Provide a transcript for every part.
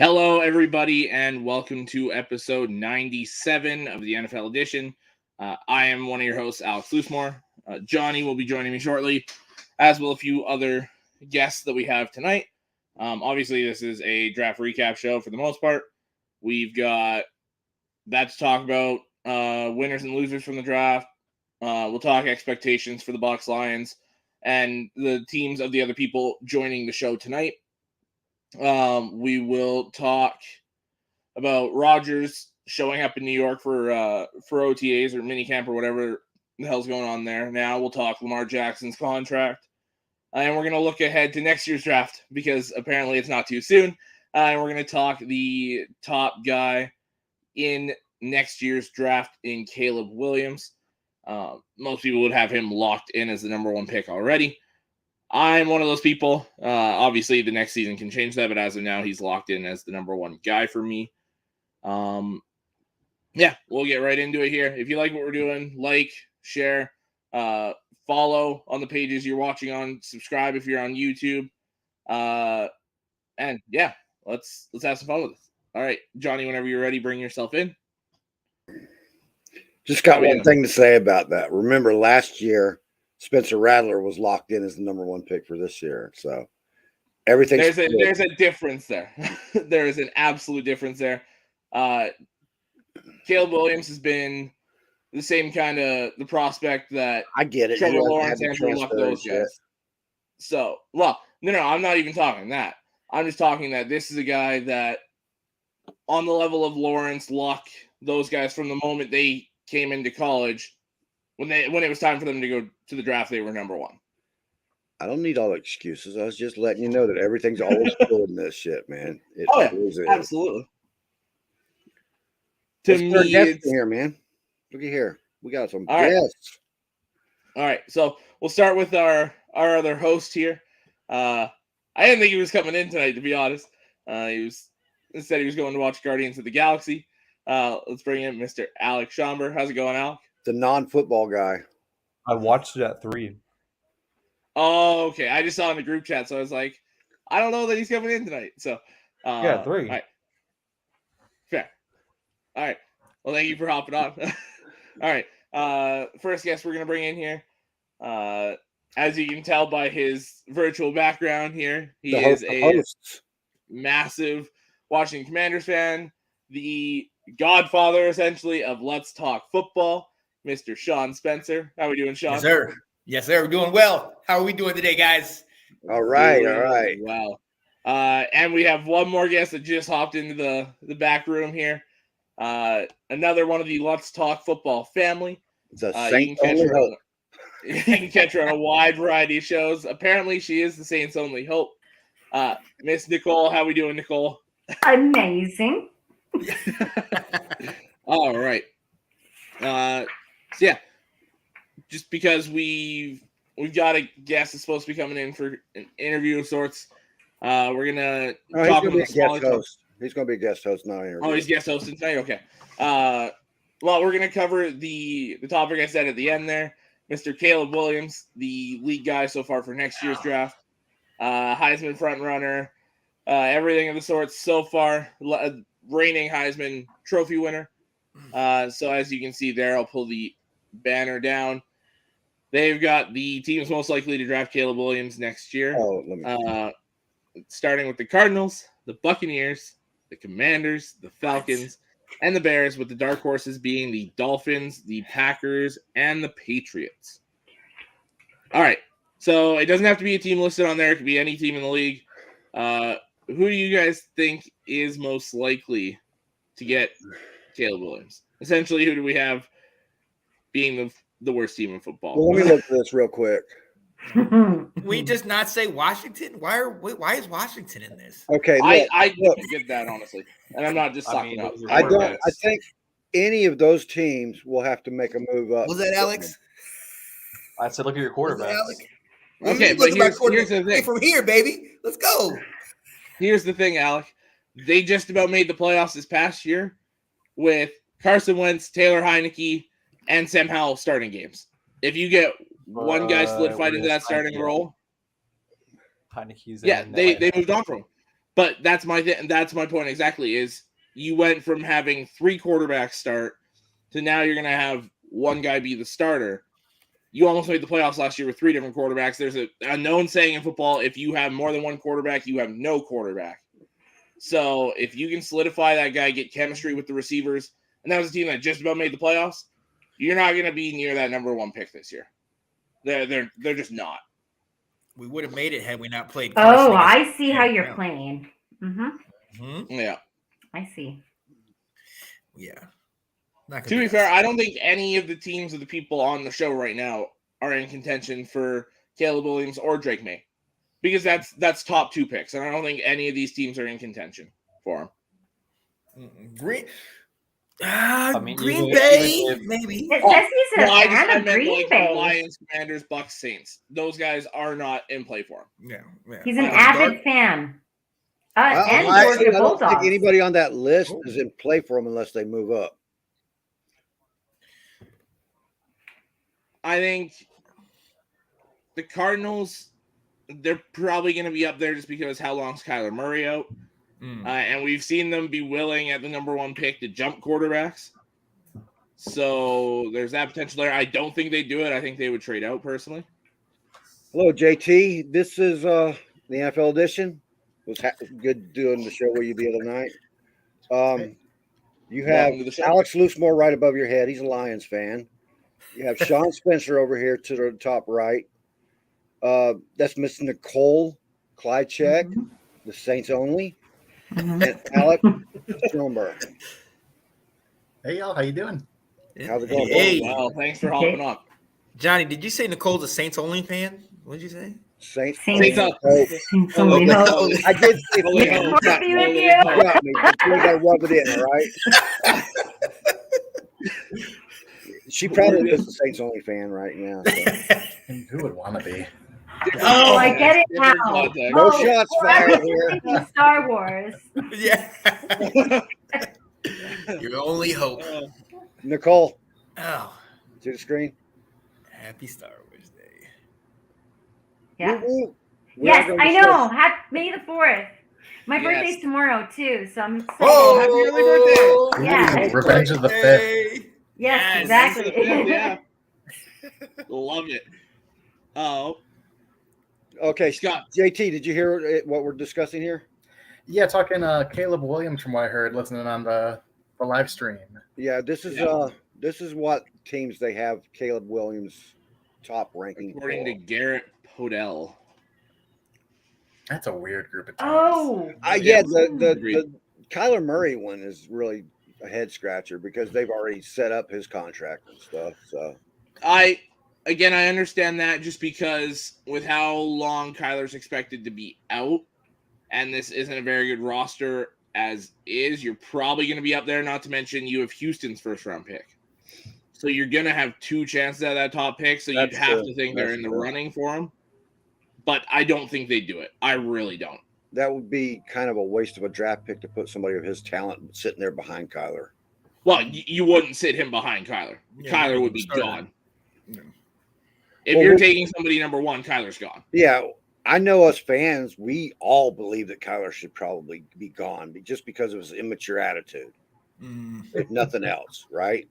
Hello, everybody, and welcome to episode 97 of the NFL edition. I am one of your hosts, Alex Loosemore. Johnny will be joining me shortly, as will a few other guests that we have tonight. Obviously, this is a draft recap show for the most part. We've got that to talk about, winners and losers from the draft. We'll talk expectations for the Bucs, Lions, and the teams of the other people joining the show tonight. We will talk about Rodgers showing up in New York for OTAs or minicamp or whatever the hell's going on there. Now we'll talk Lamar Jackson's contract. And we're going to look ahead to next year's draft because apparently it's not too soon. And we're going to talk the top guy in next year's draft in Caleb Williams. Most people would have him locked in as the number one pick already. I'm one of those people. Obviously, the next season can change that, but as of now, he's locked in as the number one guy for me. Yeah, we'll get right into it here. If you like what we're doing, like, share, follow on the pages you're watching on, subscribe if you're on YouTube. And yeah, let's have some fun with this. All right, Johnny, whenever you're ready, bring yourself in. Just got one thing to say about that. Remember last year, Spencer Rattler was locked in as the number one pick for this year. So everything's there's a difference there. There is an absolute difference there. Caleb Williams has been the same kind of the prospect that I get it. Trevor Lawrence, Andrew Luck, those guys. So, well, no, I'm not even talking that. I'm just talking that this is a guy that on the level of Lawrence, Luck, those guys from the moment they came into college, when it was time for them to go to the draft, they were number one. I don't need all the excuses. I was just letting you know that everything's always good in this shit, man. Absolutely. To me, it's here, man. Look at here. We got some guests. All right, so we'll start with our other host here. I didn't think he was coming in tonight, to be honest. He was going to watch Guardians of the Galaxy. Let's bring in Mr. Alex Schomber. How's it going, Alec? The non-football guy. I watched it at 3. Oh, okay. I just saw in the group chat, so I was like, I don't know that he's coming in tonight. So, 3. All right. Fair. All right. Well, thank you for hopping on. All right. First guest we're going to bring in here. As you can tell by his virtual background here, he is a massive Washington Commanders fan, the godfather, essentially, of Let's Talk Football, Mr. Sean Spencer. How are we doing, Sean? Yes, sir. Yes, sir. We're doing well. How are we doing today, guys? All right. Wow. And we have one more guest that just hopped into the back room here. Another one of the Let's Talk Football family. It's a Saints Only Hope. You can catch her on a wide variety of shows. Apparently, she is the Saints Only Hope. Miss Nicole, how we doing, Nicole? Amazing. All right. So yeah, just because we've got a guest that's supposed to be coming in for an interview of sorts, we're gonna talk about guest host. He's gonna be a guest host, not an interview. Oh, he's guest hosting tonight. Okay. Well, we're gonna cover the topic I said at the end there. Mr. Caleb Williams, the lead guy so far for next year's draft, Heisman front runner, everything of the sorts so far. Reigning Heisman Trophy winner. So as you can see there, I'll pull the banner down. They've got the teams most likely to draft Caleb Williams next year. Starting with the Cardinals, the Buccaneers, the Commanders, the Falcons, and the Bears, with the dark horses being the Dolphins, the Packers, and the Patriots. All right. So it doesn't have to be a team listed on there. It could be any team in the league. Who do you guys think is most likely to get Caleb Williams? Essentially, who do we have being the worst team in football? Well, let me look at this real quick. We just not say Washington? Why is Washington in this? Okay, I don't get that, honestly. And I'm not just sucking up. I think any of those teams will have to make a move up. Was that Alex? I said look at your quarterback. Okay, but here's the thing. From here, baby. Let's go. Here's the thing, Alec. They just about made the playoffs this past year with Carson Wentz, Taylor Heineke, and Sam Howell starting games. If you get one guy solidified into that starting role, Heineke's they moved on from him. But that's my point exactly. Is you went from having 3 quarterbacks start to now you're going to have one guy be the starter. You almost made the playoffs last year with 3 different quarterbacks. There's a known saying in football: if you have more than one quarterback, you have no quarterback. So if you can solidify that guy, get chemistry with the receivers, and that was a team that just about made the playoffs, you're not going to be near that number 1 pick this year. They're just not. We would have made it had we not played. Oh, I see how you're playing. Yeah. I see. Yeah. To be fair, I don't think any of the teams of the people on the show right now are in contention for Caleb Williams or Drake May, because that's top 2 picks, and I don't think any of these teams are in contention for him. Green Even Bay, if- maybe. It says he's a fan of Green like Bay. Lions, Commanders, Bucks, Saints. Those guys are not in play for him. Yeah. He's an avid fan. And Georgia I don't Bulldogs. think anybody on that list is in play for them unless they move up. I think the Cardinals, they're probably going to be up there just because how long's Kyler Murray out? And we've seen them be willing at the number 1 pick to jump quarterbacks. So there's that potential there. I don't think they do it. I think they would trade out personally. Hello, JT. This is the NFL edition. It was good doing the show with you the other night. You have Alex Loosemore right above your head. He's a Lions fan. You have Sean Spencer over here to the top right. That's Miss Nicole Klychek, the Saints only, and Alex Schoenberg. Hey, y'all. How you doing? How's it going? Hey. Well, thanks for hopping up. Johnny, did you say Nicole's a Saints only fan? What did you say? Saints up. Saints only hope. I did. Only You hope. Happy with Only you. hope. got me. You got to rub it in, all right? She probably is a Saints only fan right now. So. Who would want to be? Oh, I get it now. No shots fired here. Thinking Star Wars. Yeah. Your only hope. Nicole, Oh, see the screen? happy Star Wars Day. Yeah. Woo-woo. We Yes, are going to I discuss- know. May the 4th. My Yes. birthday's tomorrow too, so I'm excited. Oh, happy early birthday. Yeah. Ooh, Revenge of the 5th. Hey. Yes, Yes, exactly. Yeah. Love it. Oh, Okay, Scott. JT, did you hear what we're discussing here? Yeah, talking Caleb Williams from what I heard, listening on the live stream. Yeah, this is what teams they have Caleb Williams top ranking according to for. Garrett Podell. That's a weird group of teams. Oh. The Kyler Murray one is really a head scratcher because they've already set up his contract and stuff. So I understand that just because with how long Kyler's expected to be out, and this isn't a very good roster as is, you're probably going to be up there. Not to mention you have Houston's first round pick, so you're going to have 2 chances at that top pick. So you'd have to think they're in the running for him. But I don't think they do it. I really don't. that would be kind of a waste of a draft pick to put somebody of his talent sitting there behind Kyler. Well, you wouldn't sit him behind Kyler. Yeah, Kyler would be starter. gone. Yeah. If you're taking somebody number 1, Kyler's gone. Yeah, I know us fans, we all believe that Kyler should probably be gone just because of his immature attitude, if nothing else, right?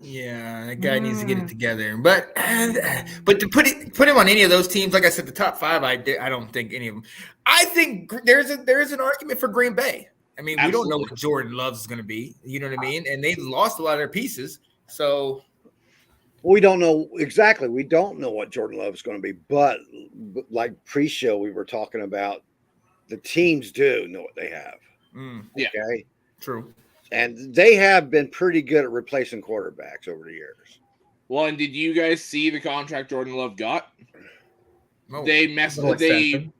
Yeah, that guy needs to get it together. But to put him on any of those teams, like I said, the top 5, I don't think any of them. I think there is an argument for Green Bay. I mean, we don't know what Jordan Love is going to be. You know what I mean? And they lost a lot of their pieces. So We don't know exactly. We don't know what Jordan Love is going to be, but like pre-show, we were talking about the teams do know what they have. Yeah. Okay. True. And they have been pretty good at replacing quarterbacks over the years. Well, and did you guys see the contract Jordan Love got? No. They Little they extension.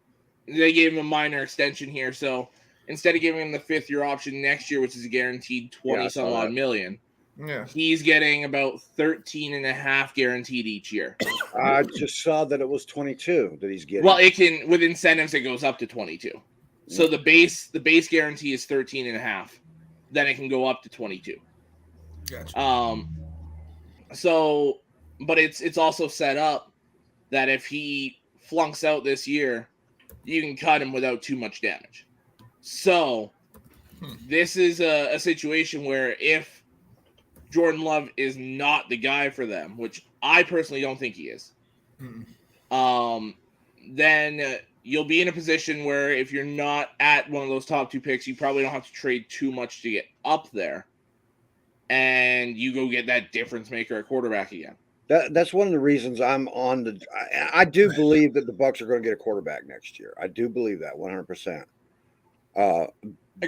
gave him a minor extension here. So instead of giving him the 5th-year option next year, which is a guaranteed 20 some odd million, Yeah. he's getting about 13.5 guaranteed each year. I just saw that it was 22 that he's getting. Well, it can with incentives it goes up to 22. So the base guarantee is 13.5. Then it can go up to 22. Gotcha. So, but it's also set up that if he flunks out this year, you can cut him without too much damage. So this is a situation where if Jordan Love is not the guy for them, which I personally don't think he is, then you'll be in a position where if you're not at one of those top 2 picks, you probably don't have to trade too much to get up there, and you go get that difference maker at quarterback again. That's one of the reasons I'm on the. I do believe that the Bucs are going to get a quarterback next year. I do believe that 100%.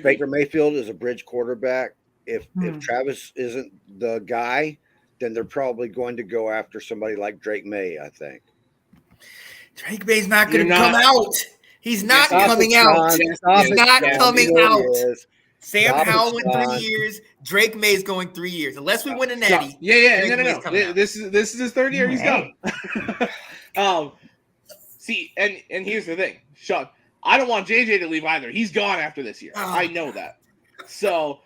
Baker Mayfield is a bridge quarterback. If Travis isn't the guy, then they're probably going to go after somebody like Drake May, I think. Drake May's not going to come out. He's not coming out. He's not coming out. Sam Howell went 3 years. Drake May's going 3 years. Unless we win a natty. No. This is his 3rd year. He's gone. See, and here's the thing, Sean. I don't want JJ to leave either. He's gone after this year. I know that. So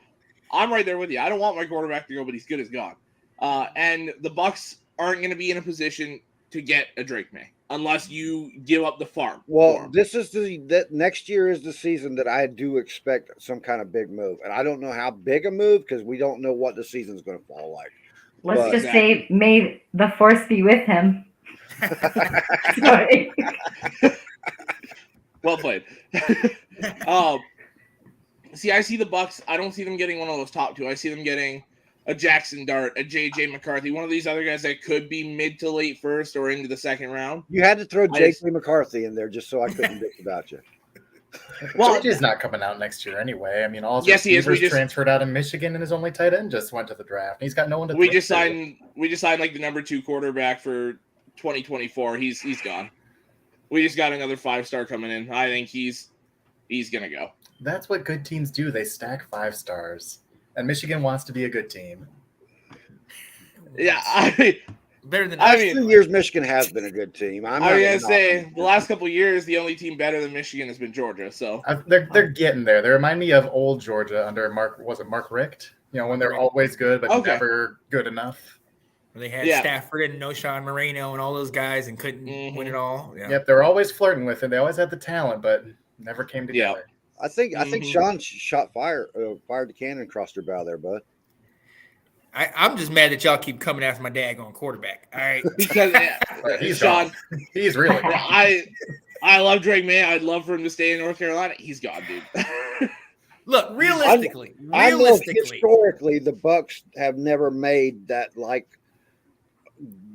I'm right there with you. I don't want my quarterback to go, but he's good as gone. And the Bucs aren't going to be in a position to get a Drake May unless you give up the farm. Well, this is that next year is the season that I do expect some kind of big move, and I don't know how big a move because we don't know what the season's going to fall like. Let's just say, may the force be with him. Sorry. Well played. See, I see the Bucs. I don't see them getting one of those top 2. I see them getting a Jackson Dart, a JJ McCarthy, one of these other guys that could be mid to late first or into the 2nd round. You had to throw JJ McCarthy in there just so I couldn't bitch about you. Well, JJ's not coming out next year anyway. I mean, all his receivers transferred out of Michigan, and his only tight end just went to the draft. He's got no one to. We just signed like the number 2 quarterback for 2024. He's gone. We just got another 5-star coming in. I think he's gonna go. That's what good teams do. They stack 5 stars. And Michigan wants to be a good team. Yeah, better than. I mean, 2 years Michigan has been a good team. I'm gonna say the last couple of years, the only team better than Michigan has been Georgia. So they're getting there. They remind me of old Georgia under Mark Richt? You know, when they're always good but never good enough. They had Stafford and Noshawn Moreno and all those guys and couldn't win it all. Yeah. Yep, they're always flirting with it. They always had the talent, but never came together. I think Sean fired the cannon across your bow there, bud. I'm just mad that y'all keep coming after my dad going quarterback. All right, because Sean, he's really. I love Drake May. I'd love for him to stay in North Carolina. He's gone, dude. Look, realistically, historically, the Bucs have never made that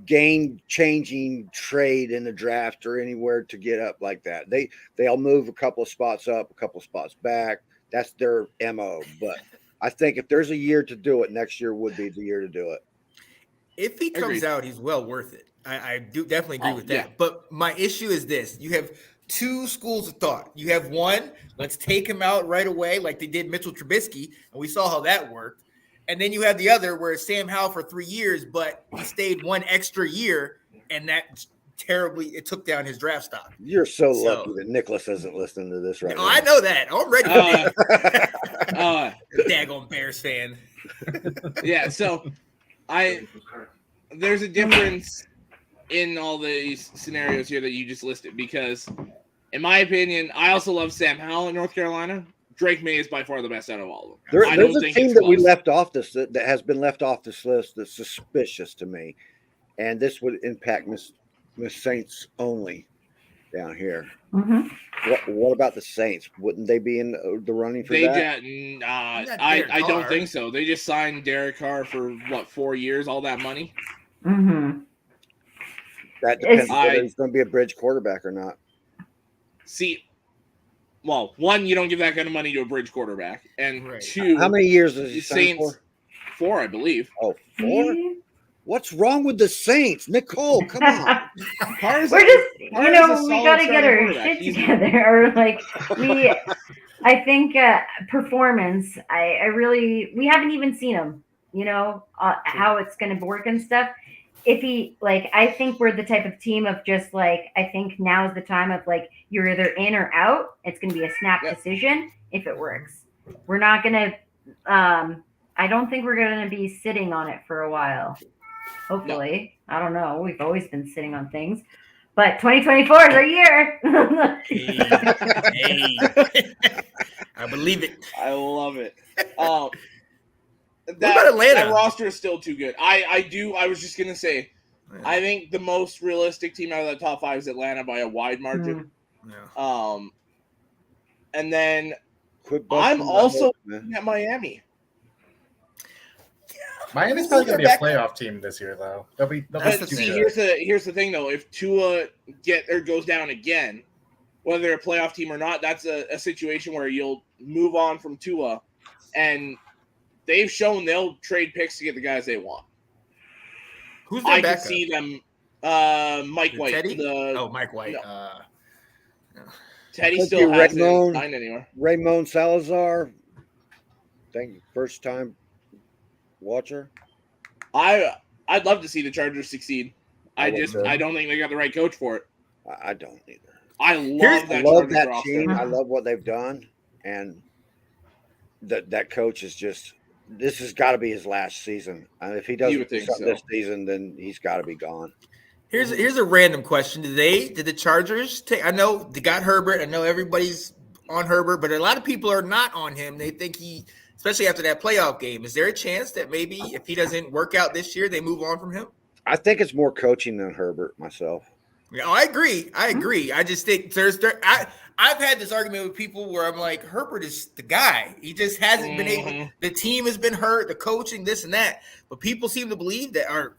game-changing trade in the draft or anywhere to get up like that. They'll move a couple of spots up, a couple of spots back. That's their MO. But I think if there's a year to do it, next year would be the year to do it. If he comes out, he's well worth it. I do definitely agree with that. Yeah. But my issue is this. You have 2 schools of thought. You have one, let's take him out right away like they did Mitchell Trubisky, and we saw how that worked. And then you have the other where it's Sam Howell for 3 years, but he stayed 1 extra year, and that it took down his draft stock. You're so lucky that Nicholas isn't listening to this right now. I know that. I'm ready for it. Daggone Bears fan. Yeah, so there's a difference in all these scenarios here that you just listed because, in my opinion, I also love Sam Howell in North Carolina. Drake May is by far the best out of all of them. There's a team that we left off that has been left off this list that's suspicious to me, and this would impact Miss Saints only down here. Mm-hmm. What about the Saints? Wouldn't they be in the running for that? I don't think so. They just signed Derek Carr for 4 years, all that money. Mm-hmm. That depends whether he's going to be a bridge quarterback or not. See. Well, 1, you don't give that kind of money to a bridge quarterback, and 2, how many years does he sign for? 4, I believe. Oh, 4? What's wrong with the Saints, Nicole? Come on. We're just, we got to get our shit together, or I think performance. We haven't even seen him. How it's going to work and stuff. If he I think we're the type of team of just I think now is the time of you're either in or out. It's going to be a snap decision if it works. We're not going to. I don't think we're going to be sitting on it for a while. Hopefully, no. I don't know. We've always been sitting on things, But 2024 is our year. Hey. I believe it. I love it. What about Atlanta? That roster is still too good. I was just gonna say, I think the most realistic team out of the top 5 is Atlanta by a wide margin. Yeah. And then I'm also looking at Miami. Miami's probably going to be a playoff team this year, though. They'll be see, here's the thing, though. If Tua goes down again, whether they're a playoff team or not, that's a situation where you'll move on from Tua, and they've shown they'll trade picks to get the guys they want. Who's their backup? I can see them. Mike White. Teddy? Mike White. No. Teddy still hasn't signed anywhere. Ramon Salazar. Thank you. First time watcher. I'd love to see the Chargers succeed. I don't think they got the right coach for it. I don't either. I love that team. I love what they've done, and that coach is just. This has got to be his last season. If he doesn't do something this season, then he's got to be gone. Here's a random question: Did the Chargers take? I know they got Herbert. I know everybody's on Herbert, but a lot of people are not on him. They think especially after that playoff game. Is there a chance that maybe if he doesn't work out this year, they move on from him? I think it's more coaching than Herbert myself. Yeah, I agree. I just think I've had this argument with people where I'm like, Herbert is the guy. He just hasn't been able. The team has been hurt, the coaching, this and that. But people seem to believe that, or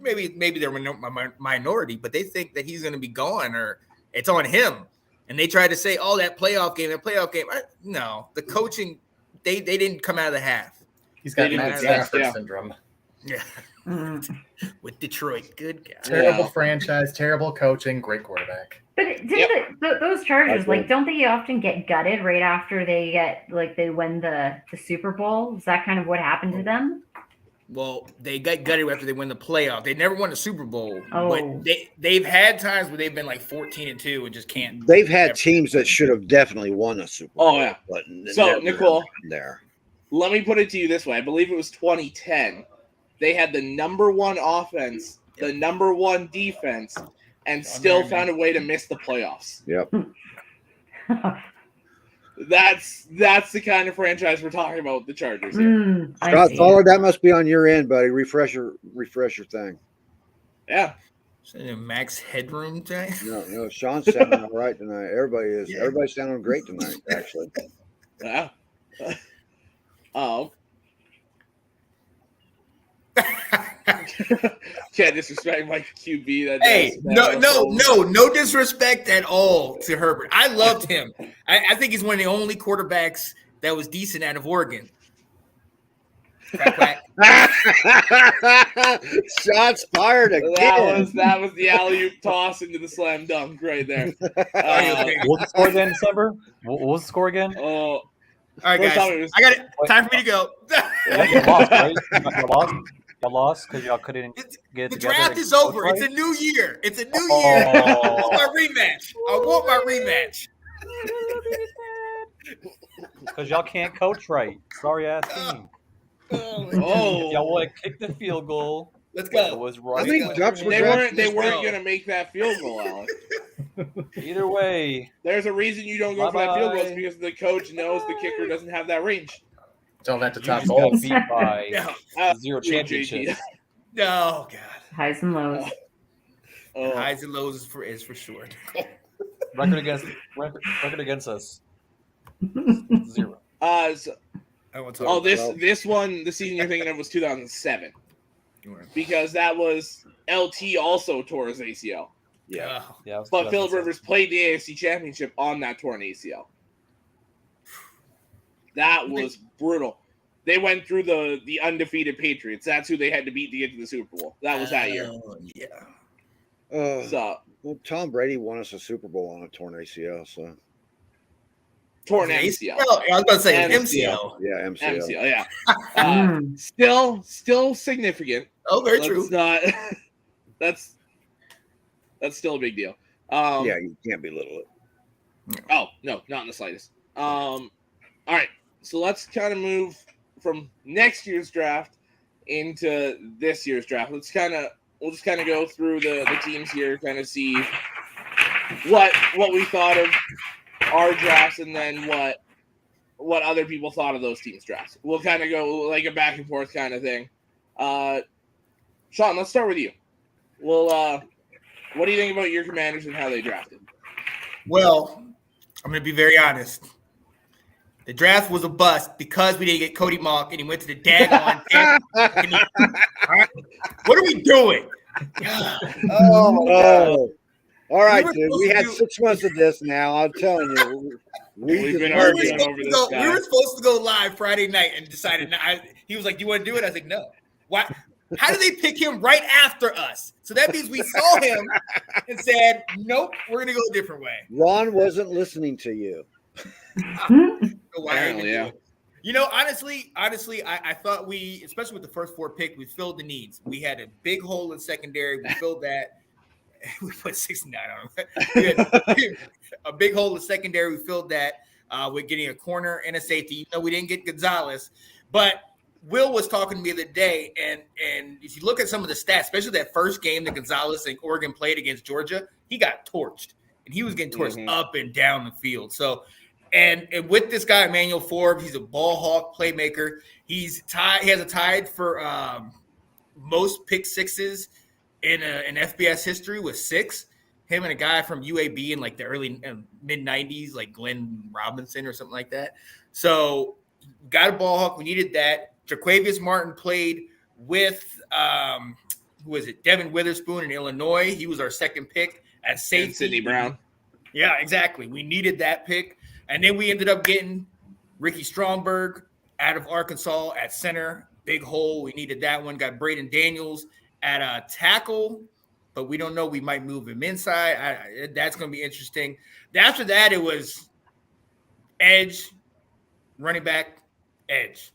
maybe they're a minority, but they think that he's going to be gone or it's on him. And they try to say, that playoff game. No, the coaching, they didn't come out of the half. He's got Matt Stafford syndrome. Yeah. With Detroit. Good guy. Terrible franchise, terrible coaching, great quarterback. But those Chargers, don't they often get gutted right after they win the Super Bowl? Is that kind of what happened to them? Well, they got gutted after they win the playoff. They never won the Super Bowl. Oh. But they've had times where they've been like 14-2 and just can't. They've had teams that should have definitely won a Super Bowl. Oh, yeah. But so, Nicole, there. Let me put it to you this way. I believe it was 2010. They had the number 1 offense, the number 1 defense, and still found a way to miss the playoffs. Yep. That's the kind of franchise we're talking about with the Chargers here. Scott Thaller, that must be on your end, buddy. Refresh your thing. Yeah. Max Headroom thing? No. Sean's sounding all right tonight. Everybody's sounding great tonight, actually. Yeah. Can't disrespect my QB. No disrespect at all to Herbert. I loved him. I think he's one of the only quarterbacks that was decent out of Oregon. Shots fired again. That was the alley-oop toss into the slam dunk right there. What's the score again, December? What was the score again? All right, guys. I got it. Time for me to go. You lost, right? Y'all lost because y'all couldn't get it together. The draft is over. It's a new year. I want my rematch. Because y'all can't coach right. Sorry ass team. Y'all want to kick the field goal. Let's go. It was right. I think they weren't going to make that field goal, Alex. Either way. There's a reason you don't go for that field goal. It's because the coach knows the kicker doesn't have that range. Don't have to top goal. Beat by 0 championships. Oh, God. Highs and lows. Highs and lows is for sure. Record against us. 0. This one, the season you're thinking of was 2007. Because that was LT also tore his ACL. Yeah. But Phillip Rivers played the AFC Championship on that torn ACL. That was brutal. They went through the undefeated Patriots. That's who they had to beat to get to the Super Bowl. That was that year. Well, Tom Brady won us a Super Bowl on a torn ACL. So torn MCL. I was about to say MCL. Yeah, MCL. Yeah. Still significant. Oh, very true. That's still a big deal. You can't belittle it. Oh no, not in the slightest. All right. So let's kind of move from next year's draft into this year's draft. We'll just kind of go through the teams here, kind of see what we thought of our drafts and then what other people thought of those teams' drafts. We'll kind of go like a back and forth kind of thing. Sean, let's start with you. Well, what do you think about your Commanders and how they drafted? Well, I'm going to be very honest. The draft was a bust because we didn't get Cody Mauch and he went to the daggone. What are we doing? Oh. All right, dude. We had 6 months of this now. I'm telling you. We've been arguing over this guy. We were supposed to go live Friday night and decided not. He was like, "Do you want to do it?" I was like, "No." Why? How did they pick him right after us? So that means we saw him and said, "Nope, we're going to go a different way." Ron wasn't listening to you. Apparently, yeah. You know, honestly, I thought we, especially with the first 4 pick, we filled the needs. We had a big hole in secondary. We filled that. We put 69 on him. We had a big hole in secondary. We filled that with getting a corner and a safety. You know, we didn't get Gonzalez, but Will was talking to me the other day, and if you look at some of the stats, especially that first game that Gonzalez and Oregon played against Georgia, he got torched, and he was getting torched up and down the field. So, and with this guy Emmanuel Forbes, he's a ball hawk playmaker. He has a tied for most pick sixes in FBS history with 6. Him and a guy from UAB in like the early mid 90s, like Glenn Robinson or something like that. So got a ball hawk. We needed that. Jaquavius Martin played with who was it? Devin Witherspoon in Illinois. He was our second pick at safety. And Sidney Brown. Yeah, exactly. We needed that pick. And then we ended up getting Ricky Stromberg out of Arkansas at center. Big hole. We needed that one. Got Braden Daniels at a tackle, but we don't know. We might move him inside. That's going to be interesting. After that, it was edge, running back, edge.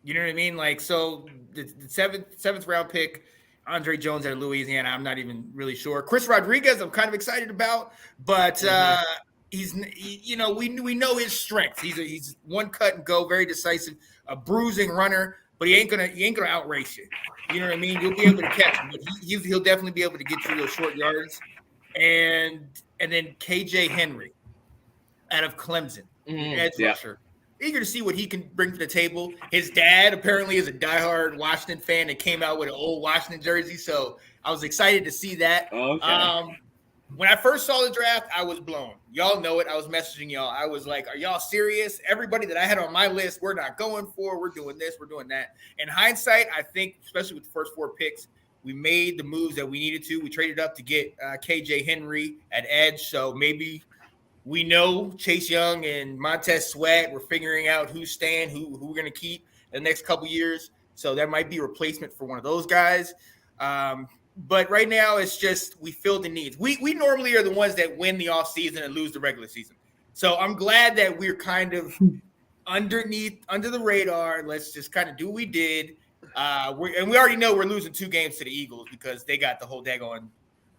You know what I mean? Like, so the seventh round pick, Andre Jones out of Louisiana, I'm not even really sure. Chris Rodriguez, I'm kind of excited about, but we know his strengths. He's one cut and go, very decisive, a bruising runner, but he ain't gonna outrace you. You know what I mean? You'll be able to catch him, but he'll definitely be able to get you those short yards. And then KJ Henry out of Clemson, edge rusher. Eager to see what he can bring to the table. His dad apparently is a diehard Washington fan that came out with an old Washington jersey, so I was excited to see that. Okay. When I first saw the draft, I was blown. Y'all know it. I was messaging y'all. I was like, are y'all serious? Everybody that I had on my list, we're not going for. We're doing this. We're doing that. In hindsight, I think, especially with the first 4 picks, we made the moves that we needed to. We traded up to get KJ Henry at edge, so maybe we know Chase Young and Montez Sweat. We're figuring out who's staying, who we're going to keep in the next couple years. So that might be a replacement for one of those guys. But right now, it's just we fill the needs. We normally are the ones that win the offseason and lose the regular season. So I'm glad that we're kind of under the radar. Let's just kind of do what we did. And we already know we're losing 2 games to the Eagles because they got the whole daggone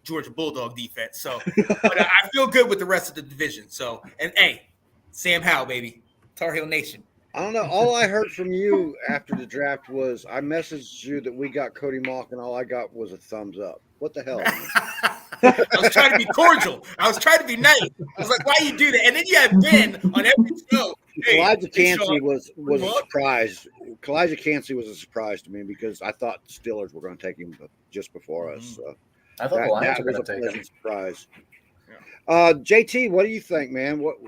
Georgia Bulldog defense. So but I feel good with the rest of the division. So, and hey, Sam Howell, baby. Tar Heel Nation. I don't know. All I heard from you after the draft was I messaged you that we got Cody Mauch, and all I got was a thumbs up. What the hell? I was trying to be cordial. I was trying to be nice. I was like, why you do that? And then you had Ben on every show. Hey, Elijah Cansey was a surprise. Elijah Cansey was a surprise to me because I thought the Steelers were going to take him just before us. So I thought the Lions were going to take him. Surprise. JT, what do you think, man? What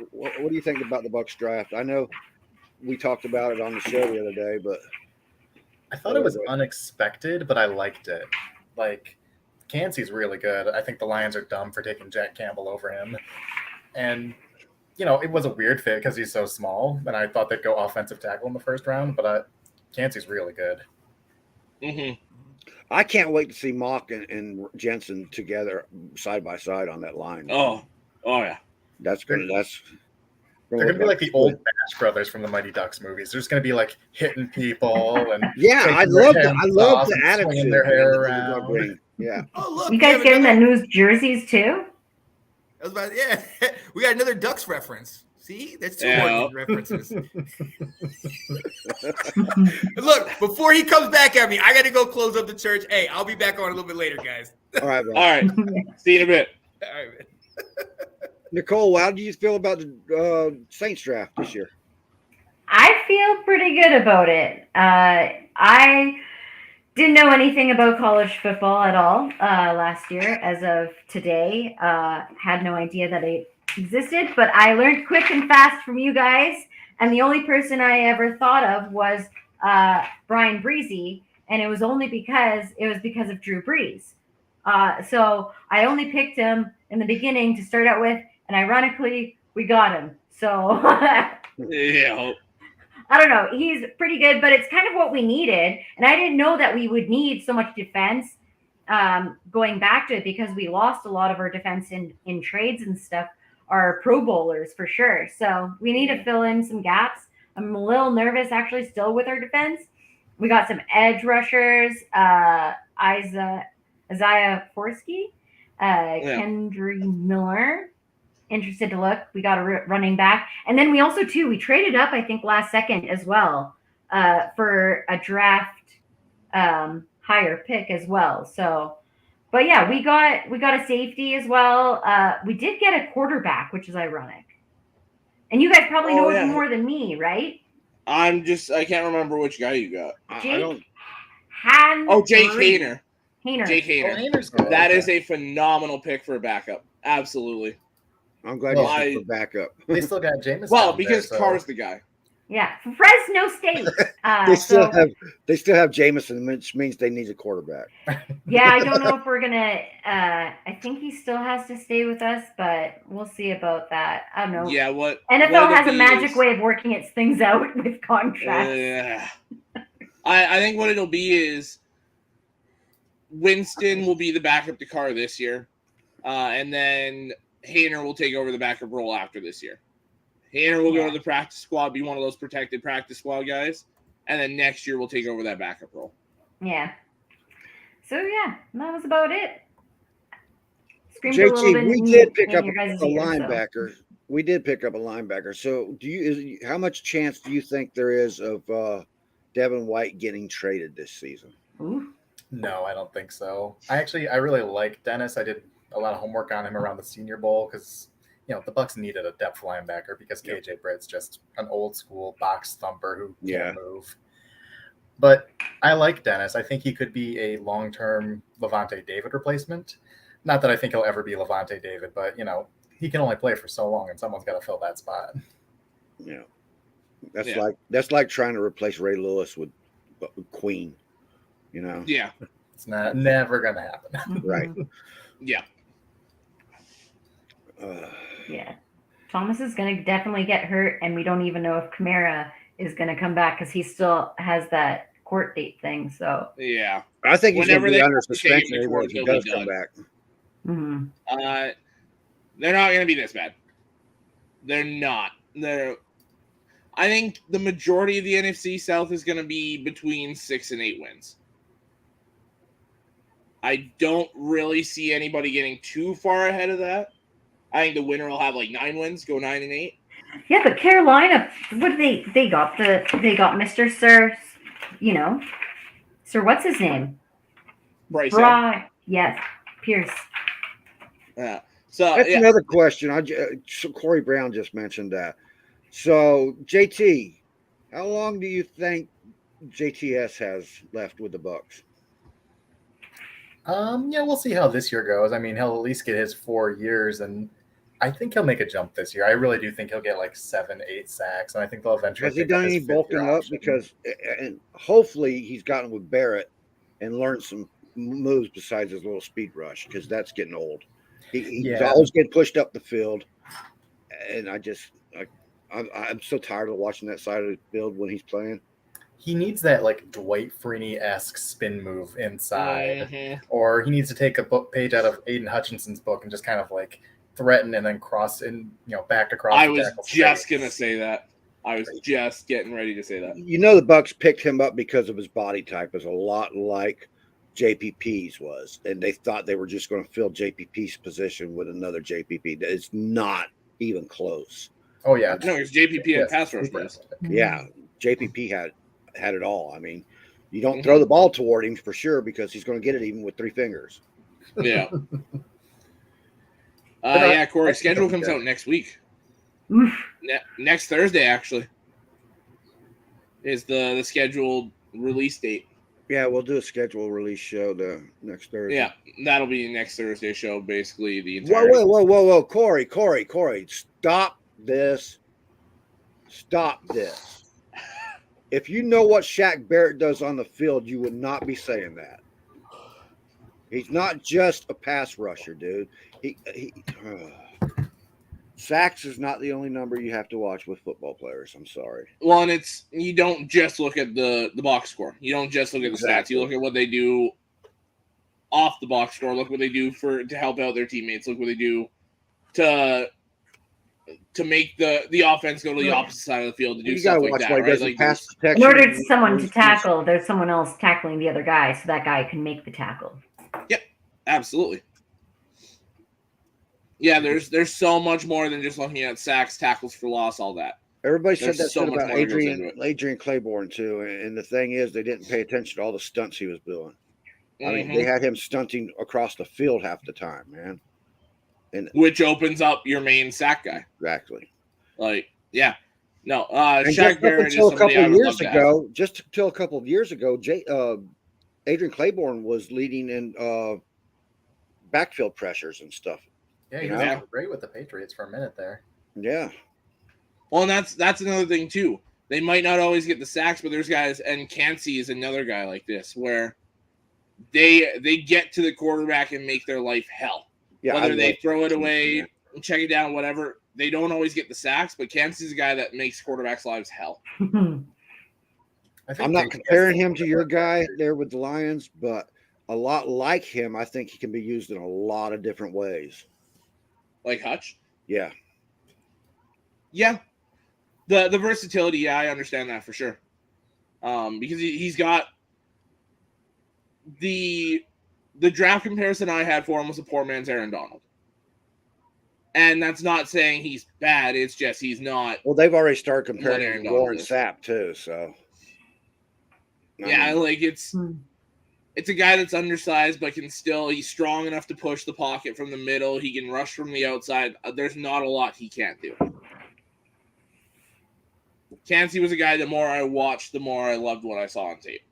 do you think about the Bucs draft? I know we talked about it on the show the other day, but I thought it was unexpected, but I liked it. Like, Cansey's really good. I think the Lions are dumb for taking Jack Campbell over him. And, you know, it was a weird fit because he's so small, and I thought they'd go offensive tackle in the first round, but Cansey's really good. Mm-hmm. I can't wait to see Mauch and Jensen together side by side on that line. Oh yeah. They're going to be like the old Bash brothers from the Mighty Ducks movies. They're just going to be like hitting people and I love the attitude. Swinging their hair around. Yeah. Oh, look, you guys getting the new jerseys too? We got another Ducks reference. See, that's 2 more references. Look, before he comes back at me, I got to go close up the church. Hey, I'll be back on a little bit later, guys. All right, bro. All right. See you in a bit. All right, man. Nicole, how do you feel about the Saints draft this year? I feel pretty good about it. I didn't know anything about college football at all last year. As of today, had no idea that it existed, but I learned quick and fast from you guys. And the only person I ever thought of was Brian Breezy, and it was only because of Drew Brees. So I only picked him in the beginning to start out with, and ironically, we got him. So Yeah. I don't know. He's pretty good, but it's kind of what we needed. And I didn't know that we would need so much defense going back to it, because we lost a lot of our defense in trades and stuff, our Pro Bowlers for sure. So we need to fill in some gaps. I'm a little nervous actually still with our defense. We got some edge rushers, Isaiah Forsky, Kendry Miller. Interested to look. We got a running back, and then we also we traded up, I think, last second as well for a draft higher pick as well. So, but yeah, we got a safety as well. We did get a quarterback, which is ironic. And you guys probably know him more than me, right? I can't remember which guy you got. Jake Hayner. Jake Hayner. That is a phenomenal pick for a backup. Absolutely. I'm glad you picked for backup. They still got Jameis. Well, because Carr's the guy. Yeah, Fresno State. They still have Jameson, which means they need a quarterback. Yeah, I don't know if we're gonna. I think he still has to stay with us, but we'll see about that. I don't know. Yeah, NFL has a magic way of working its things out with contracts. I think what it'll be is Winston will be the backup to Carr this year, and then Hayner will take over the backup role after this year. Hayner will go to the practice squad, be one of those protected practice squad guys, and then next year we'll take over that backup role. Yeah. So yeah, that was about it. JT, we did pick up a linebacker. So. We did pick up a linebacker. So how much chance do you think there is of Devin White getting traded this season? Ooh. No, I don't think so. I really like Dennis. I did a lot of homework on him around the Senior Bowl because, the Bucs needed a depth linebacker because KJ Britt's just an old school box thumper who can't move. But I like Dennis. I think he could be a long-term Levante David replacement. Not that I think he'll ever be Levante David, but, he can only play for so long and someone's got to fill that spot. Yeah. That's like trying to replace Ray Lewis with Queen, Yeah. It's never going to happen. Right. Yeah. Yeah. Thomas is going to definitely get hurt, and we don't even know if Kamara is going to come back because he still has that court date thing. So yeah, I think he's going to be under suspension if he does come back. Mm-hmm. They're not going to be this bad. They're not. I think the majority of the NFC South is going to be between 6 and 8 wins. I don't really see anybody getting too far ahead of that. I think the winner will have 9 wins, go 9 and 8. Yeah, but Carolina, what did they got? They got Mr. Sir, Sir, what's his name? Bryce. Yes, Pierce. Yeah. So that's another question. Corey Brown just mentioned that. So JT, how long do you think JTS has left with the Bucs? We'll see how this year goes. I mean, he'll at least get his 4 years, and I think he'll make a jump this year. I really do think he'll get 7, 8 sacks, and I think they'll eventually. Has he done any bulking up? Because, and hopefully he's gotten with Barrett and learned some moves besides his little speed rush, because that's getting old. He's always getting pushed up the field, and I'm so tired of watching that side of the field when he's playing. He needs that Dwight Freeney-esque spin move inside, or he needs to take a page out of Aiden Hutchinson's book and just kind of threaten and then cross and back across. I was just gonna say that. I was just getting ready to say that. The Bucs picked him up because of his body type, is a lot like JPP's was, and they thought they were just going to fill JPP's position with another JPP. It's not even close. Oh yeah, no, it's JPP and pass rush. Yeah, JPP had it all. I mean, you don't throw the ball toward him for sure because he's going to get it even with 3 fingers. Yeah. Yeah, Corey, schedule comes out next week. Next Thursday, actually, is the scheduled release date. Yeah, we'll do a schedule release show the next Thursday. Yeah, that'll be next Thursday show, basically the entire. Whoa, Corey, stop this. If you know what Shaq Barrett does on the field, you would not be saying that. He's not just a pass rusher, dude. Sacks is not the only number you have to watch with football players. I'm sorry. Well, and you don't just look at the box score. You don't just look at the stats. You look at what they do off the box score. Look what they do to help out their teammates. Look what they do to make the offense go to the opposite side of the field to do stuff like that. Right? Like pass protection. In order for someone to tackle, there's someone else tackling the other guy, so that guy can make the tackle. Yep, absolutely. Yeah, there's so much more than just looking at sacks, tackles for loss, all that. Everybody said that shit about Adrian Claiborne too, and the thing is, they didn't pay attention to all the stunts he was doing. I mean, they had him stunting across the field half the time, man. And which opens up your main sack guy. Exactly. Like, yeah. No, Shaq Barrett is somebody I would love to have. Just until a couple of years ago, Adrian Claiborne was leading in backfield pressures and stuff. Yeah, he was great with the Patriots for a minute there. Yeah. Well, and that's another thing too. They might not always get the sacks, but there's guys, and Cansey is another guy like this, where they get to the quarterback and make their life hell. Yeah, whether they throw it away, check it down, whatever. They don't always get the sacks, but Cansey's a guy that makes quarterbacks' lives hell. I'm not comparing him to your guy there with the Lions, but a lot like him, I think he can be used in a lot of different ways. Like Hutch? Yeah. Yeah. The versatility, yeah, I understand that for sure. Because he's got the draft comparison I had for him was a poor man's Aaron Donald. And that's not saying he's bad, it's just he's not. Well, they've already started comparing Warren Sapp too, so. Yeah, like it's a guy that's undersized, but he's strong enough to push the pocket from the middle. He can rush from the outside. There's not a lot he can't do. Cansey was a guy, the more I watched, the more I loved what I saw on tape.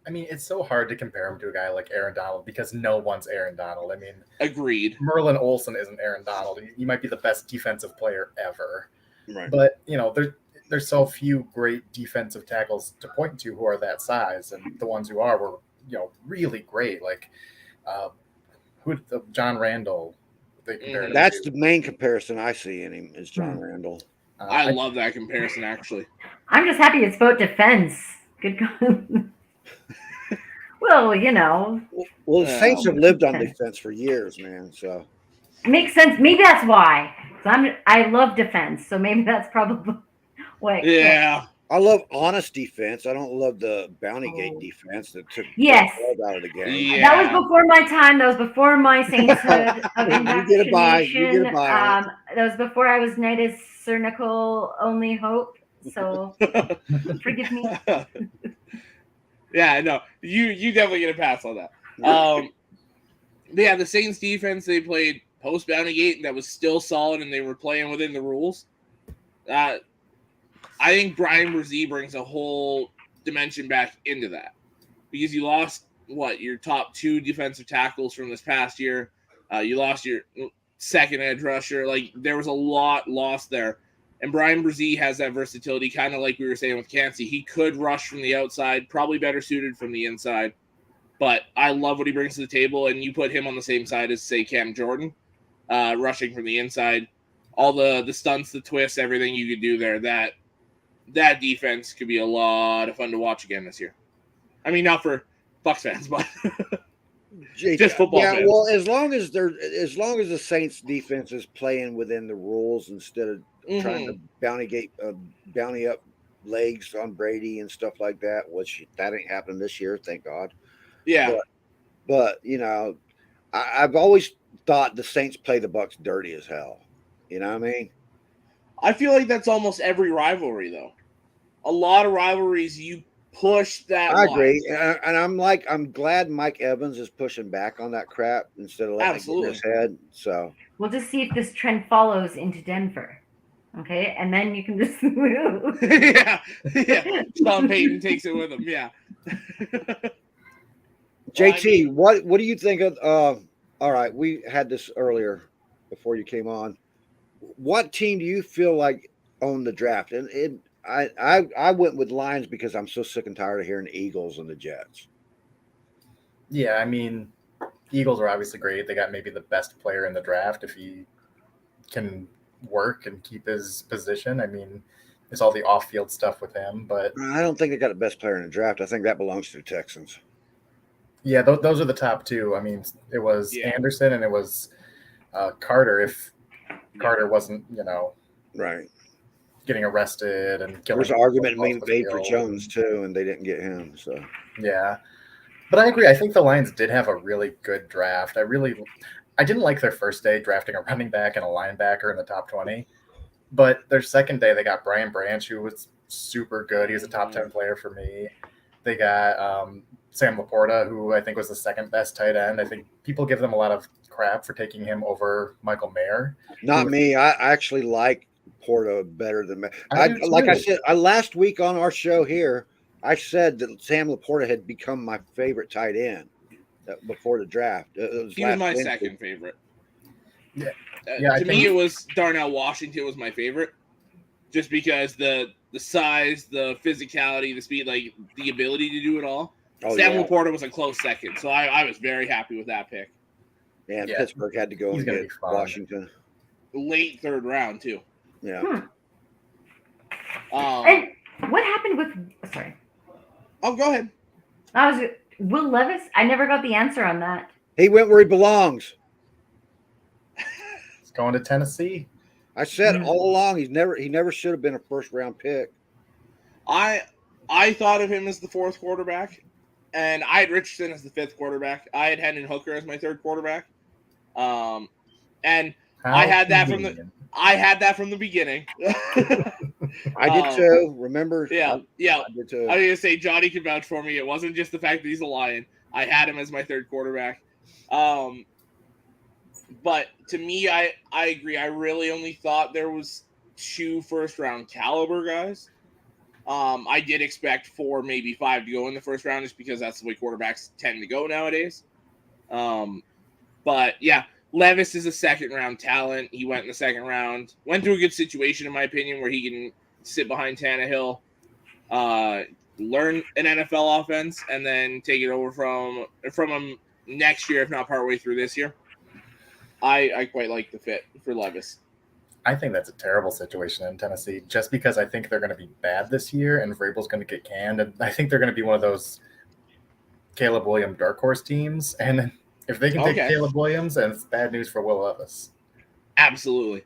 I mean, it's so hard to compare him to a guy like Aaron Donald because no one's Aaron Donald. I mean, agreed. Merlin Olsen isn't Aaron Donald. He might be the best defensive player ever. Right. But, there's so few great defensive tackles to point to who are that size, and the ones who are were really great. Like John Randall. That's the main comparison I see in him is John Randall. I love that comparison, actually. I'm just happy it's about defense. Good. Well, Well, the Saints have lived on defense for years, man. So it makes sense. Maybe that's why. I love defense, so maybe that's probably. Wait, yeah. I love honest defense. I don't love the bounty gate defense that took the out of the game. Yeah. That was before my time. That was before my sainthood of indoctrination. You get a buy. That was before I was knighted Sir Nicole Only Hope. So forgive me. Yeah, no, you definitely get a pass on that. Yeah, the Saints defense, they played post bounty gate that was still solid, and they were playing within the rules. I think Brian Brzee brings a whole dimension back into that because you lost your top two defensive tackles from this past year. You lost your second edge rusher. Like there was a lot lost there. And Brian Brzee has that versatility, kind of like we were saying with Cansey. He could rush from the outside, probably better suited from the inside. But I love what he brings to the table, and you put him on the same side as, say, Cam Jordan, rushing from the inside. All the stunts, the twists, everything you could do there, that defense could be a lot of fun to watch again this year. I mean, not for Bucs fans, but just football fans. Yeah, well, as long as the Saints defense is playing within the rules instead of trying to bounty up legs on Brady and stuff like that, which that ain't happened this year, thank God. Yeah. But I've always thought the Saints play the Bucs dirty as hell. You know what I mean? I feel like that's almost every rivalry, though. A lot of rivalries, you push that. I agree, and I'm glad Mike Evans is pushing back on that crap instead of letting it get in his head. So we'll just see if this trend follows into Denver. Okay, and then you can just move. yeah. Sean Payton takes it with him. Yeah. JT, what do you think of? All right, we had this earlier before you came on. What team do you feel like owned the draft? And I went with Lions because I'm so sick and tired of hearing the Eagles and the Jets. Yeah, I mean, Eagles are obviously great. They got maybe the best player in the draft if he can work and keep his position. I mean, it's all the off-field stuff with him, but I don't think they got the best player in the draft. I think that belongs to the Texans. Yeah, those are the top two. I mean, it was Anderson and it was Carter. If Carter wasn't, right, getting arrested and killing. There's an argument made for Jones too, and they didn't get him. So yeah, but I agree. I think the Lions did have a really good draft. I didn't like their first day drafting a running back and a linebacker in the top 20, but their second day they got Brian Branch, who was super good. He was a top 10 player for me. They got Sam Laporta, who I think was the second best tight end. I think people give them a lot of crap for taking him over Michael Mayer. Not me. I actually like Porta better than me. I said last week on our show here, I said that Sam Laporta had become my favorite tight end before the draft. He was my second favorite. Yeah. To me, it was Darnell Washington was my favorite, just because the size, the physicality, the speed, like the ability to do it all. Sam Laporta was a close second, so I was very happy with that pick. And Pittsburgh had to go and get Washington. Late third round, too. Yeah. And what happened with... Sorry. Oh, go ahead. Will Levis? I never got the answer on that. He went where he belongs. He's going to Tennessee. I said all along he never should have been a first-round pick. I thought of him as the fourth quarterback, and I had Richardson as the fifth quarterback. I had Hendon Hooker as my third quarterback. And I had that from the beginning. I did too. Remember? Yeah. I did too. I was gonna say Johnny can vouch for me. It wasn't just the fact that he's a Lion. I had him as my third quarterback. But to me, I agree. I really only thought there was 2 first-round caliber guys. I did expect 4, maybe 5 to go in the first round, just because that's the way quarterbacks tend to go nowadays. But yeah, Levis is a second-round talent. He went in the second round. Went through a good situation, in my opinion, where he can sit behind Tannehill, learn an NFL offense, and then take it over from him next year, if not partway through this year. I quite like the fit for Levis. I think that's a terrible situation in Tennessee, just because I think they're going to be bad this year and Vrabel's going to get canned. And I think they're going to be one of those Caleb Williams dark horse teams. And if they can take Caleb Williams, and it's bad news for Will Levis. Absolutely.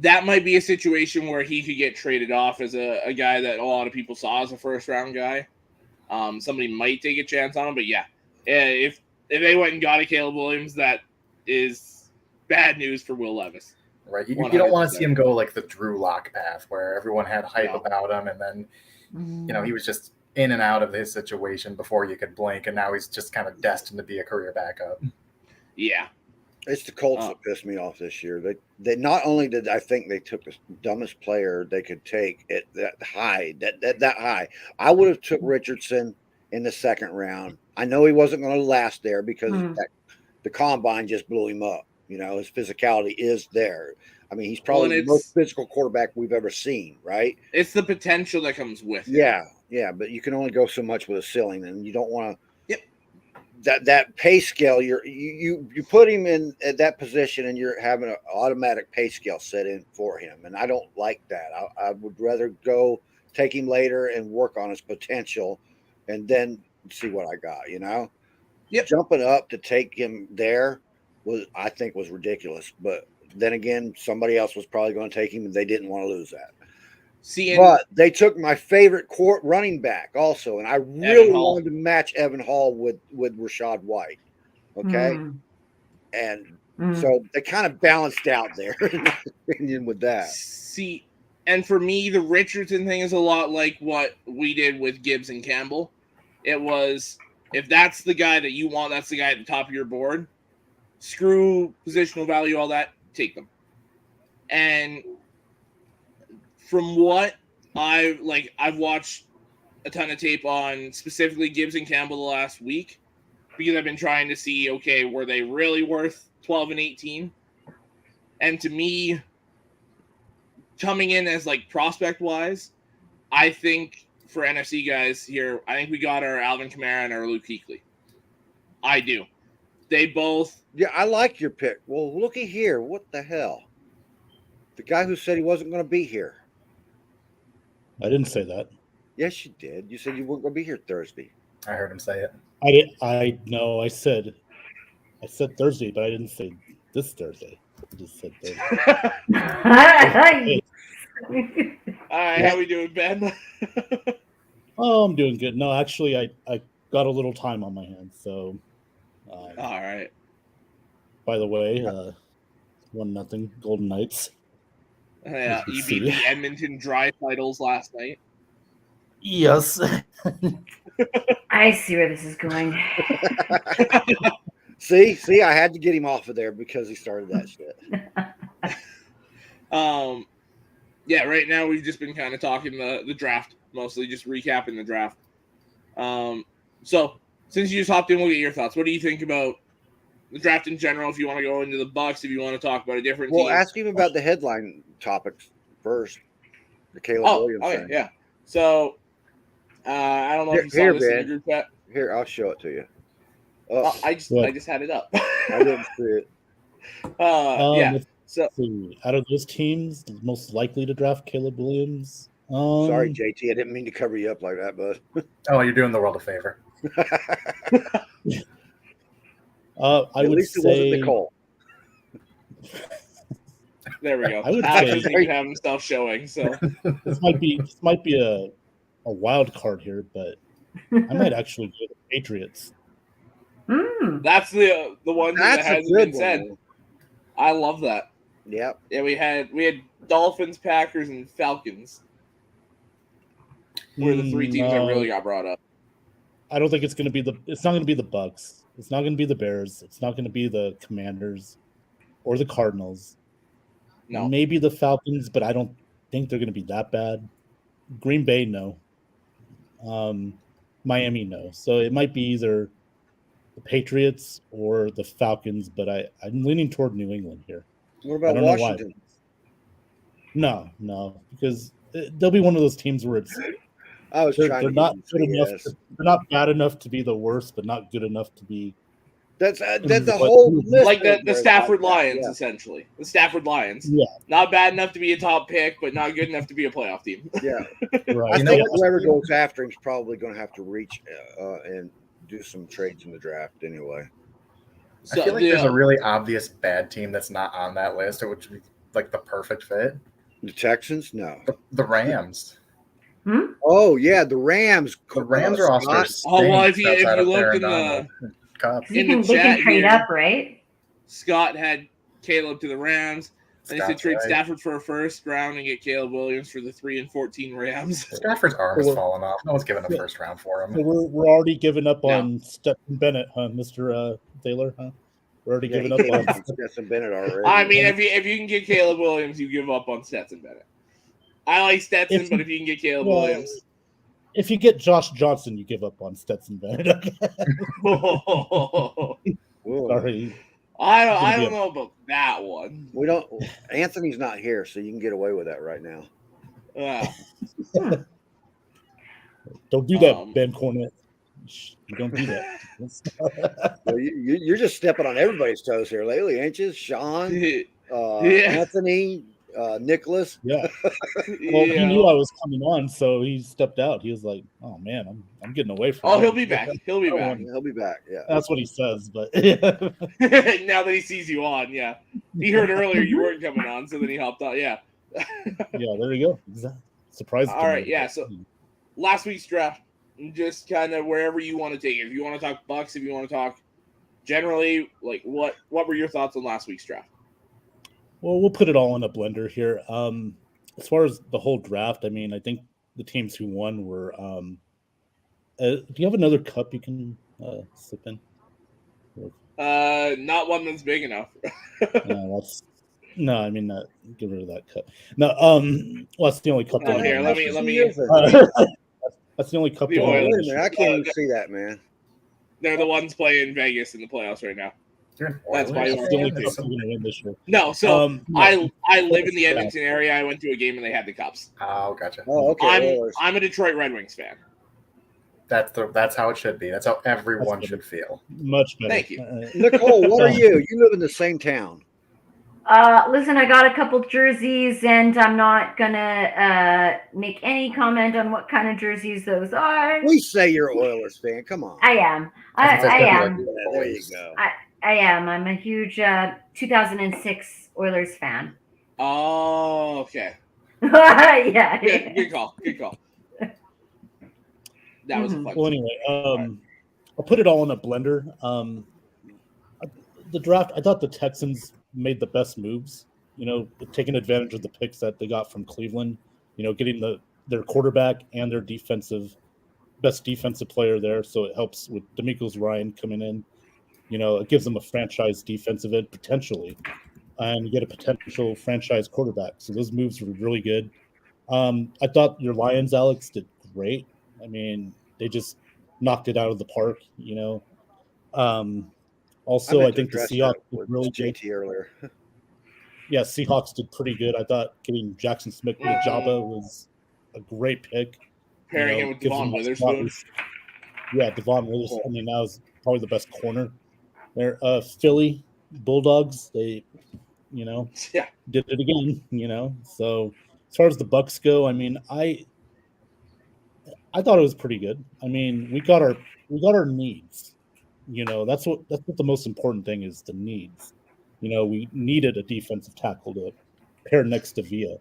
That might be a situation where he could get traded off as a guy that a lot of people saw as a first-round guy. Somebody might take a chance on him, but yeah. If they went and got a Caleb Williams, that is bad news for Will Levis. Right. You don't want to see him go like the Drew Lock path where everyone had hype about him and then, he was just in and out of his situation before you could blink, and now he's just kind of destined to be a career backup. Yeah. It's the Colts that pissed me off this year. They not only did I think they took the dumbest player they could take at that high. I would have took Richardson in the second round. I know he wasn't going to last there because the combine just blew him up. His physicality is there. I mean, he's probably the most physical quarterback we've ever seen, right? It's the potential that comes with it. Yeah, but you can only go so much with a ceiling, and you don't want to. Yep. That pay scale, you put him in at that position, and you're having an automatic pay scale set in for him, and I don't like that. I would rather go take him later and work on his potential, and then see what I got. Yep. Jumping up to take him there I think was ridiculous, but then again, somebody else was probably going to take him, and they didn't want to lose that. But they took my favorite running back also, and I really wanted to match Evan Hall with Rashad White. Okay, and so they kind of balanced out there, in my opinion, with that. See, And for me, the Richardson thing is a lot like what we did with Gibbs and Campbell. It was, if that's the guy that you want, that's the guy at the top of your board. Screw positional value, all that, take them. And from what I've watched a ton of tape on specifically Gibbs and Campbell the last week, because I've been trying to see, okay, were they really worth 12 and 18? And to me, coming in as like prospect wise, I think for NFC guys here, I think we got our Alvin Kamara and our Luke Kuechly. I do. They both. Yeah, I like your pick. Well, looky here. What the hell? The guy who said he wasn't going to be here. I didn't say that. Yes, you did. You said you weren't going to be here Thursday. I heard him say it. I said Thursday, but I didn't say this Thursday. I just said Thursday. All right, how we doing, Ben? Oh, I'm doing good. No, actually, I got a little time on my hands. So, all right. By the way, 1-0 Golden Knights. Yeah, you beat the Edmonton Dry Titles last night. Yes. I see where this is going. See, I had to get him off of there because he started that shit. Yeah, right now we've just been kind of talking the draft, mostly just recapping the draft. So since you just hopped in, we'll get your thoughts. What do you think about the draft in general? If you want to go into the Bucs, if you want to talk about a different team. Ask him about the headline topics first. The Caleb Williams okay, thing. yeah. So I don't know if you saw this in the group chat. Here, I'll show it to you. I just had it up. I didn't see it. Yeah. So out of those teams, most likely to draft Caleb Williams. Sorry, JT, I didn't mean to cover you up like that, bud. Oh, you're doing the world a favor. I would say. It wasn't Nicole. There we go. I would Alex say doesn't even have himself showing. So this might be a wild card here, but I might actually go the Patriots. That's the one that hasn't been said. I love that. Yep. Yeah, we had Dolphins, Packers, and Falcons. Were the three teams that really got brought up. I don't think it's not going to be the Bucks. It's not going to be the Bears. It's not going to be the Commanders or the Cardinals. No. Maybe the Falcons, but I don't think they're going to be that bad. Green Bay, no. Miami, no. So it might be either the Patriots or the Falcons, but I'm leaning toward New England here. What about Washington? No, because they'll be one of those teams where they're not good enough. They're not bad enough to be the worst, but not good enough to be. That's the whole list. Like the Stafford Lions, essentially. The Stafford Lions. Yeah. Not bad enough to be a top pick, but not good enough to be a playoff team. Yeah. Right. I think whoever goes after him is probably going to have to reach and do some trades in the draft anyway. So, I feel like there's a really obvious bad team that's not on that list, or which would be like the perfect fit. The Texans? No. The Rams. Oh, yeah, the Rams. The Rams are also. If you look in the Cup. They can trade up, right? Scott had Caleb to the Rams. And they said trade right. Stafford for a first round and get Caleb Williams for the 3-14 Rams. Stafford's arm is falling off. No one's giving a first round for him. So we're already giving up on Stetson Bennett, huh, Mr. Taylor? Huh? We're already giving up on Stetson Bennett already. I mean, if you can get Caleb Williams, you give up on Stetson Bennett. I like Stetson, but if you can get Caleb Williams. If you get Josh Johnson, you give up on Stetson Bennett. Sorry. I don't know about that one. We don't. Anthony's not here, so you can get away with that right now. Don't do that, Ben Cornett. You don't do that. Well, you're just stepping on everybody's toes here lately, ain't you? Sean, Anthony, Nicholas. Yeah. Well, he knew I was coming on, so he stepped out. He was like, "Oh man, I'm getting away from." Oh, he'll be back. He'll be back. He'll be back. Yeah, that's what he says. But now that he sees you on, yeah, he heard earlier you weren't coming on, so then he hopped on. Yeah. Yeah, there you go. Exactly. Surprise. All right. Yeah. So last week's draft, just kind of wherever you want to take it. If you want to talk Bucks, if you want to talk generally, like what were your thoughts on last week's draft? Well, we'll put it all in a blender here. as far as the whole draft, I mean, I think the teams who won were. Do you have another cup you can sip in? Not one that's big enough. No, I mean, get rid of that cup. No, well, that's the only cup. Oh, here, let me. That's the only cup. Wait a minute, I can't even see that, man. They're the ones playing Vegas in the playoffs right now. That's why you the only cup we're going to win this year. No, so I live in the Edmonton area. I went to a game and they had the cups. Oh, gotcha. Oh, okay. I'm a Detroit Red Wings fan. That's how it should be. That's how everyone should feel. Much better. Thank you. Nicole, what are you? You live in the same town. Listen, I got a couple jerseys, and I'm not gonna make any comment on what kind of jerseys those are. Please say you're an Oilers fan. Come on. I am. I am. There you go. I am. I'm a huge 2006 Oilers fan. Oh, okay. Yeah. Good call. Good call. That was a fun. Well, anyway, I'll put it all in a blender. The draft, I thought the Texans made the best moves, taking advantage of the picks that they got from Cleveland, getting their quarterback and their best defensive player there. So it helps with DeMeco's Ryan coming in. It gives them a franchise defensive end potentially, and get a potential franchise quarterback. So those moves were really good. I thought your Lions, Alex, did great. I mean, they just knocked it out of the park, Also, I think the Seahawks did really good. JT earlier. Yeah, Seahawks did pretty good. I thought getting Jackson Smith with Jabba was a great pick. Pairing him with Devon Witherspoon. Yeah, Devon Witherspoon. I mean, that was probably the best corner. They're Philly Bulldogs. They, did it again. So as far as the Bucks go, I mean, I thought it was pretty good. I mean, we got our needs. That's what the most important thing is, the needs. We needed a defensive tackle to pair next to Villa.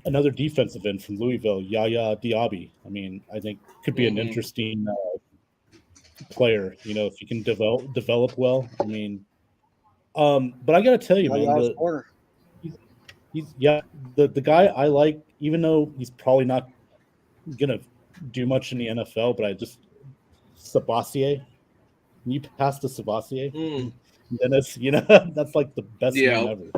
Another defensive end from Louisville, Yaya Diaby. I mean, I think could be an interesting player. If he can develop well. I mean, but I got to tell you, man, the guy I like, even though he's probably not gonna do much in the NFL, but Sabasier. Can you pass to Sabasier? Dennis, that's like the best name ever.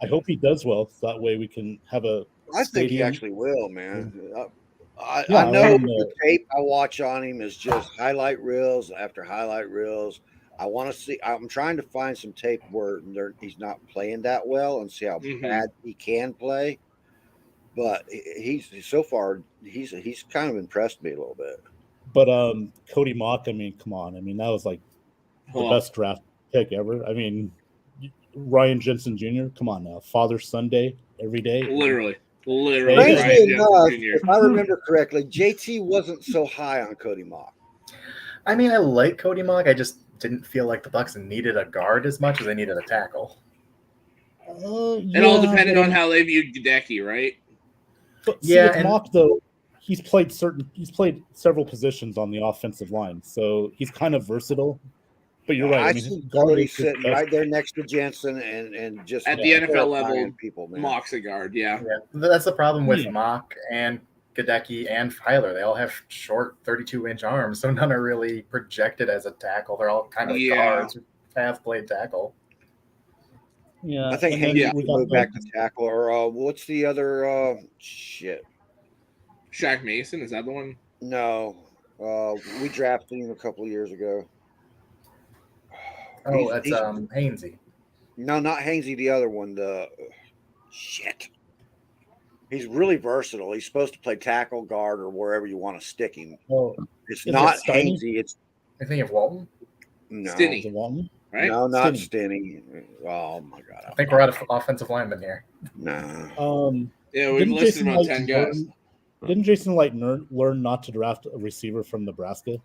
I hope he does well, so that way we can have a. I think he actually will, man. I know the tape I watch on him is just highlight reels after highlight reels. I want to see. I'm trying to find some tape where he's not playing that well and see how bad he can play. But he's kind of impressed me a little bit. But Cody Mock, I mean, come on. I mean, that was like the best draft pick ever. I mean, Ryan Jensen Jr., come on now. Father's Sunday every day. Literally. Strangely enough, if I remember correctly, JT wasn't so high on Cody Mock. I mean, I like Cody Mock. I just didn't feel like the Bucs needed a guard as much as they needed a tackle. It all depended on how they viewed Gadecki, right? But with Mock, though, he's played several positions on the offensive line, so he's kind of versatile. But you're right. I see Cody sitting right there next to Jensen and just at the NFL level, people, man. Mock's a guard, yeah. That's the problem with Mock and Gadecki and Filer. They all have short 32-inch arms, so none are really projected as a tackle. They're all kind of guards who have played tackle. Yeah, I think we go back to tackle. Or what's the other shit? Shaq Mason, is that the one? No, we drafted him a couple of years ago. Oh, that's Hainsey. No, not Hainsey. The other one. Shit. He's really versatile. He's supposed to play tackle, guard, or wherever you want to stick him. Oh, it's not Hainsey. It's. I think of Walton. No, Stinney. Walton. Right? No, not Stinney. Oh my god! I think we're out of offensive linemen here. No. Yeah, we've listed about 10 guys. Didn't Jason Light learn not to draft a receiver from Nebraska?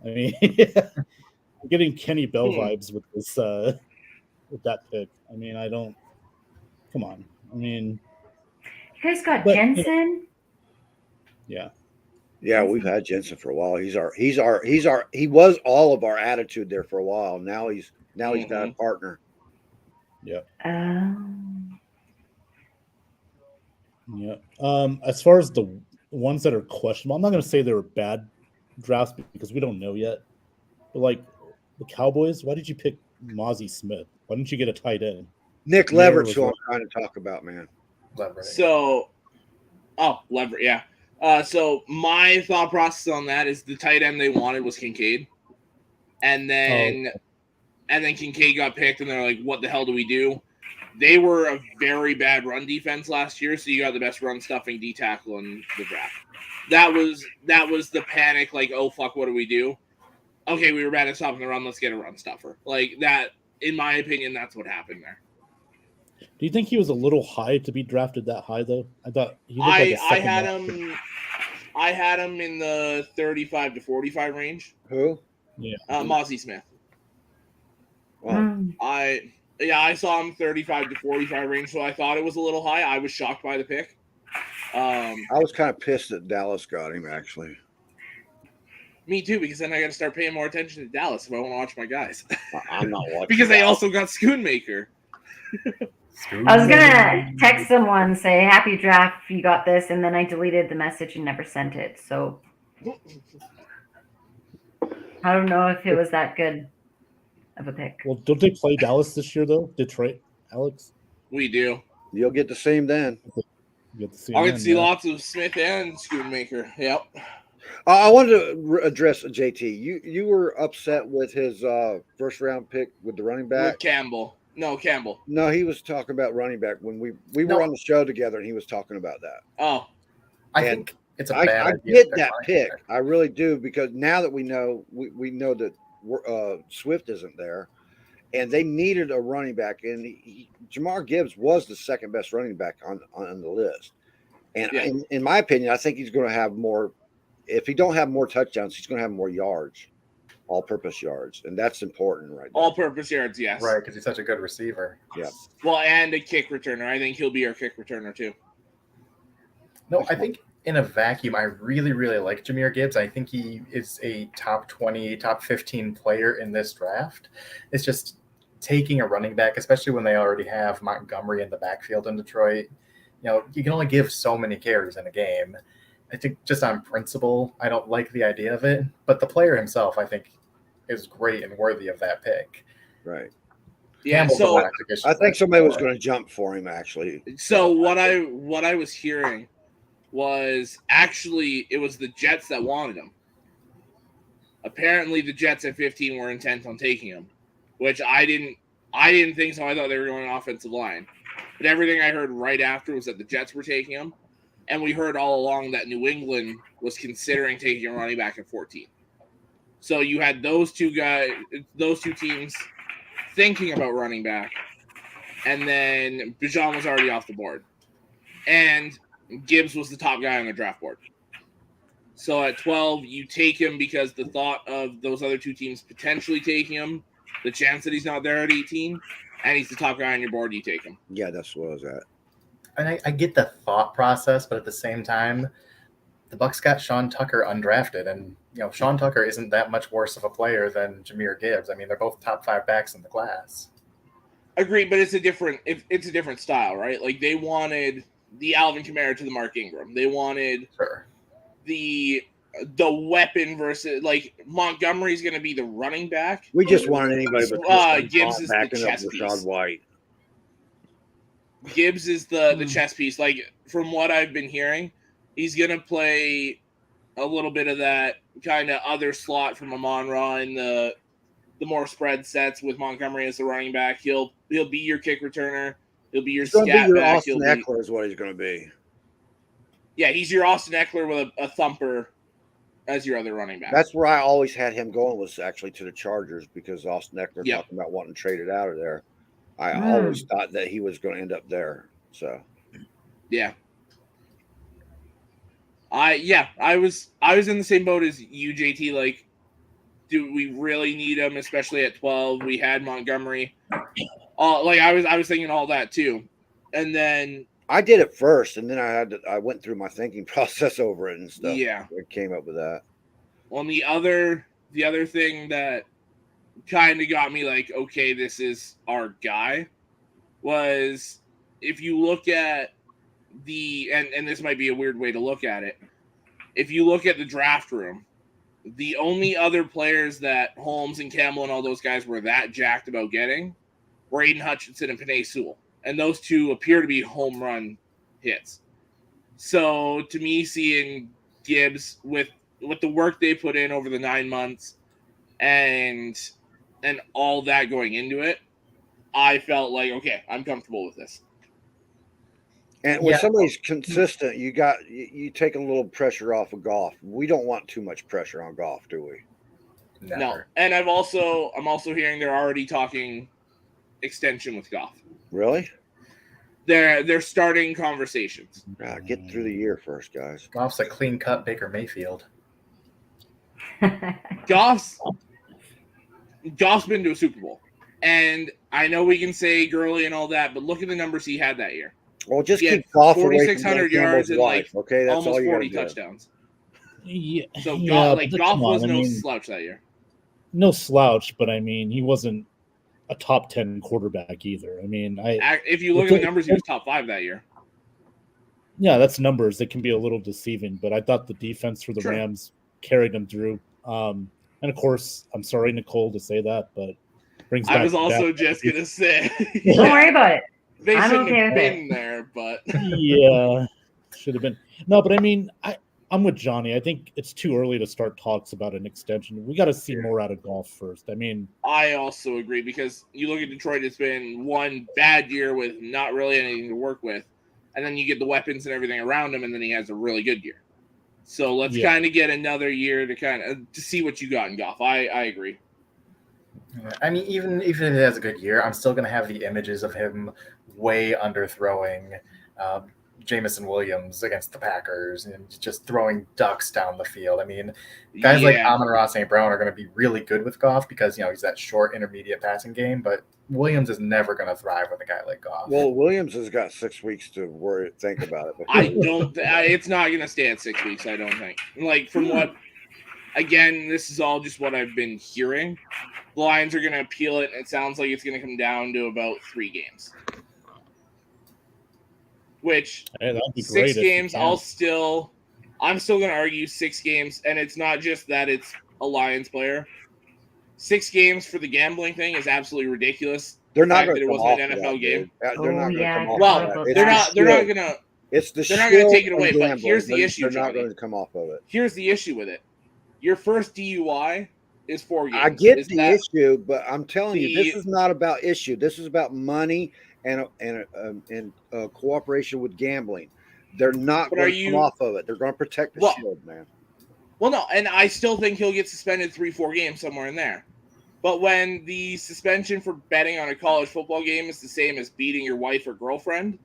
I mean, I'm getting Kenny Bell vibes with this with that pick. I mean, I don't. Come on. I mean, you guys got Jensen. Yeah. Yeah, we've had Jensen for a while. He was all of our attitude there for a while. Now he's got a partner. Yeah. Yeah. As far as the ones that are questionable, I'm not going to say they were bad drafts because we don't know yet. But like the Cowboys, why did you pick Mozzie Smith? Why didn't you get a tight end? Nick Leverett, who I'm trying to talk about, man. Leverett. So, Leverett, yeah. So my thought process on that is the tight end they wanted was Kincaid, and then Kincaid got picked, and they're like, "What the hell do we do?" They were a very bad run defense last year, so you got the best run stuffing D tackle in the draft. That was the panic, like, oh fuck, what do we do? Okay, we were bad at stopping the run. Let's get a run stuffer. Like that, in my opinion, that's what happened there. Do you think he was a little high to be drafted that high, though? I thought he looked like I had him in the 35 to 45 range. Who? Yeah. Mozzie Smith. Wow. I saw him 35 to 45 range, so I thought it was a little high. I was shocked by the pick. I was kind of pissed that Dallas got him, actually. Me too, because then I got to start paying more attention to Dallas if I want to watch my guys. I'm not watching. Because they also got Schoonmaker. I was gonna text someone, say happy draft, you got this, and then I deleted the message and never sent it. So I don't know if it was that good of a pick. Well, don't they play Dallas this year though? Detroit, Alex. We do. You'll get the same then. You get to see I'll get to see lots of Smith and Schoonmaker. Yep. I wanted to address JT. You were upset with his first round pick with the running back. With Campbell. No, Campbell. No, he was talking about running back when we were on the show together, and he was talking about that. Oh, I think it's a bad I idea. get that pick. I really do, because now that we know that Swift isn't there, and they needed a running back, and Jamar Gibbs was the second best running back on the list. And in my opinion, I think he's going to have more. If he don't have more touchdowns, he's going to have more yards, all-purpose yards, and that's important right now. All-purpose yards, yes. Right, because he's such a good receiver. Yeah. Well, and a kick returner. I think he'll be our kick returner too. No, I think in a vacuum, I really, really like Jahmyr Gibbs. I think he is a top 20, top 15 player in this draft. It's just taking a running back, especially when they already have Montgomery in the backfield in Detroit. You know, you can only give so many carries in a game. I think just on principle, I don't like the idea of it. But the player himself, I think, is great and worthy of that pick. Right. Yeah. So I think somebody was going to jump for him, actually. So what I was hearing was actually it was the Jets that wanted him. Apparently, the Jets at 15 were intent on taking him, which I didn't think so. I thought they were going offensive line. But everything I heard right after was that the Jets were taking him. And we heard all along that New England was considering taking a running back at 14. So you had those two teams thinking about running back. And then Bijan was already off the board. And Gibbs was the top guy on the draft board. So at 12, you take him because the thought of those other two teams potentially taking him, the chance that he's not there at 18, and he's the top guy on your board, you take him. Yeah, that's what I was at. And I get the thought process, but at the same time, the Bucs got Sean Tucker undrafted, and Sean Tucker isn't that much worse of a player than Jahmyr Gibbs. I mean, they're both top 5 backs in the class. Agreed, but it's a different style, right? Like they wanted the Alvin Kamara to the Mark Ingram. They wanted the weapon versus like Montgomery's going to be the running back. We just wanted anybody but Gibbs is the chess piece. Rashad White. Gibbs is the chess piece. Like from what I've been hearing, he's going to play a little bit of that kind of other slot from Amon-Ra in the more spread sets with Montgomery as the running back. He'll be your kick returner. He'll be your scat back. Austin Eckler is what he's going to be. Yeah, he's your Austin Eckler with a thumper as your other running back. That's where I always had him going, was actually to the Chargers, because Austin Eckler talking about wanting to trade it out of there. I always thought that he was going to end up there. So, yeah. I was in the same boat as you, JT. Like, do we really need him, especially at 12? We had Montgomery. I was thinking all that too. And then I did it first, and then I went through my thinking process over it and stuff. Yeah, I came up with that. Well, the other thing that kind of got me like, okay, this is our guy, was if you look at and this might be a weird way to look at it. If you look at the draft room, the only other players that Holmes and Campbell and all those guys were that jacked about getting were Aiden Hutchinson and Penei Sewell. And those two appear to be home run hits. So to me, seeing Gibbs with the work they put in over the 9 months and all that going into it, I felt like, okay, I'm comfortable with this. And when somebody's consistent, you take a little pressure off of Goff. We don't want too much pressure on Goff, do we? Never. No. And I'm also hearing they're already talking extension with Goff. Really? They're starting conversations. Get through the year first, guys. Goff's a clean cut Baker Mayfield. Goff's been to a Super Bowl. And I know we can say Gurley and all that, but look at the numbers he had that year. Well, just keep Goff away from 4,600 yards and like okay, that's almost all you 40 gotta do. touchdowns. Yeah, So yeah, Goff was no slouch that year. No slouch, but I mean, he wasn't a top 10 quarterback either. I mean, if you look at the numbers, he was top 5 that year. Yeah, that's numbers that can be a little deceiving, but I thought the defense for the Rams carried them through. And of course, I'm sorry, Nicole, to say that, but brings back. I was also just gonna say, don't worry about it. They I'm shouldn't okay have with been it. there, but yeah, should have been. No, but I mean, I'm with Johnny. I think it's too early to start talks about an extension. We got to see more out of Goff first. I mean, I also agree because you look at Detroit, it's been one bad year with not really anything to work with, and then you get the weapons and everything around him, and then he has a really good year. So let's kind of get another year to see what you got in Goff. I agree. I mean, even if he has a good year, I'm still going to have the images of him way underthrowing Jamison Williams against the Packers and just throwing ducks down the field. I mean, guys like Amon-Ra St. Brown are going to be really good with Goff because, he's that short, intermediate passing game, but Williams is never going to thrive with a guy like Goff. Well, Williams has got 6 weeks to think about it. It's not going to stay at 6 weeks, I don't think. Like, from what, again, this is all just what I've been hearing. The Lions are going to appeal it, and it sounds like it's going to come down to about 3 games. Which, 6 games, I'm still going to argue 6 games, and it's not just that it's a Lions player. 6 games for the gambling thing is absolutely ridiculous. They're not going to it wasn't an NFL game. They're not going to come off. Well, they're not going to. They're not going to take it away. But here's the issue. They're not going to come off of it. Here's the issue with it. Your first DUI is 4 games. I get the issue, but I'm telling you, this is not about issue. This is about money and cooperation with gambling. They're not going to come off of it. They're going to protect the shield, man. Well, no, and I still think he'll get suspended 3-4 games somewhere in there. But when the suspension for betting on a college football game is the same as beating your wife or girlfriend,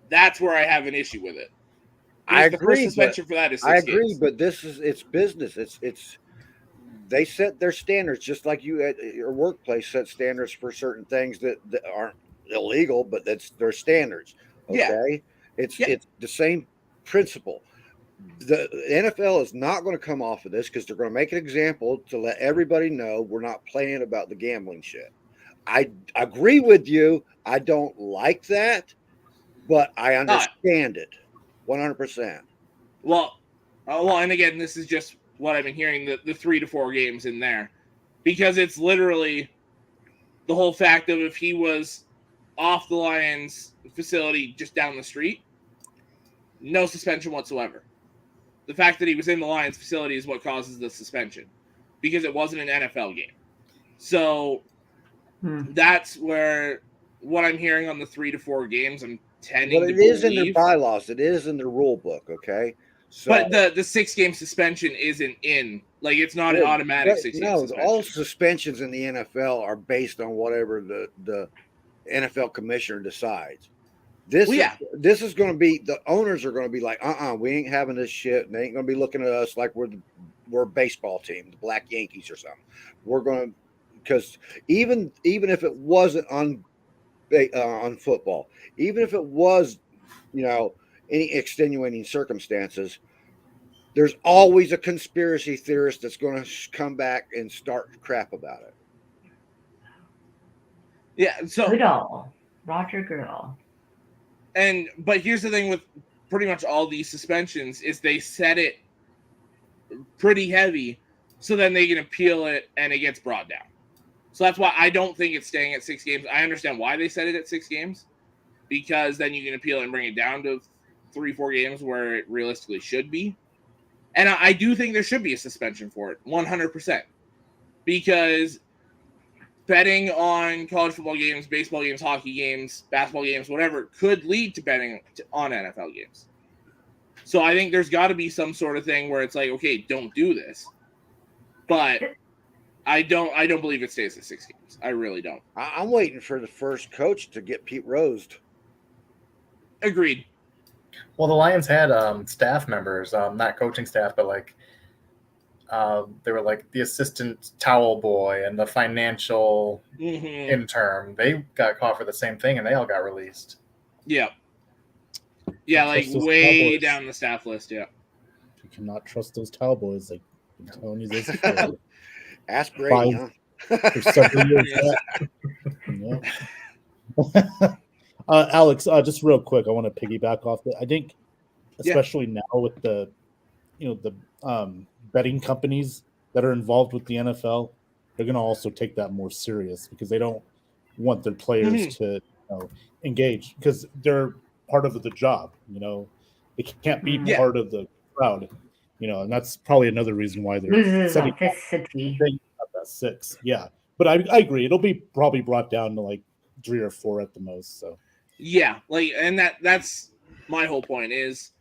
that's where I have an issue with it. I agree. The first suspension for that is 6 games. But it's business. It's they set their standards just like you at your workplace set standards for certain things that aren't illegal, but that's their standards. Okay, it's the same principle. The NFL is not going to come off of this because they're going to make an example to let everybody know we're not playing about the gambling shit. I agree with you. I don't like that, but I understand it 100%. Well, and again, this is just what I've been hearing, the 3 to 4 games in there, because it's literally the whole fact of if he was off the Lions facility just down the street, no suspension whatsoever. The fact that he was in the Lions facility is what causes the suspension because it wasn't an NFL game. So that's where what I'm hearing on the 3 to 4 games, I'm tending to believe. But it is in their bylaws. It is in their rule book, okay? So, but the 6-game suspension isn't in. Like, it's not an automatic 6-game suspension. All suspensions in the NFL are based on whatever the NFL commissioner decides. This is going to be, the owners are going to be like, we ain't having this shit. And they ain't going to be looking at us like we're a baseball team, the Black Yankees or something. We're going to, because even if it wasn't on football, even if it was any extenuating circumstances, there's always a conspiracy theorist that's going to come back and start crap about it. Yeah. So Goodall, Roger Goodall. But here's the thing with pretty much all these suspensions is they set it pretty heavy, so then they can appeal it and it gets brought down. So that's why I don't think it's staying at 6 games. I understand why they set it at 6 games, because then you can appeal and bring it down to 3-4 games where it realistically should be. And I do think there should be a suspension for it, 100%. Because betting on college football games, baseball games, hockey games, basketball games, whatever, could lead to betting on NFL games. So I think there's got to be some sort of thing where it's like, okay, don't do this. But I don't believe it stays at 6 games. I really don't. I'm waiting for the first coach to get Pete Rosed. Agreed. Well, the Lions had staff members, not coaching staff, but like they were like the assistant towel boy and the financial intern. They got caught for the same thing, and they all got released. Yeah. Yeah, like way down the staff list, yeah. You cannot trust those towel boys. Like I'm telling you this. Ask Brady, for several years. Yeah. Alex, just real quick, I want to piggyback off that. I think, especially now with the betting companies that are involved with the NFL, they're going to also take that more serious because they don't want their players to engage because they're part of the job. They can't be part of the crowd. And that's probably another reason why they're setting up at 6. Yeah, but I agree. It'll be probably brought down to like 3 or 4 at the most. So. Yeah, and that's my whole point is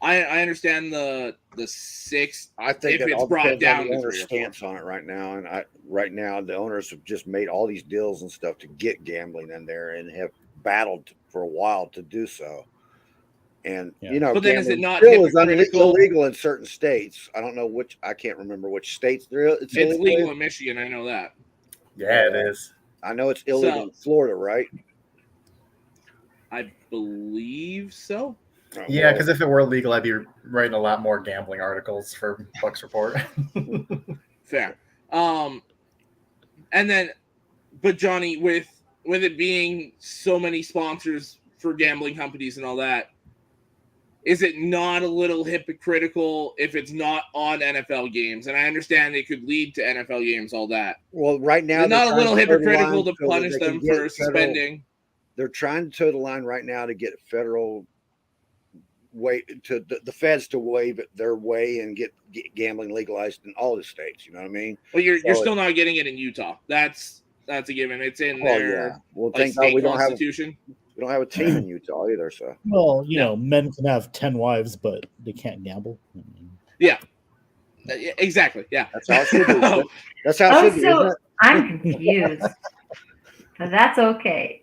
I understand the 6. I think if it's brought down the owner's stance on it right now, and right now the owners have just made all these deals and stuff to get gambling in there and have battled for a while to do so. And but then is it not still is illegal in certain states? I don't know which. I can't remember which states it's legal in Michigan. I know that. Yeah, it is. I know it's illegal in Florida, right? I believe so. Yeah, because if it were illegal, I'd be writing a lot more gambling articles for Bucks Report. Fair. And then, but Johnny, with it being so many sponsors for gambling companies and all that, is it not a little hypocritical if it's not on NFL games? And I understand it could lead to NFL games, all that. Well, right now, it's not a little hypocritical to punish them for suspending. They're trying to toe the line right now to get federal the feds to waive their way and get gambling legalized in all the states. You know what I mean? Well, you're still not getting it in Utah. That's a given. It's in their well, thank God we constitution. We don't have a team in Utah either. So well, men can have 10 wives, but they can't gamble. Yeah, exactly. Yeah, that's how it should be. That's how it should be. Isn't it? I'm confused. But that's okay.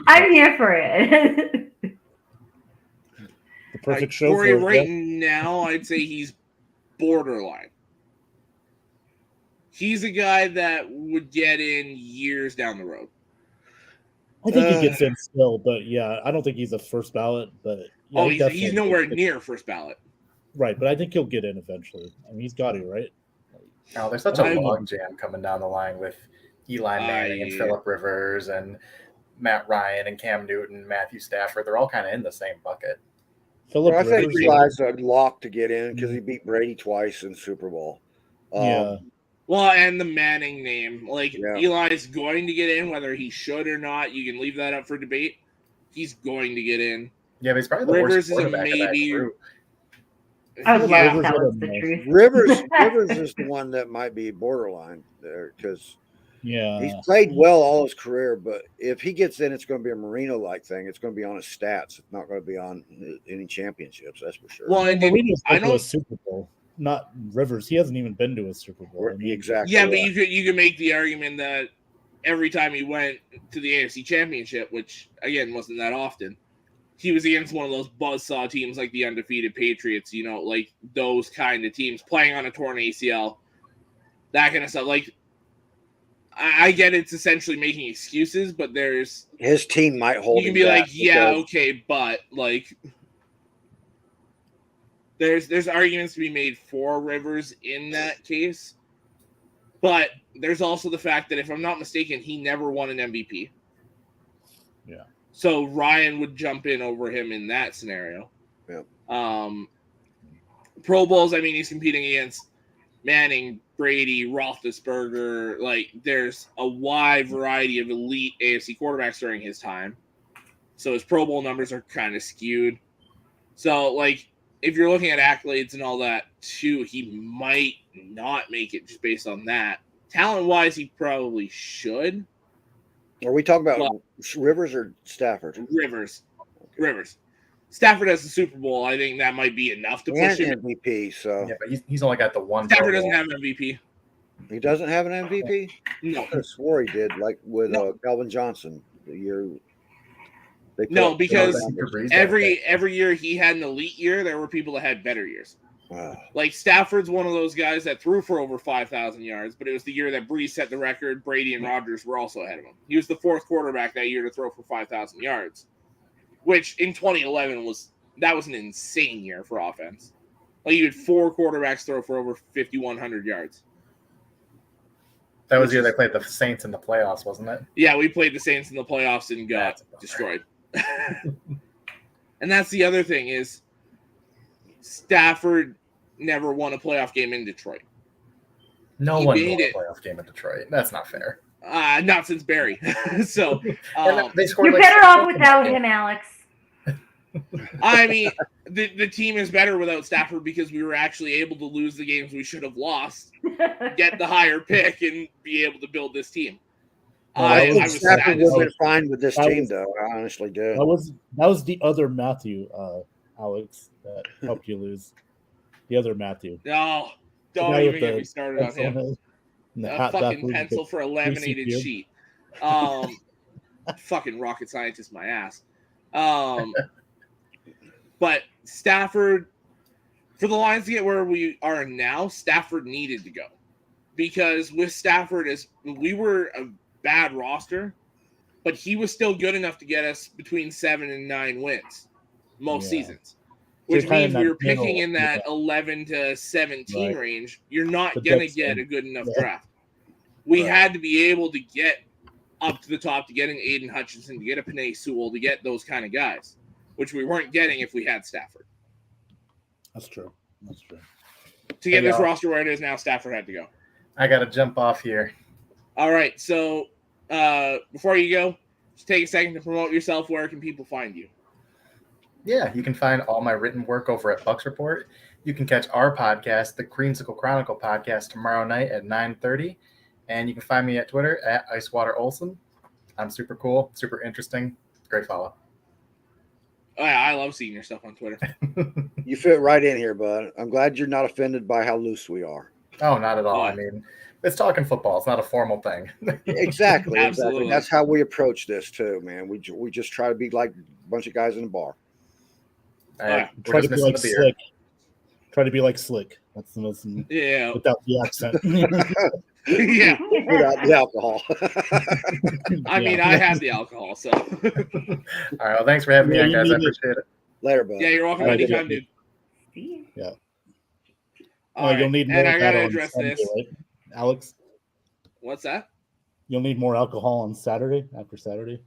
I'm here for it. The perfect show. Corey, right now, I'd say he's borderline. He's a guy that would get in years down the road. I think he gets in still, but I don't think he's a first ballot. But he's nowhere near first ballot. Right, but I think he'll get in eventually. I mean, he's got to, right? Oh, there's such a log jam coming down the line with Eli Manning and Phillip Rivers and Matt Ryan and Cam Newton, Matthew Stafford. They're all kind of in the same bucket. I think Eli's a lock to get in because he beat Brady twice in Super Bowl. Well, and the Manning name. Eli's going to get in, whether he should or not. You can leave that up for debate. He's going to get in. Yeah, but he's probably the Rivers worst is a maybe. I would love if that was the truth. Rivers is the one that might be borderline there because he's played well all his career, but if he gets in, it's going to be a Marino-like thing. It's going to be on his stats. It's not going to be on any championships. That's for sure. Well, and Marino's been to a Super Bowl, not Rivers. He hasn't even been to a Super Bowl. Exactly. Yeah, but you could make the argument that every time he went to the AFC Championship, which again wasn't that often, he was against one of those buzzsaw teams like the undefeated Patriots. Like those kind of teams playing on a torn ACL, that kind of stuff. Like I get it's essentially making excuses, but there's his team might hold. You can be like, yeah, okay, but like, there's arguments to be made for Rivers in that case, but there's also the fact that if I'm not mistaken, he never won an MVP. Yeah. So Ryan would jump in over him in that scenario. Yeah. Pro Bowls, I mean, he's competing against Manning, Brady, Roethlisberger. Like, there's a wide variety of elite AFC quarterbacks during his time. So his Pro Bowl numbers are kind of skewed. So, like, if you're looking at accolades and all that, too, he might not make it just based on that. Talent-wise, he probably should. Are we talking about Rivers or Stafford? Rivers. Stafford has the Super Bowl. I think that might be enough to push him. MVP, so. Yeah, but he's only got the one. Stafford doesn't have an MVP. He doesn't have an MVP? No. I swore he did, like with Calvin Johnson the year. No, because every year he had an elite year, there were people that had better years. Wow. Like Stafford's one of those guys that threw for over 5,000 yards, but it was the year that Brees set the record. Brady and Rodgers were also ahead of him. He was the fourth quarterback that year to throw for 5,000 yards, which in 2011 was an insane year for offense. Like you had 4 quarterbacks throw for over 5,100 yards. That was the year they played the Saints in the playoffs, wasn't it? Yeah, we played the Saints in the playoffs and got destroyed. And that's the other thing is Stafford never won a playoff game in Detroit. No one won a playoff game in Detroit. That's not fair. Not since Barry. So you're better off without him, Alex. I mean, the team is better without Stafford because we were actually able to lose the games we should have lost, get the higher pick, and be able to build this team. I was Stafford would have been fine with this team, though. I honestly do. That was the other Matthew, Alex, that helped you lose. The other Matthew. No, don't even get me started on him. A fucking pencil for a laminated sheet. Fucking rocket scientist, my ass. But Stafford, for the Lions to get where we are now, Stafford needed to go. Because with Stafford, we were a bad roster, but he was still good enough to get us between 7 and 9 wins most seasons. Which means we were picking in that 11 to 17 range. You're not going to get a good enough draft. We had to be able to get up to the top, to get an Aiden Hutchinson, to get a Penei Sewell, to get those kind of guys, which we weren't getting if we had Stafford. That's true. To get this roster where it is now, Stafford had to go. I got to jump off here. All right, so before you go, just take a second to promote yourself. Where can people find you? Yeah, you can find all my written work over at Bucks Report. You can catch our podcast, the Creamsicle Chronicle podcast, tomorrow night at 9:30. And you can find me at Twitter at Icewater Olson. I'm super cool, super interesting. Great follow. Oh, yeah, I love seeing your stuff on Twitter. You fit right in here, bud. I'm glad you're not offended by how loose we are. Oh, not at all. I mean, it's talking football. It's not a formal thing. Exactly. Absolutely. That's how we approach this too, man. We just try to be like a bunch of guys in a bar. Try to be like Slick. Try to be like Slick. That's the most. Yeah. Without the accent. Yeah. Without the alcohol. I mean, I had the alcohol, so. All right. Well, thanks for having me on, guys. I appreciate it. Later, bud. Yeah, you're welcome anytime, dude. Yeah. You'll need more. And I gotta on address Sunday, this, right? Alex. What's that? You'll need more alcohol on Saturday. After Saturday.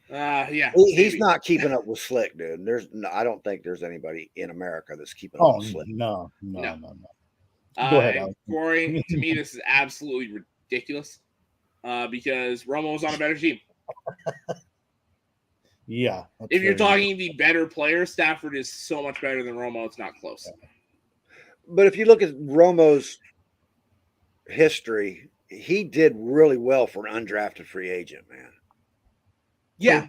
Yeah. He's not keeping up with Slick, dude. I don't think there's anybody in America that's keeping up with Slick. No. Go ahead, Alex. Corey, to me, this is absolutely ridiculous because Romo was on a better team. Yeah. If you're talking the better player, Stafford is so much better than Romo. It's not close. But if you look at Romo's history, he did really well for an undrafted free agent, man. Yeah.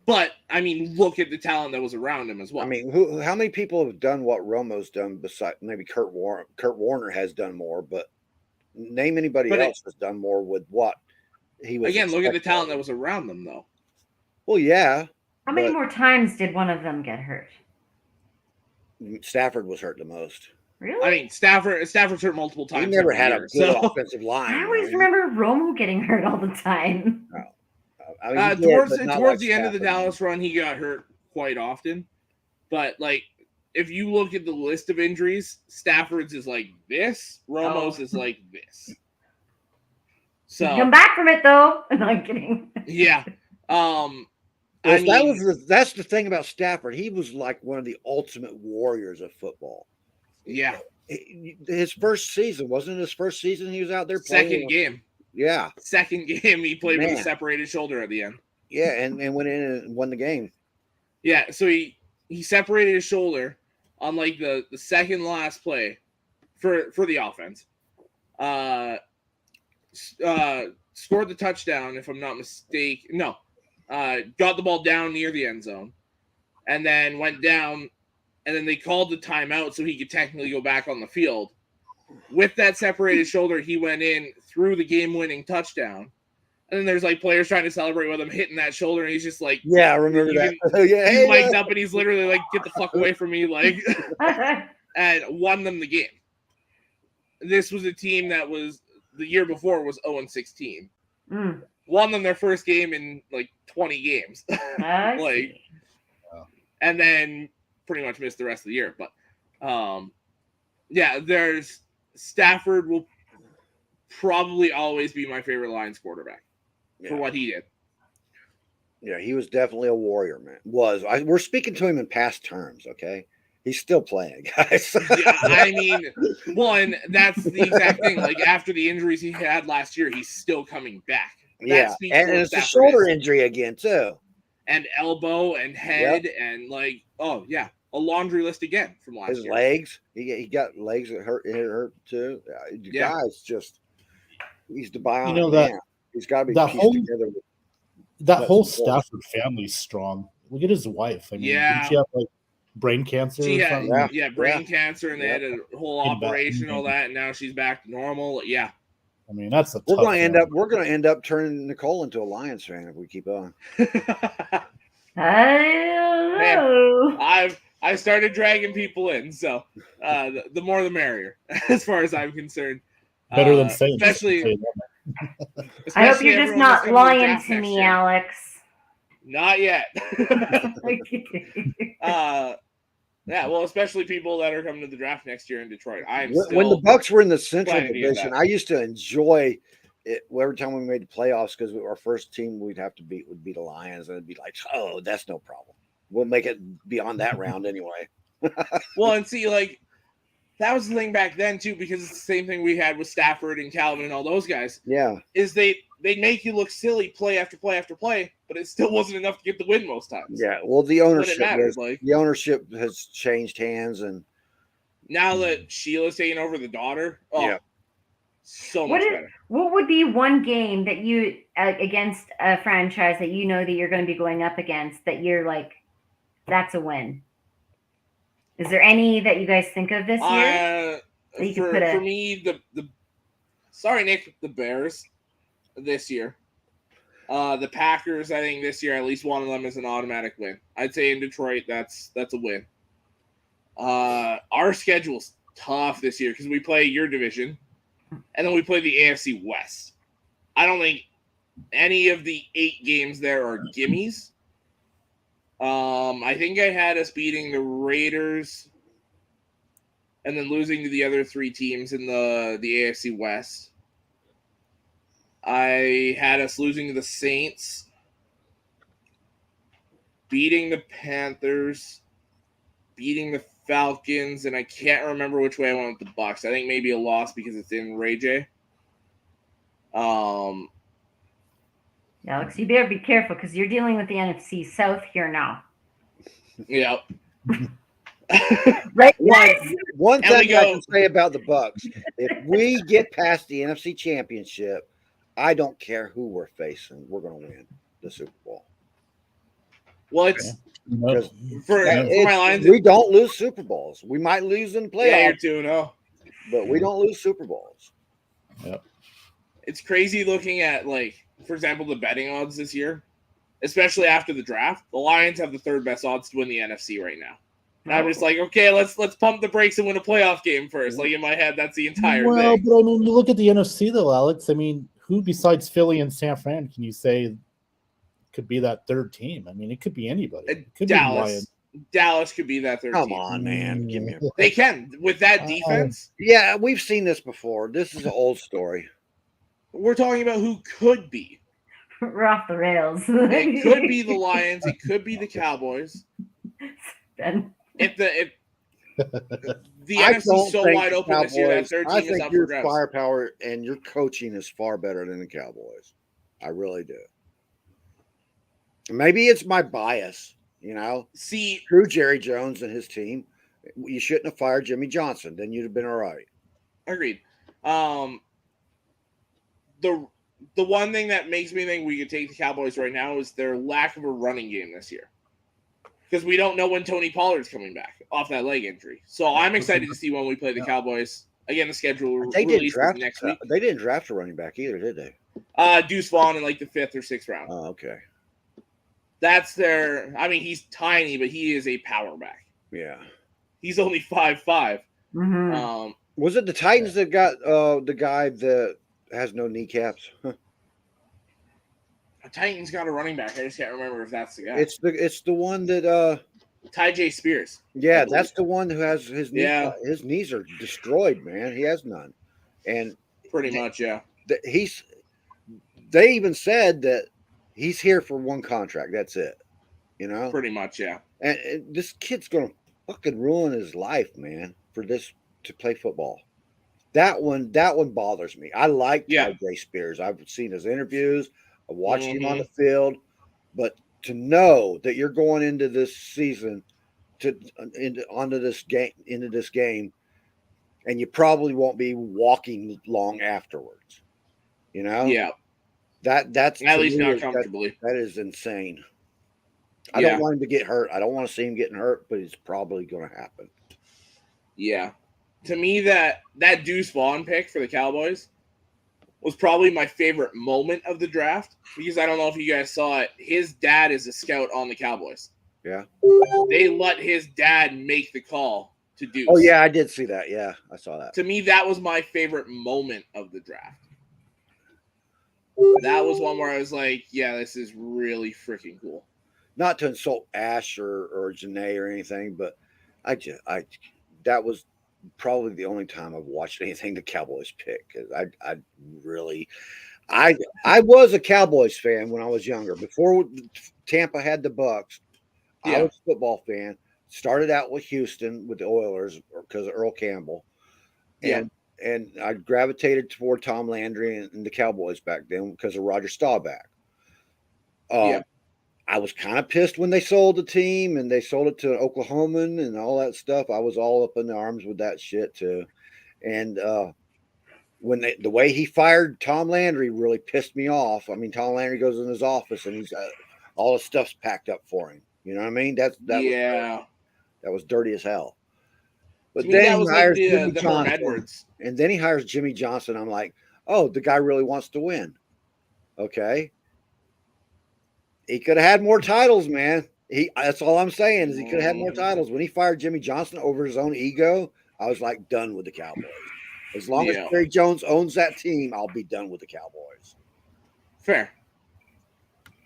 But, I mean, look at the talent that was around him as well. I mean, how many people have done what Romo's done besides maybe Kurt Warner? Kurt Warner has done more, but name anybody else that's done more with what he was. Again, look at the talent that was around them, though. Well, yeah. How many more times did one of them get hurt? Stafford was hurt the most. Really? I mean, Stafford's hurt multiple times. He never had a good so. offensive line. I always remember Romo getting hurt all the time. I mean, towards like the end of the Stafford. Dallas run, he got hurt quite often. But like, if you look at the list of injuries, Stafford's is like this, Romo's is like this. So come back from it though. No, I'm kidding. Yeah. That's the thing about Stafford. He was like one of the ultimate warriors of football. Yeah. His first season, wasn't it his first season he was out there playing? Second game. Yeah. Second game he played with a separated shoulder at the end. Yeah, and went in and won the game. Yeah, so he separated his shoulder on like the second last play for the offense. Scored the touchdown, if I'm not mistaken. No. Got the ball down near the end zone. And then went down, and then they called the timeout so he could technically go back on the field. With that separated shoulder, he went in, threw the game-winning touchdown. And then there's like players trying to celebrate with him hitting that shoulder, and he's just like, yeah, I remember that. He's mic'd up, and he's literally like, get the fuck away from me, like, and won them the game. This was a team that was the year before was 0-16. Won them their first game in like 20 games, like, and then pretty much missed the rest of the year. But yeah, there's Stafford will probably always be my favorite Lions quarterback for what he did. Yeah, he was definitely a warrior, man. We're speaking to him in past terms, okay? He's still playing, guys. Yeah, I mean, one, that's the exact thing. Like, after the injuries he had last year, he's still coming back. And it's a shoulder injury again, too. And elbow and head and, like, a laundry list again from last year. His legs. He got legs that hurt. It hurt, too. The guy's just, he's the bionic man. He's got to be pieced together. That whole Stafford family's strong. Look at his wife. I mean, didn't she have, like, brain cancer or something? Brain cancer, and they had a whole operation, all that, and now she's back to normal. Yeah. I mean, that's a we're going to end up turning Nicole into a Lions fan if we keep on. I don't know. I started dragging people in, so the more the merrier, as far as I'm concerned. Better than saying, especially. I hope you're just not lying to me, Alex. Not yet. Yeah, well, especially people that are coming to the draft next year in Detroit. When the Bucs were in the Central Division, I used to enjoy it every time we made the playoffs because our first team we'd have to beat would be the Lions, and it'd be like, oh, that's no problem. We'll make it beyond that round anyway. Well, and see, like, that was the thing back then too, because it's the same thing we had with Stafford and Calvin and all those guys. Yeah, is they make you look silly play after play after play, but it still wasn't enough to get the win most times. Yeah, well, the ownership has changed hands, and now that Sheila's taking over the daughter, so much better. What would be one game that you against a franchise that you know that you're going to be going up against that you're like, that's a win? Is there any that you guys think of this year? For me, sorry, Nick, the Bears this year. The Packers, I think this year, at least one of them is an automatic win. I'd say in Detroit, that's a win. Our schedule's tough this year because we play your division, and then we play the AFC West. I don't think any of the 8 games there are gimmies. I think I had us beating the Raiders and then losing to the other 3 teams in the AFC West. I had us losing to the Saints, beating the Panthers, beating the Falcons, and I can't remember which way I went with the Bucs. I think maybe a loss because it's in Ray J. Alex, you better be careful because you're dealing with the NFC South here now. Yep. Right. One thing I can say about the Bucs: if we get past the NFC Championship, I don't care who we're facing. We're going to win the Super Bowl. Well, it's for my Lions. We don't lose Super Bowls. We might lose in the playoffs. Yeah, you're 2-0. But we don't lose Super Bowls. Yep. It's crazy looking at, like, for example, the betting odds this year, especially after the draft. The Lions have the 3rd best odds to win the NFC right now. And I'm just like, okay, let's pump the brakes and win a playoff game first. Like in my head, that's the entire thing. Well, but I mean, you look at the NFC though, Alex. I mean, who besides Philly and San Fran can you say could be that third team? I mean, it could be anybody. It could Dallas. Dallas could be that third team. Come on, man. Give me a break. They can with that defense. Yeah, we've seen this before. This is an old story. We're talking about who could be. We're off the rails. It could be the Lions. It could be the Cowboys. If the NFC is so wide open this year, that third team is up for grabs. Your firepower and your coaching is far better than the Cowboys. I really do. Maybe it's my bias, See, screw Jerry Jones and his team. You shouldn't have fired Jimmy Johnson. Then you'd have been all right. Agreed. The one thing that makes me think we could take the Cowboys right now is their lack of a running game this year. Because we don't know when Tony Pollard's coming back off that leg injury. So I'm excited to see when we play the Cowboys. Again, the schedule releases next week. They didn't draft a running back either, did they? Deuce Vaughn in like the 5th or 6th round. Oh, okay. That's their – I mean, he's tiny, but he is a power back. Yeah. He's only 5'5". Mm-hmm. Was it the Titans that got the guy that has no kneecaps? The Titans got a running back. I just can't remember if that's the guy. It's the one that Ty Spears. Yeah, that's the one who has his knees. Yeah. His knees are destroyed, man. He has none. And pretty much, yeah. They even said that he's here for one contract. That's it. Pretty much, yeah. And this kid's gonna fucking ruin his life, man, for this to play football. That one bothers me. I like Ty Spears. I've seen his interviews. I watched him on the field, but to know that you're going into this season into this game, and you probably won't be walking long afterwards. Yeah. That's at least not comfortably. That is insane. I don't want him to get hurt. I don't want to see him getting hurt, but it's probably going to happen. Yeah. To me, that Deuce Vaughn pick for the Cowboys was probably my favorite moment of the draft, because I don't know if you guys saw it. His dad is a scout on the Cowboys. Yeah. They let his dad make the call to Deuce. Oh, yeah, I did see that. Yeah, I saw that. To me, that was my favorite moment of the draft. That was one where I was like, yeah, this is really freaking cool. Not to insult Ash or Janae or anything, but that was probably the only time I've watched anything the Cowboys pick. Because I was a Cowboys fan when I was younger. Before Tampa had the Bucks, I was a football fan. Started out with Houston with the Oilers because of Earl Campbell. And I gravitated toward Tom Landry and the Cowboys back then because of Roger Staubach. I was kind of pissed when they sold the team and they sold it to an Oklahoman and all that stuff. I was all up in the arms with that shit too. And when the way he fired Tom Landry really pissed me off. I mean, Tom Landry goes in his office and he's all his stuff's packed up for him. You know what I mean? That was dirty as hell. But then he hires Jimmy Johnson, Edwards. And then he hires Jimmy Johnson. I'm like, oh, the guy really wants to win. Okay. He could have had more titles, man. That's all I'm saying is he could have had more titles. When he fired Jimmy Johnson over his own ego, I was like done with the Cowboys. As long as Jerry Jones owns that team, I'll be done with the Cowboys. Fair.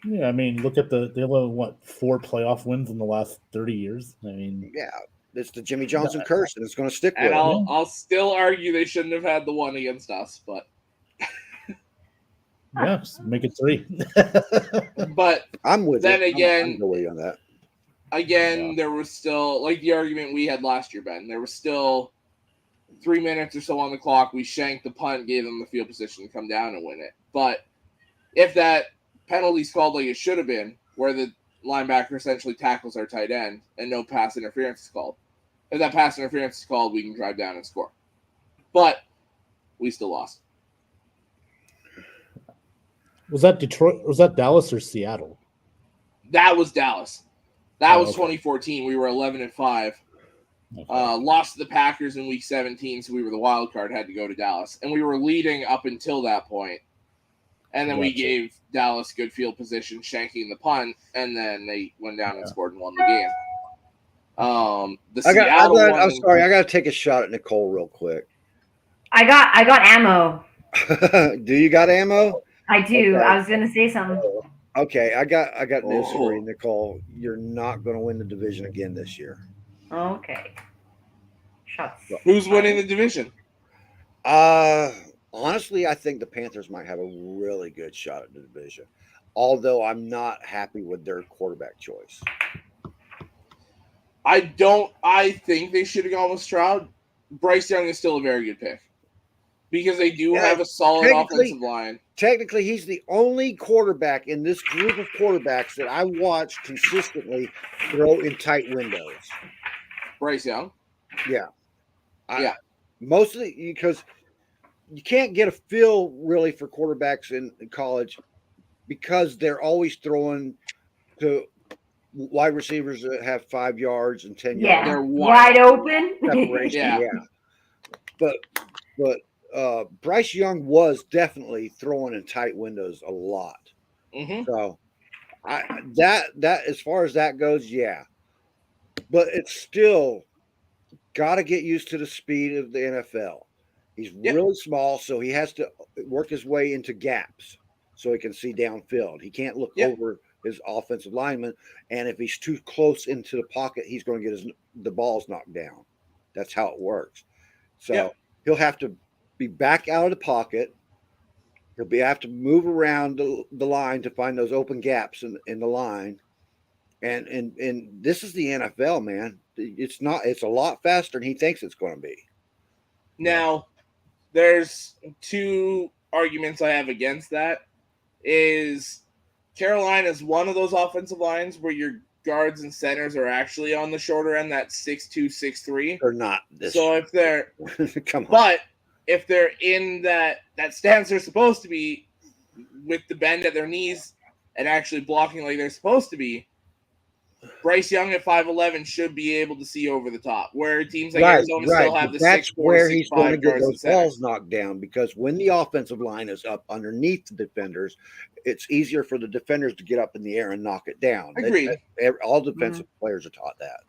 Yeah, I mean, look at they have 4 playoff wins in the last 30 years. I mean, yeah. It's the Jimmy Johnson curse, and it's going to stick with it. I'll still argue they shouldn't have had the one against us, but just make it 3. But I'm with then it. again, I'm on that. Again, there was still like the argument we had last year, Ben. There was still 3 minutes or so on the clock. We shanked the punt, gave them the field position to come down and win it. But if that penalty's called like it should have been, where the linebacker essentially tackles our tight end and no pass interference is called. If that pass interference is called, we can drive down and score. But we still lost. Was that Detroit? Was that Dallas or Seattle? That was Dallas. That was 2014. We were 11-5. Okay. Lost to the Packers in week 17, so we were the wild card, had to go to Dallas. And we were leading up until that point. And then we gave Dallas good field position, shanking the punt, and then they went down and scored and won the game. The I'm Seattle sorry, I got to take a shot at Nicole real quick. I got ammo. Do you got ammo? I do. Okay. I was gonna say something. Okay, I got news for you, Nicole. You're not going to win the division again this year. Okay. Shots. Who's winning the division? Honestly, I think the Panthers might have a really good shot at the division. Although I'm not happy with their quarterback choice. I think they should have gone with Stroud. Bryce Young is still a very good pick because they do have a solid offensive line. Technically, he's the only quarterback in this group of quarterbacks that I watch consistently throw in tight windows. Bryce Young? Yeah. Yeah. Mostly because you can't get a feel really for quarterbacks in college because they're always throwing to wide receivers that have 5 yards and 10 yards. They're wide open. Separation, But Bryce Young was definitely throwing in tight windows a lot. Mm-hmm. So that as far as that goes, yeah. But it's still got to get used to the speed of the NFL. He's really small, so he has to work his way into gaps so he can see downfield. He can't look over his offensive lineman, and if he's too close into the pocket, he's going to get the balls knocked down. That's how it works. So he'll have to be back out of the pocket. He'll have to move around the line to find those open gaps in the line. And this is the NFL, man. It's a lot faster than he thinks it's going to be. Now, there's two arguments I have against that. Is Carolina's one of those offensive lines where your guards and centers are actually on the shorter end, that 6'2", 6'3". They're not. So if they're come on. But if they're in that stance they're supposed to be with the bend at their knees and actually blocking like they're supposed to be, Bryce Young at 5'11" should be able to see over the top. Where teams like Arizona still have the 6'4", 6'5" That's where he's going to get those center. balls knocked down, because when the offensive line is up underneath the defenders, it's easier for the defenders to get up in the air and knock it down. Agreed. All defensive players are taught that.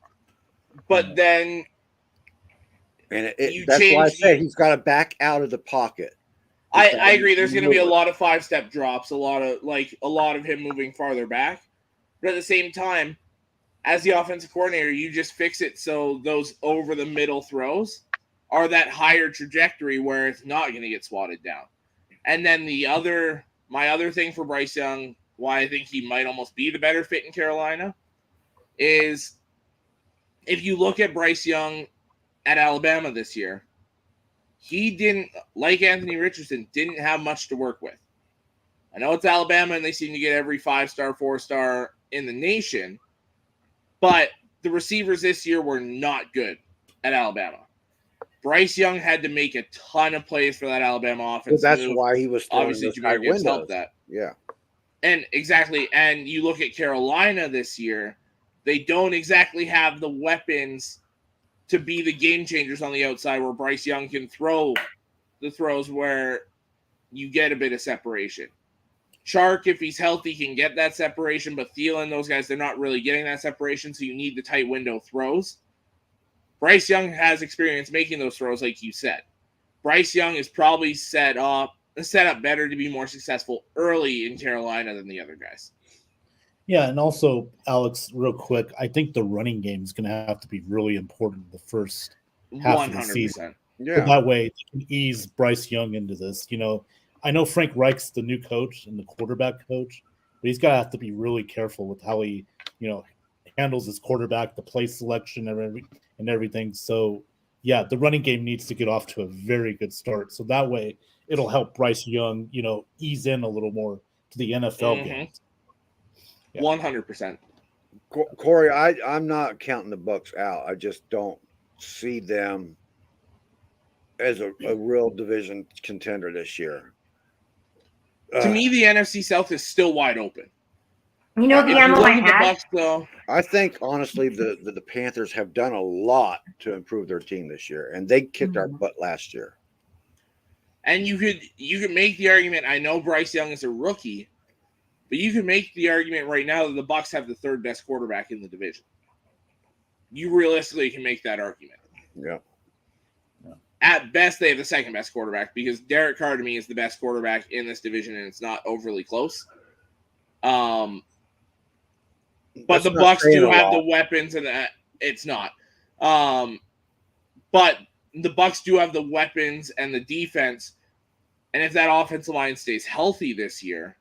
But then, and that's why I say he's got to back out of the pocket. I agree. There's going to be a lot of 5-step drops, a lot of him moving farther back. But at the same time, as the offensive coordinator, you just fix it so those over the middle throws are that higher trajectory where it's not going to get swatted down. And then my other thing for Bryce Young, why I think he might almost be the better fit in Carolina, is if you look at Bryce Young at Alabama this year, he didn't, like Anthony Richardson, didn't have much to work with. I know it's Alabama and they seem to get every 5-star, 4-star in the nation, but the receivers this year were not good at Alabama. Bryce Young had to make a ton of plays for that Alabama offense. Well, that's why he was obviously Jahmyr Gibbs helped that. Yeah. And exactly. And you look at Carolina this year, they don't exactly have the weapons to be the game changers on the outside where Bryce Young can throw the throws where you get a bit of separation. Chark, if he's healthy, can get that separation, but Thielen, those guys, they're not really getting that separation, so you need the tight window throws. Bryce Young has experience making those throws, like you said. Bryce Young is probably set up better to be more successful early in Carolina than the other guys. Yeah, and also, Alex, real quick, I think the running game is going to have to be really important the first half 100%. Of the season. Yeah. So that way, they can ease Bryce Young into this. I know Frank Reich's the new coach and the quarterback coach, but he's got to have to be really careful with how he, handles his quarterback, the play selection and everything. So, yeah, the running game needs to get off to a very good start. So that way, it'll help Bryce Young, ease in a little more to the NFL games. Yeah. 100%. Corey, I'm not counting the Bucs out. I just don't see them as a real division contender this year. To me, the NFC South is still wide open. The ammo I had. I think, honestly, the Panthers have done a lot to improve their team this year, and they kicked our butt last year. And you could make the argument, I know Bryce Young is a rookie, but you can make the argument right now that the Bucs have the third best quarterback in the division. you realistically can make that argument. Yeah. At best, they have the second best quarterback because Derek Carr to me is the best quarterback in this division, and it's not overly close. But the Bucs do have the weapons, and it's not. But the Bucs do have the weapons and the defense, and if that offensive line stays healthy this year,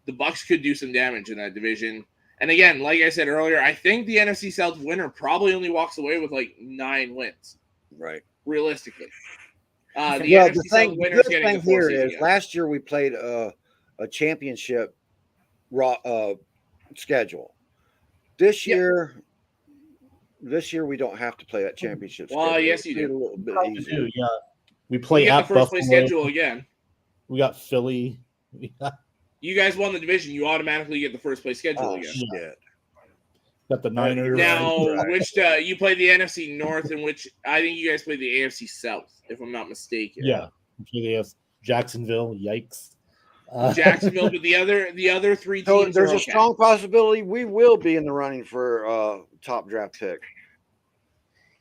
the Bucs could do some damage in that division. And again, like I said earlier, I think the NFC South winner probably only walks away with like 9 wins. Right. Realistically. The thing here is last year we played a championship schedule. This year we don't have to play that championship schedule. Well, yes, you do. A little bit easier. Yeah. We play at the first place schedule again. We got Philly. You guys won the division. You automatically get the first place schedule again. Shit. Got the Niners. Now, which you play the NFC North, and which I think you guys play the AFC South, if I'm not mistaken. Yeah, Jacksonville. Yikes. Jacksonville, but the other 3 teams. So there's a strong possibility we will be in the running for top draft pick.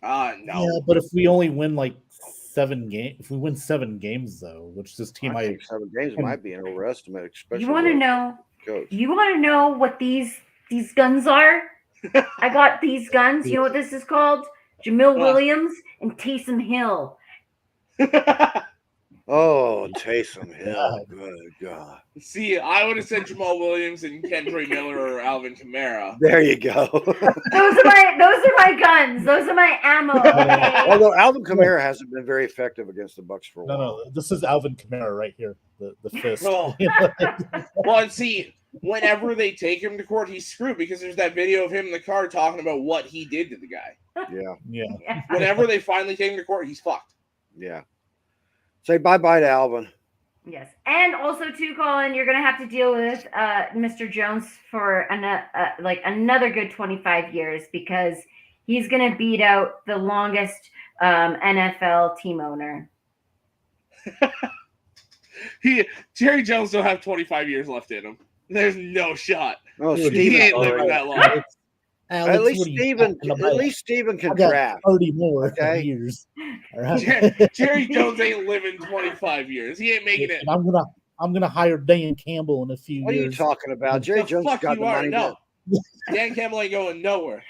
No. Yeah, but if we only win like 7 games, if we win 7 games though, which this team I think 7 games might be an overestimate, especially. You want to know? Coach. You want to know what these guns are? I got these guns. You know what this is called? Jamil Williams and Taysom Hill. Oh, Taysom Hill. Good God. See, I would have said Jamal Williams and Kendrick Miller or Alvin Kamara. There you go. Those are my guns. Those are my ammo. Although Alvin Kamara hasn't been very effective against the Bucs for a while. No, this is Alvin Kamara right here. The fist. Oh. Well, and see, whenever they take him to court, he's screwed because there's that video of him in the car talking about what he did to the guy. Yeah. Whenever they finally take him to court, he's fucked. Yeah. Say bye-bye to Alvin. Yes. And also, too, Colin, you're going to have to deal with Mr. Jones for another good 25 years because he's going to beat out the longest NFL team owner. Jerry Jones don't have 25 years left in him. There's no shot. Oh, he ain't living that long. At least Steven can draft 30 more years. All right. Jerry Jones ain't living 25 years. He ain't making it. I'm gonna hire Dan Campbell in a few years. What are you talking about? Jerry Jones got the money. No. Dan Campbell ain't going nowhere.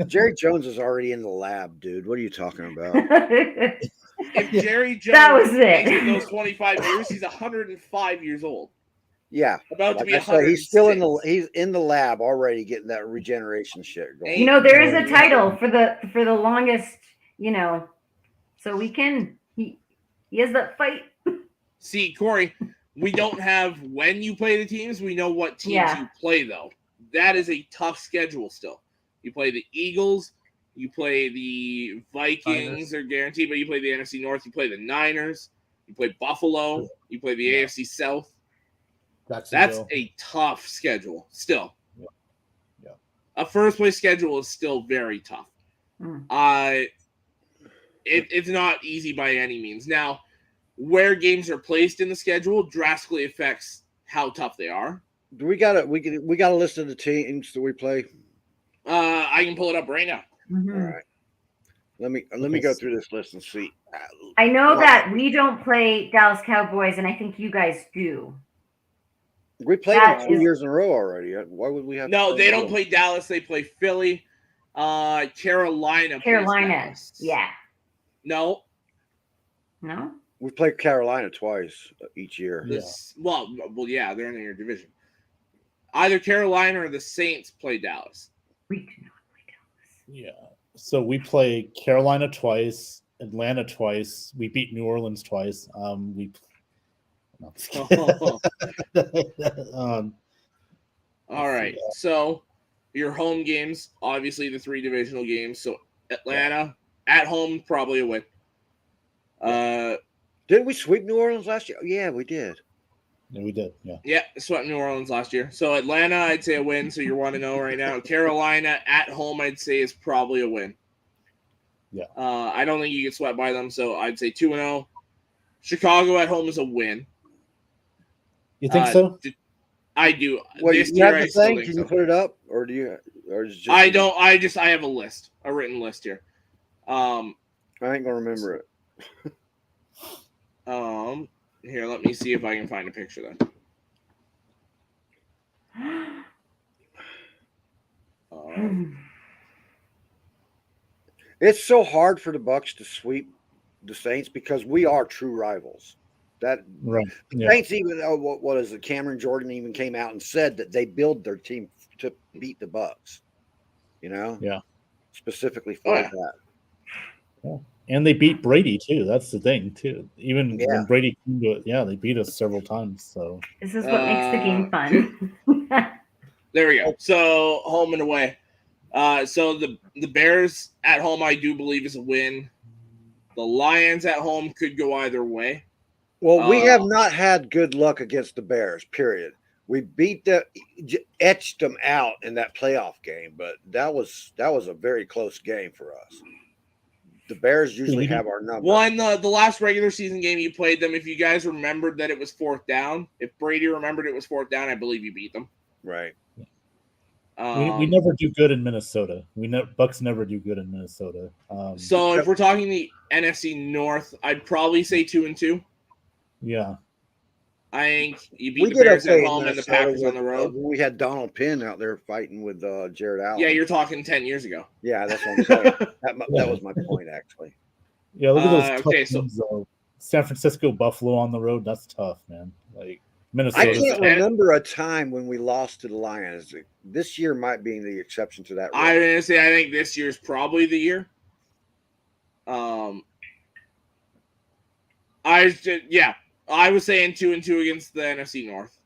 Jerry Jones is already in the lab, dude. What are you talking about? If Jerry Jones makes it those 25 years, he's 105 years old. Yeah, about to be 100. He's still in the lab already getting that regeneration shit going. You know, there is a title for the longest. You know, so he has that fight. See, Corey, we don't have when you play the teams. We know what teams you play though. That is a tough schedule still. You play the Eagles. You play the Vikings, they're guaranteed, but you play the NFC North. You play the Niners. You play Buffalo. You play the AFC South. That's a tough schedule still. Yeah. A first place schedule is still very tough. It's not easy by any means. Now, where games are placed in the schedule drastically affects how tough they are. Do we got a list of the teams that we play? I can pull it up right now. Mm-hmm. All right. Let me go through this list and see. I know that we don't play Dallas Cowboys, and I think you guys do. We played them 2 years in a row already. Why would we have? No, they don't play Dallas. They play Philly, Carolina. Yeah. No. We played Carolina twice each year. Well, yeah, they're in your division. Either Carolina or the Saints play Dallas. We do not play Dallas. Yeah. So we play Carolina twice, Atlanta twice. We beat New Orleans twice. All right. So your home games, obviously the 3 divisional games. So Atlanta at home, probably a win. Didn't we sweep New Orleans last year? Yeah, we did. Yeah, we did. Yeah, swept New Orleans last year. So Atlanta, I'd say a win. So you're 1-0 right now. Carolina at home, I'd say is probably a win. Yeah. I don't think you get swept by them. So I'd say 2-0. Chicago at home is a win. You think so? I do. Well, this you year, have I the still thing. think Can so. you put it up, or do you? Or is it just I don't. I have a list, a written list here. I ain't gonna remember it. Here, let me see if I can find a picture then. It's so hard for the Bucs to sweep the Saints because we are true rivals. That Right. the Yeah. Saints even what is it? Cameron Jordan even came out and said that they build their team to beat the Bucs. You know, Yeah. specifically for that. Yeah. And they beat Brady too. That's the thing too. Even Yeah. when Brady came to it, they beat us several times. So This is what makes the game fun. There we go. So home and away. So the Bears at home, I do believe, is a win. The Lions at home could go either way. Well, we have not had good luck against the Bears. Period. We etched them out in that playoff game, but that was a very close game for us. The Bears usually have our number. Well, in the last regular season game you played them, if you guys remembered that it was 4th down, if Brady remembered it was 4th down, I believe you beat them. Right. we never do good in Minnesota. Bucks never do good in Minnesota. So if we're talking the NFC North, I'd probably say 2-2. Yeah. I think you beat the Bears at home and the Packers on the road. We had Donald Penn out there fighting with Jared Allen. Yeah, you're talking 10 years ago. Yeah, that's what I'm saying. that was my point, actually. Yeah, look at those tough teams, though. San Francisco, Buffalo on the road. That's tough, man. Like Minnesota. I can't remember a time when we lost to the Lions. This year might be the exception to that rule. I'm going to say I think this year's probably the year. I was saying 2-2 against the NFC North.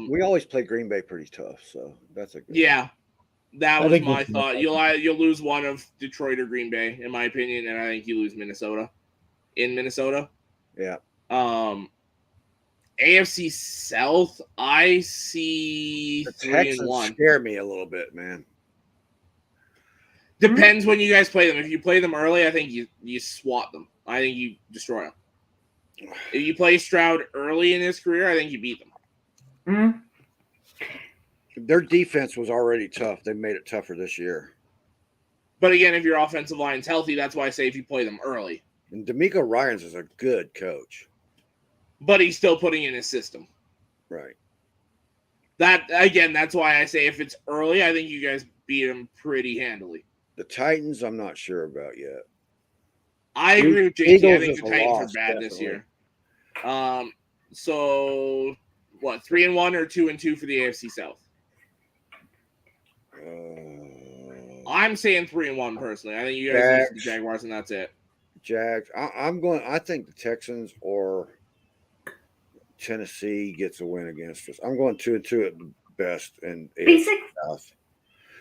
We always play Green Bay pretty tough, so that's a good yeah. That was my thought. You'll lose one of Detroit or Green Bay, in my opinion, and I think you lose Minnesota. In Minnesota. Yeah. AFC South, I see the 3-1. Texans scare me a little bit, man. Depends when you guys play them. If you play them early, I think you swat them. I think you destroy them. If you play Stroud early in his career, I think you beat them. Their defense was already tough. They made it tougher this year. But again, if your offensive line's healthy, that's why I say if you play them early. And D'Amico Ryans is a good coach. But he's still putting in his system. Right. That's why I say if it's early, I think you guys beat them pretty handily. The Titans, I'm not sure about yet. I agree with JT. I think the Titans are bad this year. So what? 3-1 or 2-2 for the AFC South? I'm saying 3-1 personally. I think you guys lose the Jaguars and that's it. Jags. I think the Texans or Tennessee gets a win against us. I'm going 2-2 at best and Basic South.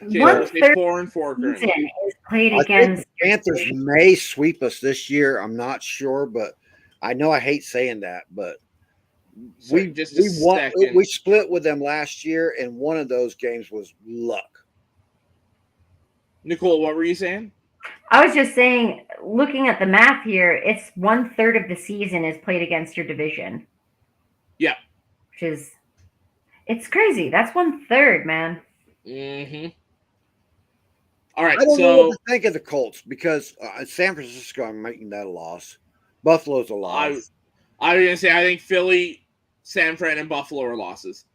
Okay, 1/3 4-4 season currently. is played I against think the Panthers may sweep us this year. I'm not sure, but I know I hate saying that, but we split with them last year, and one of those games was luck. Nicole, what were you saying? I was just saying, looking at the math here, it's 1/3 of the season is played against your division. Yeah. Which is, it's crazy. That's 1/3, man. Mm-hmm. All right. I don't know what to think of the Colts because San Francisco, I'm making that a loss. Buffalo's a loss. I was going to say, I think Philly, San Fran, and Buffalo are losses.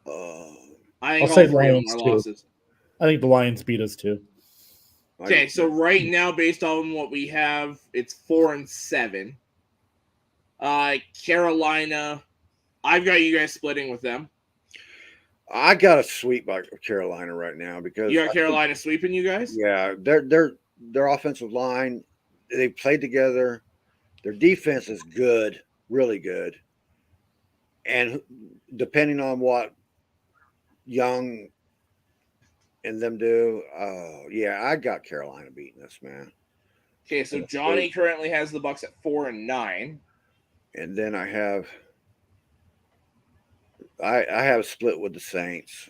I think all three of them are losses. I think the Lions beat us too. Okay, so right now, based on what we have, it's 4-7. Carolina, I've got you guys splitting with them. I got a sweep by Carolina right now because you got Carolina sweeping you guys. Yeah, their offensive line, they played together. Their defense is good, really good, and depending on what Young and them do, I got Carolina beating us, man. Okay, so Johnny currently has the Bucs at 4-9, and then I have a split with the Saints.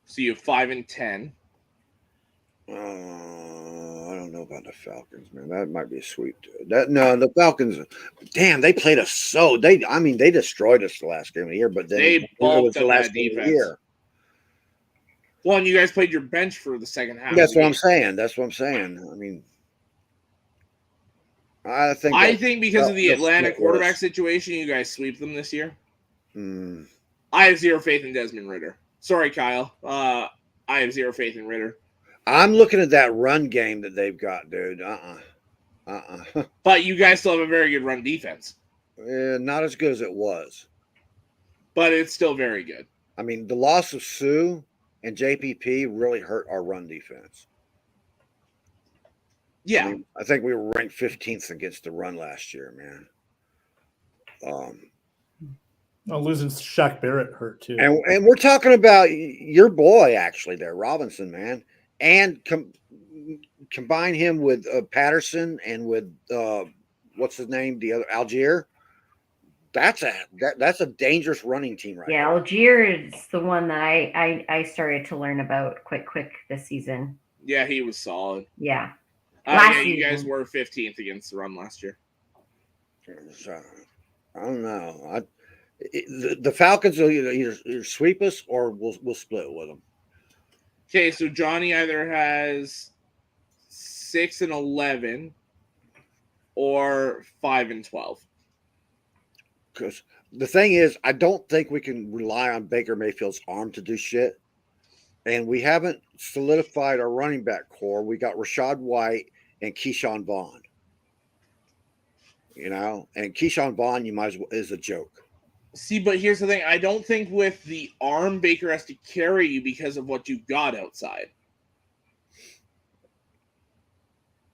So you have 5-10. I don't know about the Falcons, man. That might be a sweep. The Falcons. Damn, they played us so. They destroyed us the last game of the year. But then They it was bulked the on last that game of the defense. year. Well, and you guys played your bench for the second half. That's what I'm saying. I mean, I think because of the Atlanta quarterback worse. situation, you guys sweep them this year. Mm. I have zero faith in Desmond Ridder. Sorry, Kyle. I have zero faith in Ridder. I'm looking at that run game that they've got, dude. But you guys still have a very good run defense. Not as good as it was. But it's still very good. I mean, the loss of Sue and JPP really hurt our run defense. Yeah. I think we were ranked 15th against the run last year, man. Losing Shaq Barrett hurt too. And we're talking about your boy, actually, there, Robinson, man. And combine him with Patterson and with what's his name, the other Algier. That's a dangerous running team right now. Algier is the one that I started to learn about quick this season. Yeah, he was solid. Yeah. You guys were 15th against the run last year. So, I don't know. The Falcons will either sweep us or we'll split with them. Okay, so Johnny either has 6-11 or 5-12. Because the thing is, I don't think we can rely on Baker Mayfield's arm to do shit. And we haven't solidified our running back core. We got Rashad White and Keyshawn Vaughn. And Keyshawn Vaughn, you might as well is a joke. See, but here's the thing. I don't think with the arm, Baker has to carry you because of what you got outside.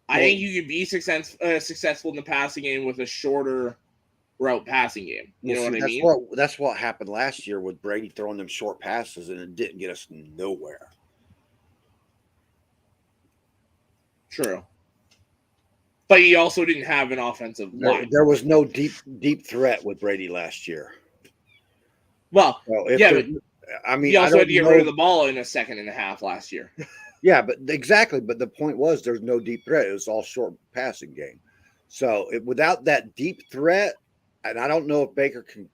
I think you could be successful in the passing game with a shorter route passing game. You know what I mean? That's what happened last year with Brady throwing them short passes, and it didn't get us nowhere. True. But he also didn't have an offensive line. There was no deep threat with Brady last year. Well, but he also had to get rid of the ball in a second and a half last year. Yeah, but exactly. But the point was there's no deep threat. It was all short passing game. So without that deep threat, and I don't know if Baker can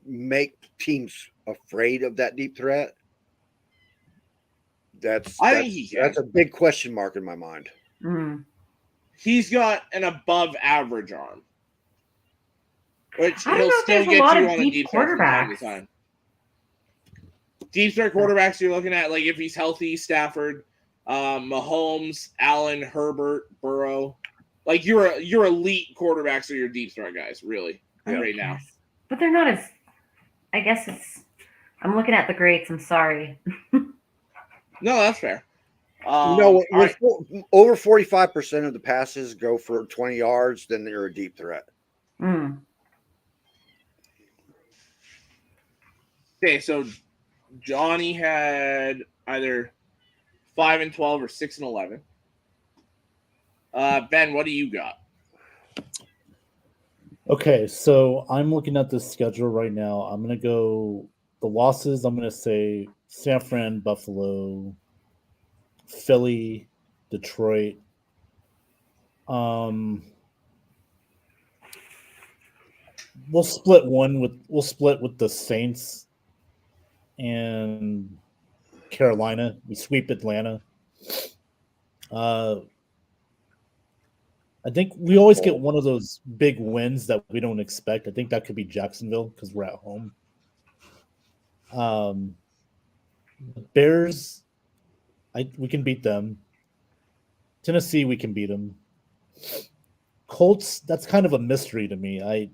make teams afraid of that deep threat. I think he can. That's a big question mark in my mind. Mm-hmm. He's got an above average arm. Which he'll still get you on a deep threat from time to time. Deep threat quarterbacks you're looking at, like if he's healthy, Stafford, Mahomes, Allen, Herbert, Burrow. Like your elite quarterbacks are your deep threat guys, really, right now. But they're not as. I guess I'm looking at the greats. I'm sorry. No, that's fair. Over 45% of the passes go for 20 yards, then they're a deep threat. Mm. Okay, so Johnny had either 5-12 or 6-11. Ben, what do you got? Okay, so I'm looking at this schedule right now. I'm going to go the losses. I'm going to say San Fran, Buffalo, Philly, Detroit. We'll split with the Saints and Carolina. We sweep Atlanta. I think we always get one of those big wins that we don't expect. I think that could be Jacksonville because we're at home. Bears, we can beat them. Tennessee, we can beat them. Colts, that's kind of a mystery to me.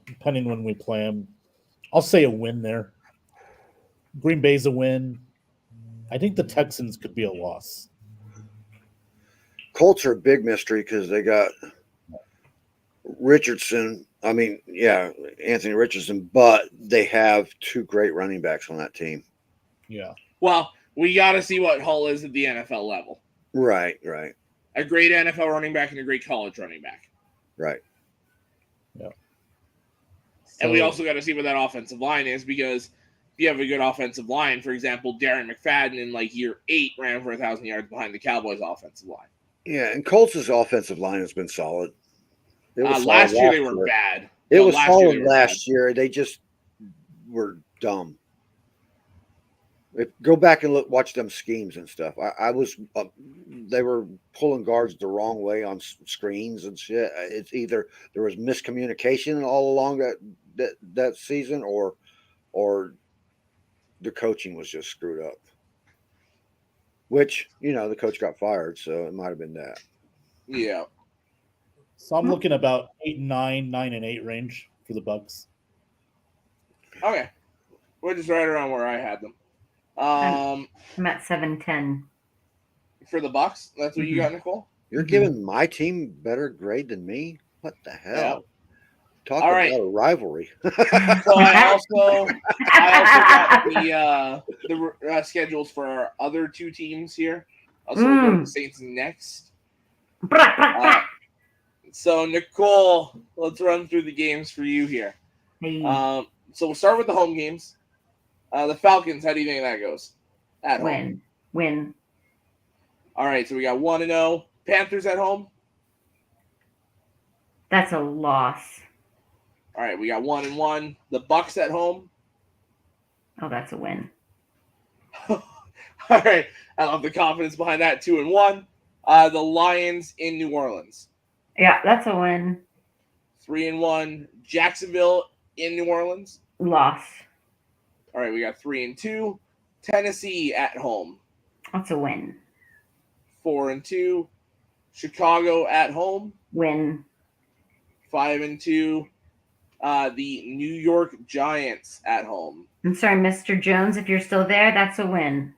Depending when we play them, I'll say a win there. Green Bay's a win. I think the Texans could be a loss. Colts are a big mystery because they got Richardson. Anthony Richardson, but they have two great running backs on that team. Yeah. Well, we got to see what Hull is at the NFL level. Right. A great NFL running back and a great college running back. Right. Yeah. And we also got to see what that offensive line is because you have a good offensive line, for example, Darren McFadden in like year 8 ran for 1,000 yards behind the Cowboys' offensive line. Yeah, and Colts' offensive line has been solid. It was last year they were bad. It was solid last year. They just were dumb. Go back and watch them schemes and stuff. They were pulling guards the wrong way on screens and shit. It's either there was miscommunication all along that season, or the coaching was just screwed up. Which, the coach got fired, so it might have been that. Yeah. So I'm looking about 8-9, 9-8 range for the Bucs. Okay, we're just right around where I had them. I'm at 7-10 for the Bucs. That's what you got, Nicole. You're giving my team better grade than me. What the hell? Yeah. Talk about a rivalry. So I also got the schedules for our other two teams here. Also, we'll go to the Saints next. So Nicole, let's run through the games for you here. So we'll start with the home games. The Falcons, how do you think that goes? At home. Win. All right, so we got 1-0. Panthers at home. That's a loss. All right, we got 1-1. The Bucs at home. Oh, that's a win. All right, I love the confidence behind that. 2-1. The Lions in New Orleans. Yeah, that's a win. 3-1. Jacksonville in New Orleans. Loss. All right, we got 3-2. Tennessee at home. That's a win. 4-2. Chicago at home. Win. 5-2. The New York Giants at home. I'm sorry, Mr. Jones, if you're still there, that's a win.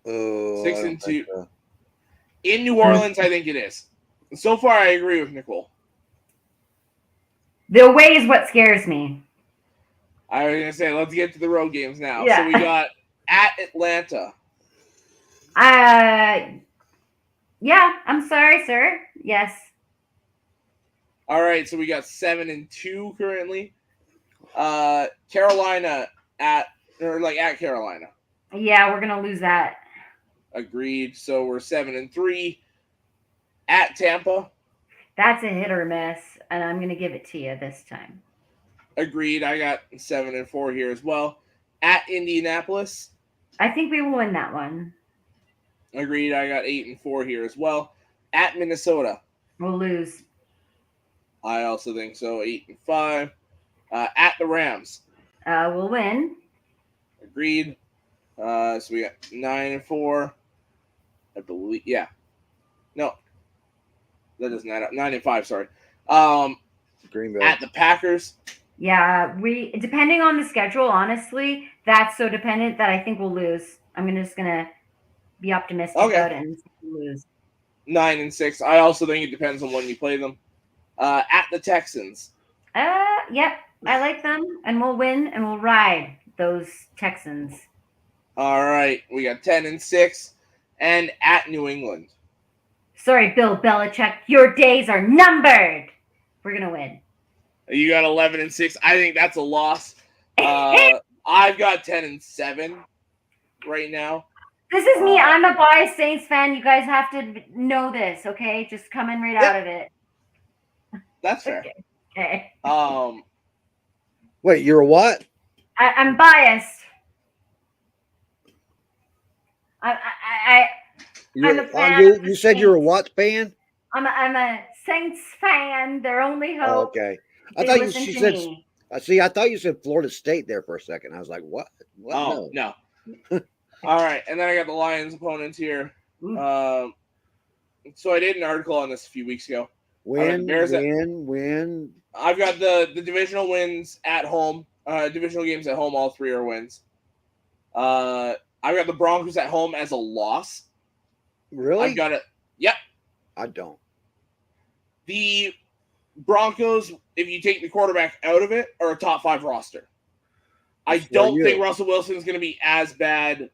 6-2. In New Orleans, I think it is. So far, I agree with Nicole. The away is what scares me. I was going to say, let's get to the road games now. Yeah. So we got at Atlanta. Yeah, I'm sorry, sir. Yes. All right, so we got 7-2 currently. Carolina at Carolina. Yeah, we're gonna lose that. Agreed. So we're 7-3 at Tampa. That's a hit or miss, and I'm gonna give it to you this time. Agreed. I got 7-4 here as well. At Indianapolis. I think we will win that one. Agreed. I got 8-4 here as well. At Minnesota. We'll lose. I also think so. 8-5. At the Rams. We'll win. Agreed. So we got 9-4. I believe. Yeah. No. That doesn't add up. 9-5. Sorry. Green Bay. At the Packers. Yeah, depending on the schedule, honestly, that's so dependent that I think we'll lose. I'm just gonna be optimistic about it and lose. 9-6. I also think it depends on when you play them. At the Texans. Yep, I like them, and we'll win, and we'll ride those Texans. All right, we got 10-6, and at New England. Sorry, Bill Belichick, your days are numbered. We're gonna win. You got 11-6. I think that's a loss. I've got 10-7 right now. This is me. I'm a biased Saints fan. You guys have to know this, okay? Just coming right out of it. That's fair. Okay. Wait, you're a what? I'm biased. I'm a fan. You said you're a what fan? I'm a Saints fan. Their only hope. Oh, okay. I thought you said Florida State there for a second. I was like, what? Oh, no. All right, and then I got the Lions opponents here. So I did an article on this a few weeks ago. Win. I've got the divisional wins at home. Divisional games at home, all three are wins. I've got the Broncos at home as a loss. Really? I've got it. Yep. I don't. The Broncos, if you take the quarterback out of it, are a top 5 roster. I don't think Russell Wilson is going to be as bad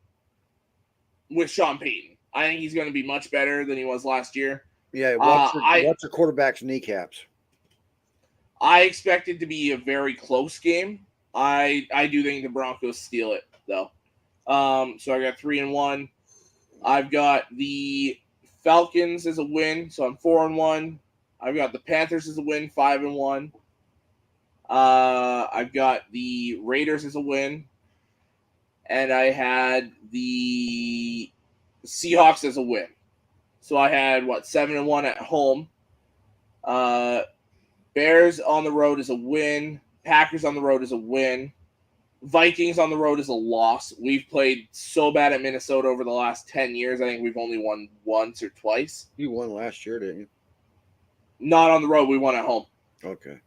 with Sean Payton. I think he's going to be much better than he was last year. Yeah, what's the quarterback's kneecaps? I expect it to be a very close game. I do think the Broncos steal it though. So I got 3-1. I've got the Falcons as a win, so I'm 4-1. I've got the Panthers as a win, 5-1. I've got the Raiders as a win, and I had the Seahawks as a win. So I had 7-1 at home. Bears on the road is a win. Packers on the road is a win. Vikings on the road is a loss. We've played so bad at Minnesota over the last 10 years. I think we've only won once or twice. You won last year, didn't you? Not on the road. We won at home. Okay.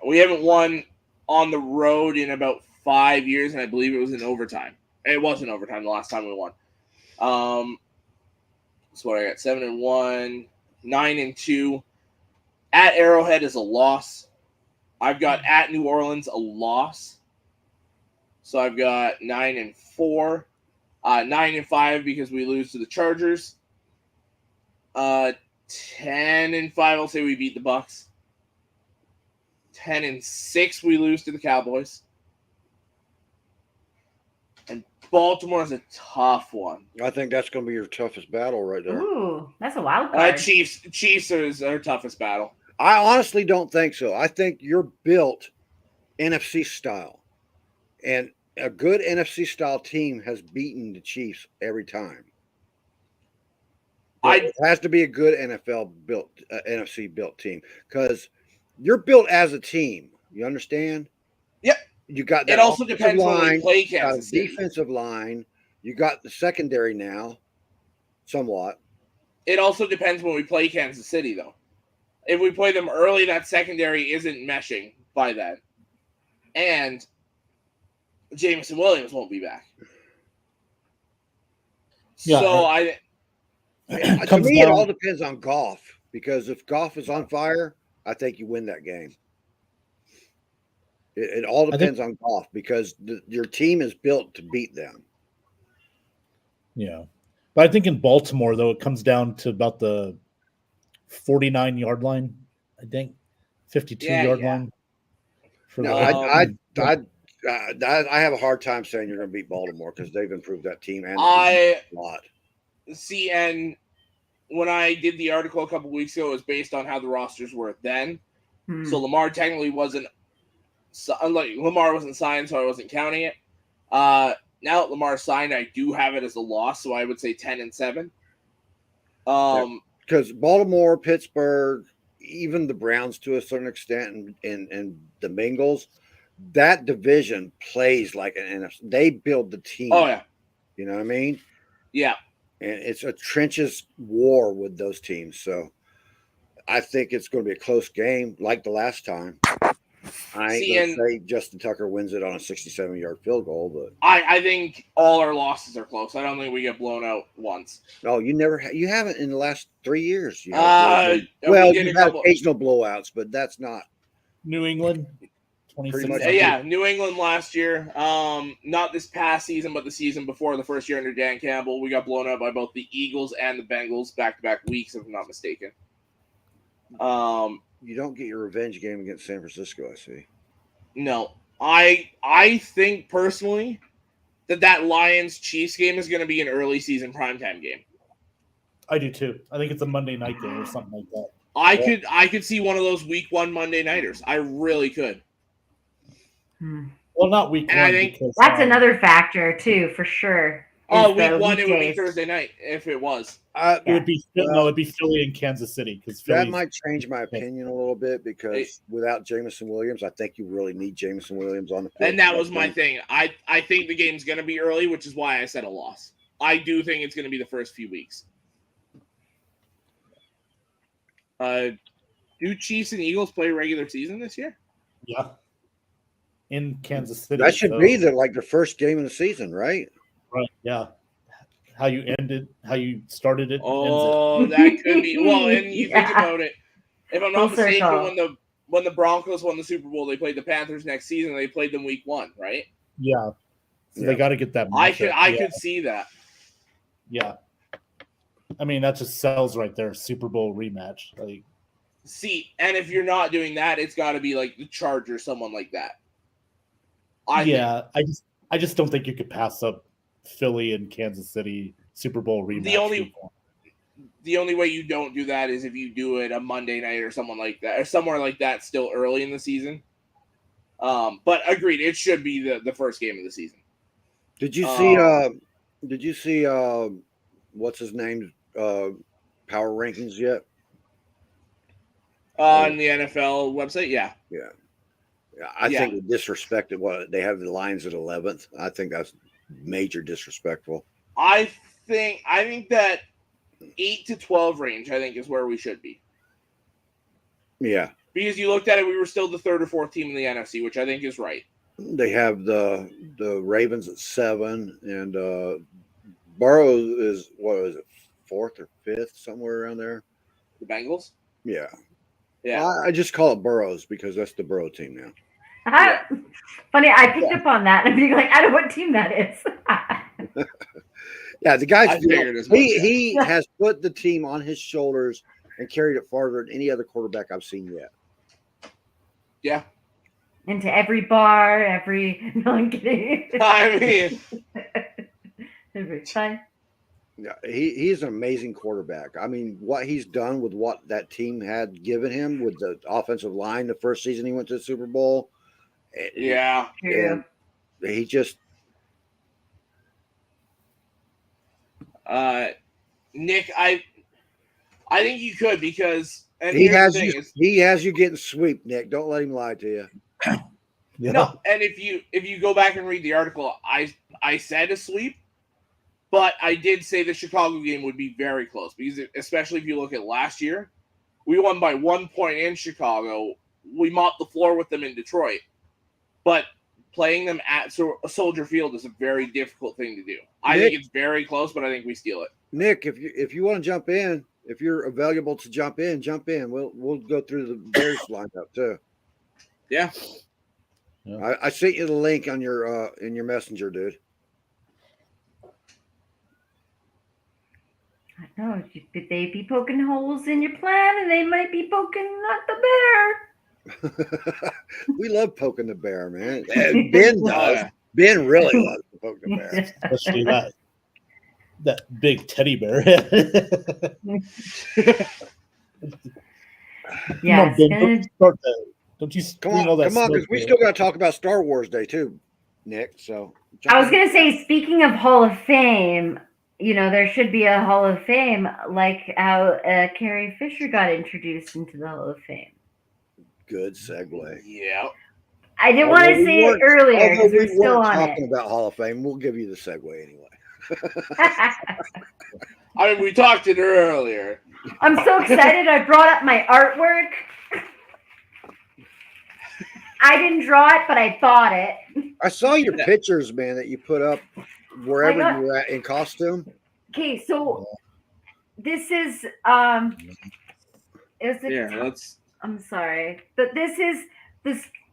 We haven't won on the road in about 5 years, and I believe it was in overtime. It wasn't overtime the last time we won. So what I got, 7-1, 9-2. At Arrowhead is a loss. I've got at New Orleans a loss. So I've got 9-4. 9-5 because we lose to the Chargers. 10-5, I'll say we beat the Bucks. 10-6, we lose to the Cowboys. And Baltimore is a tough one. I think that's going to be your toughest battle right there. Ooh, that's a wild card. Chiefs is our toughest battle. I honestly don't think so. I think you're built NFC style. And a good NFC style team has beaten the Chiefs every time. It has to be a good NFC built team because you're built as a team. You understand? Yep. You got that. It also depends on when we play Kansas City. Defensive line. You got the secondary now, somewhat. It also depends when we play Kansas City, though. If we play them early, that secondary isn't meshing by then. And Jameson Williams won't be back. Yeah, so to me, it all depends on Goff. Because if Goff is on fire, I think you win that game. It all depends on Goff because your team is built to beat them. Yeah. But I think in Baltimore, though, it comes down to about the 49-yard line, I think. 52-yard line. No, I have a hard time saying you're going to beat Baltimore because they've improved that team and a lot. See, and when I did the article a couple weeks ago, it was based on how the rosters were then. So Lamar technically wasn't Lamar wasn't signed, so I wasn't counting it. Now that Lamar's signed, I do have it as a loss, so I would say 10-7. Because Baltimore, Pittsburgh, even the Browns to a certain extent, and the Bengals, that division plays like an NFC. They build the team. Oh yeah, you know what I mean? Yeah, and it's a trenches war with those teams. So I think it's going to be a close game, like the last time. I ain't going to say Justin Tucker wins it on a 67-yard field goal, but I think all our losses are close. I don't think we get blown out once. No, you haven't in the last 3 years. You've had occasional blowouts, but that's not New England. Pretty much. Yeah, New England last year. Not this past season, but the season before, the first year under Dan Campbell, we got blown out by both the Eagles and the Bengals back-to-back weeks, if I'm not mistaken. You don't get your revenge game against San Francisco, I see. No. I think personally that Lions-Chiefs game is going to be an early season primetime game. I do too. I think it's a Monday night game or something like that. I could see one of those week 1 Monday nighters. I really could. Well, not week 1. I think that's another factor too, for sure. Week 1 it would be Thursday night if it was. It'd be Philly and Kansas City because that might change my opinion a little bit because without Jameson Williams, I think you really need Jameson Williams on the field. And that was my thing. I think the game's going to be early, which is why I said a loss. I do think it's going to be the first few weeks. Do Chiefs and Eagles play regular season this year? Yeah. In Kansas City. That should be the first game of the season, right? Right. Yeah. How you started it. Oh, that could be. Well, and you think about it. If I'm not mistaken, when the Broncos won the Super Bowl, they played the Panthers next season. They played them week 1, right? Yeah. So they got to get that. I could see that. Yeah. I mean, that just sells right there. Super Bowl rematch. See, and if you're not doing that, it's got to be like the Chargers, someone like that. I just don't think you could pass up Philly and Kansas City Super Bowl rematch. The only way you don't do that is if you do it a Monday night or somewhere like that still early in the season. But agreed, it should be the first game of the season. Did you see what's his name power rankings yet? On the NFL website, yeah. I think they disrespected what they have the Lions at 11th. I think that's major disrespectful. I think that 8 to 12 range, I think, is where we should be. Yeah. Because you looked at it, we were still the third or fourth team in the NFC, which I think is right. They have the Ravens at 7, and Burrows is, what is it, 4th or 5th, somewhere around there? The Bengals? Yeah. Yeah. Well, I just call it Burrows because that's the Burrow team now. Funny, I picked up on that. I'm being like, I don't know what team that is. Yeah, the guy's he has put the team on his shoulders and carried it farther than any other quarterback I've seen yet. Yeah. Into every bar, no, I'm kidding. I mean, every time. Yeah, he's an amazing quarterback. I mean, what he's done with what that team had given him with the offensive line the first season he went to the Super Bowl. Yeah. And he just Nick, I think you could because he has you getting sweep, Nick. Don't let him lie to you. Yeah. No, and if you go back and read the article, I said a sweep, but I did say the Chicago game would be very close because especially if you look at last year, we won by 1 point in Chicago. We mopped the floor with them in Detroit, but playing them at Soldier Field is a very difficult thing to do. I think it's very close, but I think we steal it. Nick, if you want to jump in, if you're available to jump in. We'll go through the Bears lineup too. Yeah. I sent you the link on your in your messenger, dude. I know. Could they be poking holes in your plan, and they might be poking at the bear? We love poking the bear, man. And Ben does. Ben really loves to poke the bear, especially that big teddy bear. Yeah. Come on, Ben, don't start that. Don't you come on, because we still got to talk about Star Wars Day too, Nick. So I was going to say, speaking of Hall of Fame, there should be a Hall of Fame, like how Carrie Fisher got introduced into the Hall of Fame. Good segue. Yeah. I didn't want to say it earlier because we're still on talking about Hall of Fame. We'll give you the segue anyway. I mean, we talked it earlier. I'm so excited. I brought up my artwork. I didn't draw it, but I thought it. I saw your pictures, man, that you put up wherever you were at in costume. Okay, so this is I'm sorry, but this,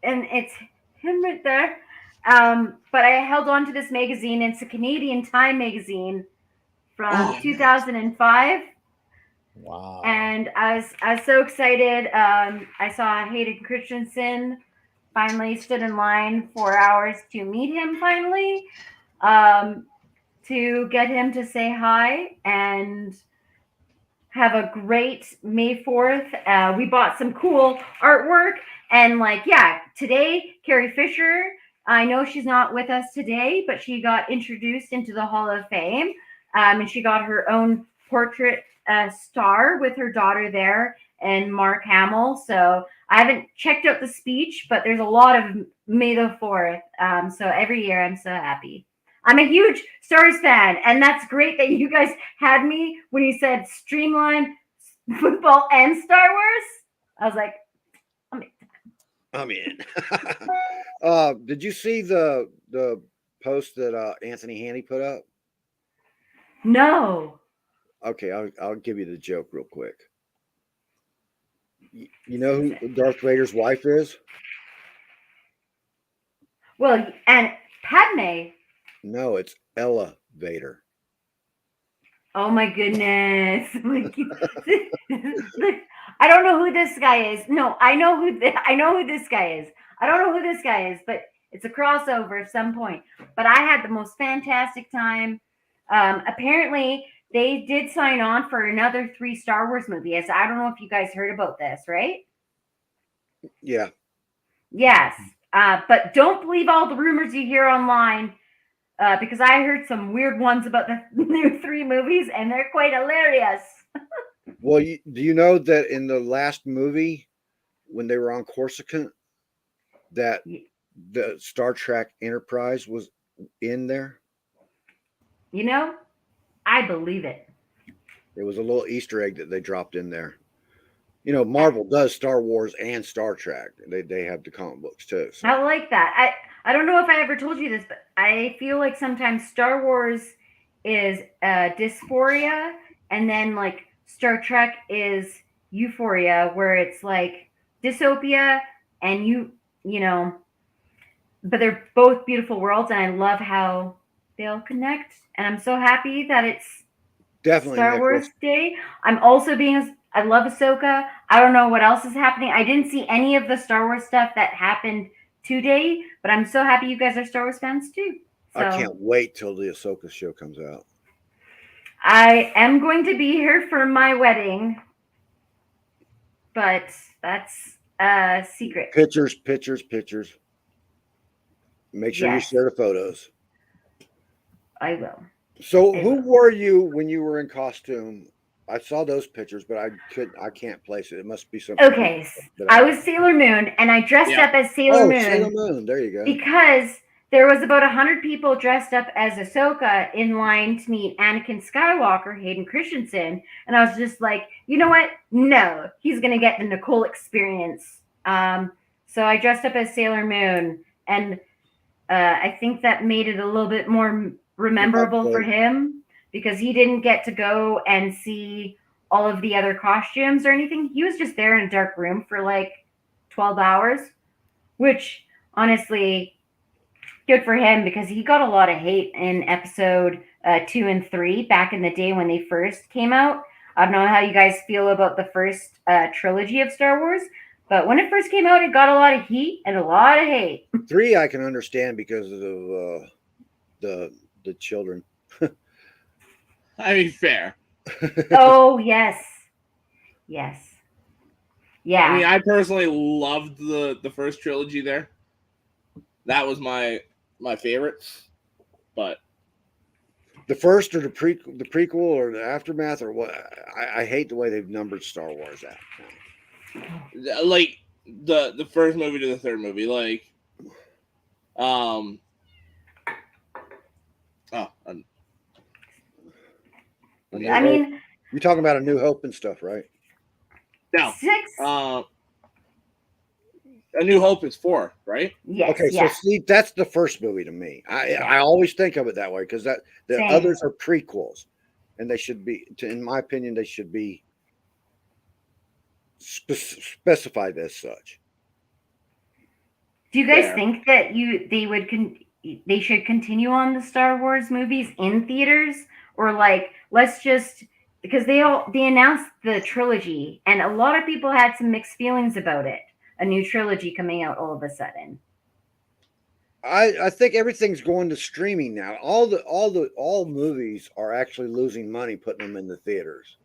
and it's him right there. But I held on to this magazine. It's a Canadian Time magazine from 2005. Wow! And I was so excited. I saw Hayden Christensen. Finally stood in line 4 hours to meet him finally, to get him to say hi and have a great May 4th. We bought some cool artwork and today, Carrie Fisher, I know she's not with us today, but she got introduced into the Hall of Fame, and she got her own portrait star with her daughter there and Mark Hamill. So I haven't checked out the speech, but there's a lot of May the 4th. So every year I'm so happy. I'm a huge Stars fan, and that's great that you guys had me when you said streamline football and Star Wars. I was like, I'm in. Did you see the post that Anthony Haney put up? No. Okay, I'll give you the joke real quick. You know who Darth Vader's wife is? Well, and Padme. No, it's Ella Vader. Oh my goodness! I don't know who this guy is. No, I know who this guy is. I don't know who this guy is, but It's a crossover at some point. But I had the most fantastic time. Apparently, they did sign on for another 3 Star Wars movies. I don't know if you guys heard about this, right? Yeah. Yes. But don't believe all the rumors you hear online, because I heard some weird ones about the new 3 movies, and they're quite hilarious. Well, do you know that in the last movie, when they were on Corsica, that the Star Trek Enterprise was in there? You know, I believe it. It was a little Easter egg that they dropped in there. You know, Marvel does Star Wars and Star Trek. They have the comic books too. So. I like that. I don't know if I ever told you this, but I feel like sometimes Star Wars is dysphoria, and then like Star Trek is euphoria, where it's like dystopia, and you know, but they're both beautiful worlds, and I love how they all connect. And I'm so happy that it's Definitely Star Wars Day. I love Ahsoka. I don't know what else is happening. I didn't see any of the Star Wars stuff that happened today, but I'm so happy you guys are Star Wars fans too. So, I can't wait till the Ahsoka show comes out. I am going to be here for my wedding, but that's a secret. Pictures. Make sure you share the photos. I will. So who were you when you were in costume? I saw those pictures, but I can't place it. It must be something. Okay, I was Sailor Moon, and I dressed up as Sailor Moon. Sailor Moon. There you go. Because there was about 100 people dressed up as Ahsoka in line to meet Anakin Skywalker, Hayden Christensen, and I was just like, you know what? No, he's gonna get the Nicole experience. So I dressed up as Sailor Moon, and I think that made it a little bit more memorable for him, because he didn't get to go and see all of the other costumes or anything. He was just there in a dark room for like 12 hours, which honestly, good for him, because he got a lot of hate in episode 2 and 3 back in the day when they first came out. I don't know how you guys feel about the first trilogy of Star Wars, but when it first came out, it got a lot of heat and a lot of hate. 3 I can understand because of the children. I mean, fair. Oh, yes. Yeah. I mean, I personally loved the first trilogy there. That was my favorite. But the first or the prequel or the aftermath or what? I hate the way they've numbered Star Wars out. Like the first movie to the third movie, like I mean, you're talking about A New Hope and stuff, right? No. 6. A New Hope is 4, right? Yes. Okay, so see, that's the first movie to me. I always think of it that way, because the others are prequels, and they should be, in my opinion, they should be specified as such. Do you guys think that they should continue on the Star Wars movies in theaters, or like because they announced the trilogy, and a lot of people had some mixed feelings about it, a new trilogy coming out all of a sudden? I think everything's going to streaming now. All movies are actually losing money putting them in the theaters.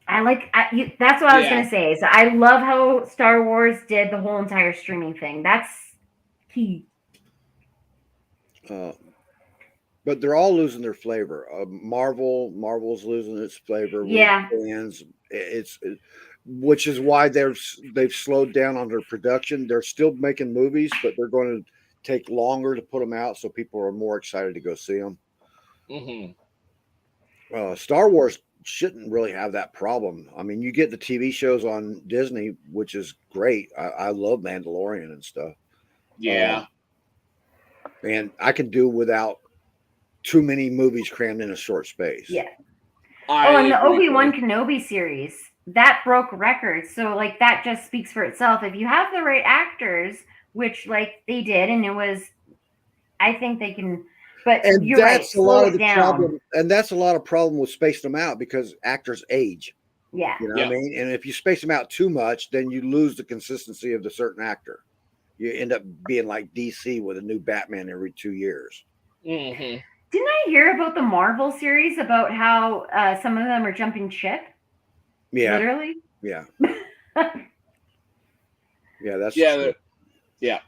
That's what I was going to say. So I love how Star Wars did the whole entire streaming thing. That's key. But they're all losing their flavor. Marvel's losing its flavor. Yeah. Fans, which is why they've slowed down on their production. They're still making movies, but they're going to take longer to put them out, so people are more excited to go see them. Mm-hmm. Star Wars shouldn't really have that problem. I mean, you get the TV shows on Disney, which is great. I love Mandalorian and stuff. Yeah. And I can do without too many movies crammed in a short space. Yeah. And the Obi-Wan Kenobi series, that broke records. So like that just speaks for itself. If you have the right actors, which like they did, and I think they can. But you're right, slow it down. Problem, and that's a lot of problem with spacing them out, because actors age. Yeah. You know what I mean? And if you space them out too much, then you lose the consistency of the certain actor. you end up being like DC with a new Batman every 2 years. Mm-hmm. Didn't I hear about the Marvel series about how some of them are jumping ship? Yeah, Literally. yeah, yeah. That's Yeah, true. yeah.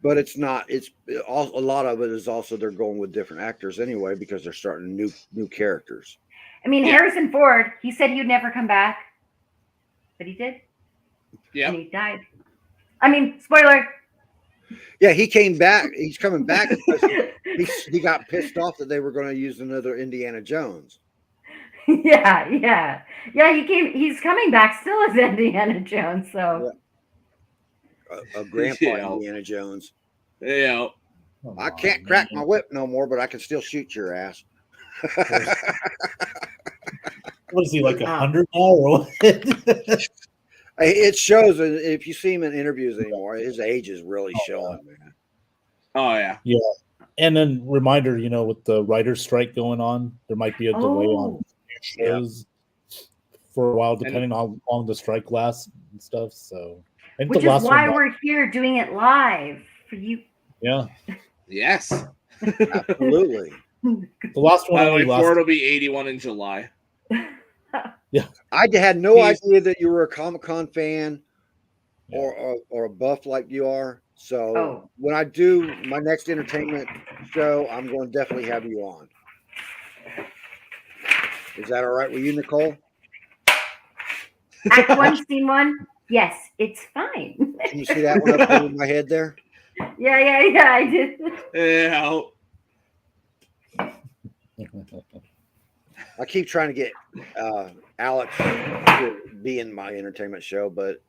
But it's not. It's all, a lot of it is also they're going with different actors anyway because they're starting new characters. I mean, Harrison Ford, he said he'd never come back, but he did. Yeah. And he died. I mean, spoiler. Yeah, he came back. He's coming back because he got pissed off that they were going to use another Indiana Jones. Yeah. He's coming back still as Indiana Jones. So a grandpa Indiana Jones. Yeah. I can't crack my whip no more, but I can still shoot your ass. What is he, like 100 now? Or what? It shows, if you see him in interviews anymore, his age is really showing, man. Oh yeah. Yeah. And then reminder, with the writer's strike going on, there might be a delay on shows for a while, depending on how long the strike lasts and stuff. So, which is why we're here doing it live for you. Yeah. Yes. Absolutely. The last one. By the way, Ford will be 81 in July. Yeah. I had no idea that you were a Comic-Con fan or a buff like you are. So when I do my next entertainment show, I'm going to definitely have you on. Is that all right with you, Nicole? Act 1, Scene 1? Yes, it's fine. Can you see that one up over my head there? Yeah, I did. Yeah. I keep trying to get Alex to be in my entertainment show, but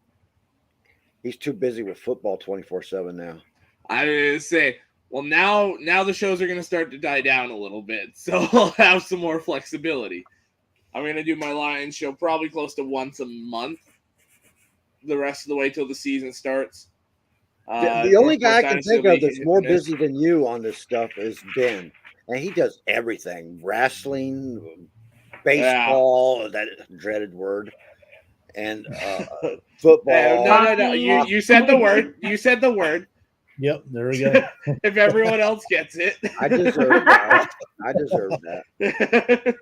he's too busy with football 24/7 now. I was gonna say, well, now the shows are gonna start to die down a little bit, so I'll have some more flexibility. I'm gonna do my Lions show probably close to once a month. The rest of the way till the season starts. The only guy I can think of that's more busy than you on this stuff is Ben, and he does everything: wrestling, baseball, that dreaded word, and football. No. You said the word. You said the word. Yep, there we go. If everyone else gets it, I deserve that. I deserve that.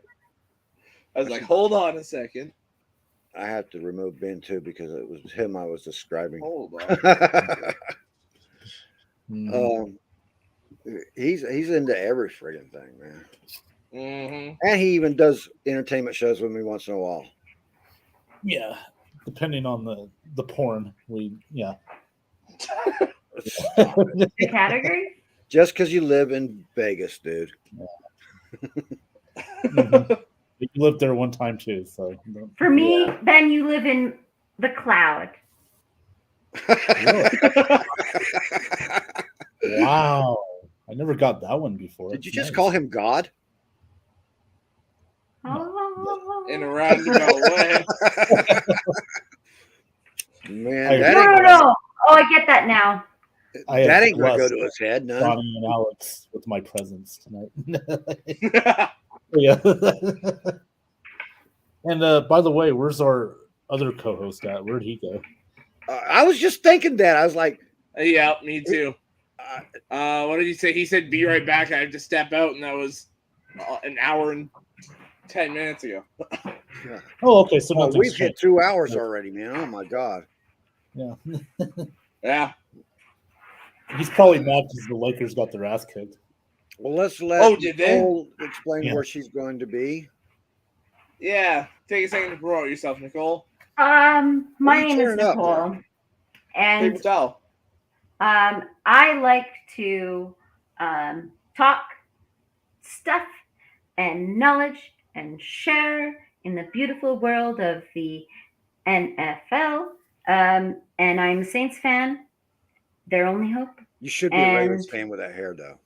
I was like, hold on a second. I have to remove Ben too because it was him I was describing. Hold on. He's into every friggin' thing, man. Mm-hmm. And he even does entertainment shows with me once in a while. Yeah, depending on the porn, The category? Just because you live in Vegas, dude. Mm-hmm. You lived there one time too, so. For me, Ben, you live in the cloud. Wow, I never got that one before. Did you just call him God? In a roundabout way. Man, no. Oh, I get that now. That ain't gonna go to his head, no. Johnny and Alex with my presence tonight. Yeah. And by the way, where's our other co-host at? Where'd he go? I was just thinking that. I was like, yeah, me too. What did he say? He said, "Be right back. I have to step out," and that was an hour and 10 minutes ago. Oh, okay. So we've hit 2 hours already, man. Oh my god. Yeah. Yeah. He's probably mad because the Lakers got their ass kicked. Well, let's let did Nicole explain where she's going to be. Yeah. Take a second to promote yourself, Nicole. My name is Nicole. And I like to talk stuff and knowledge and share in the beautiful world of the NFL. And I'm a Saints fan. Their only hope. You should be a Raiders fan with that hair, though.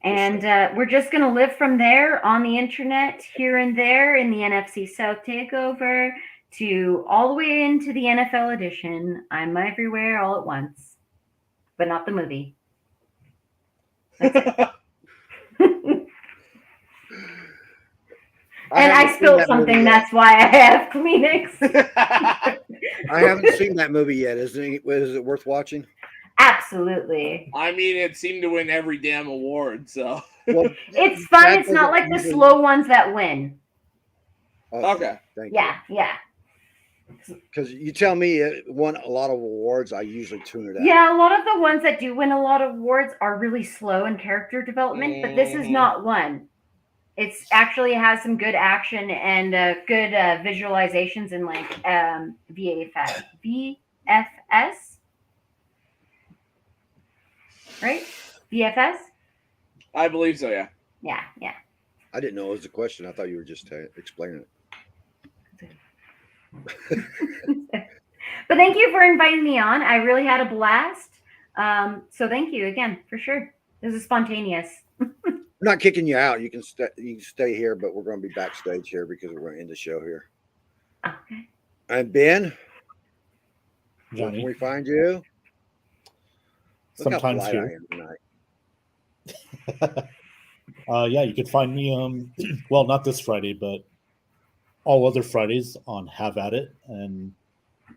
And we're just going to live from there on the internet, here and there in the NFC South takeover to all the way into the NFL edition. I'm everywhere all at once, but not the movie. And I spilled something. That's why I have Kleenex. I haven't seen that movie yet. Is it worth watching? absolutely. I mean, it seemed to win every damn award, so. Well, it's fun. It's not like the slow ones that win. Okay. Thank you. Yeah. Because you tell me it won a lot of awards, I usually tune it out. Yeah, a lot of the ones that do win a lot of awards are really slow in character development, but this is not one. It's actually has some good action and good visualizations in like VFS, right? VFS? I believe so, yeah. Yeah. I didn't know it was a question. I thought you were just explaining it. But thank you for inviting me on. I really had a blast. So thank you again, for sure. This is spontaneous. I'm not kicking you out. You can stay here, but we're going to be backstage here because we're going to end the show here. Okay. And Ben, Johnny, where can we find you? Look sometimes how here. I am tonight. Yeah, you can find me. Well, not this Friday, but all other Fridays on Have At It, and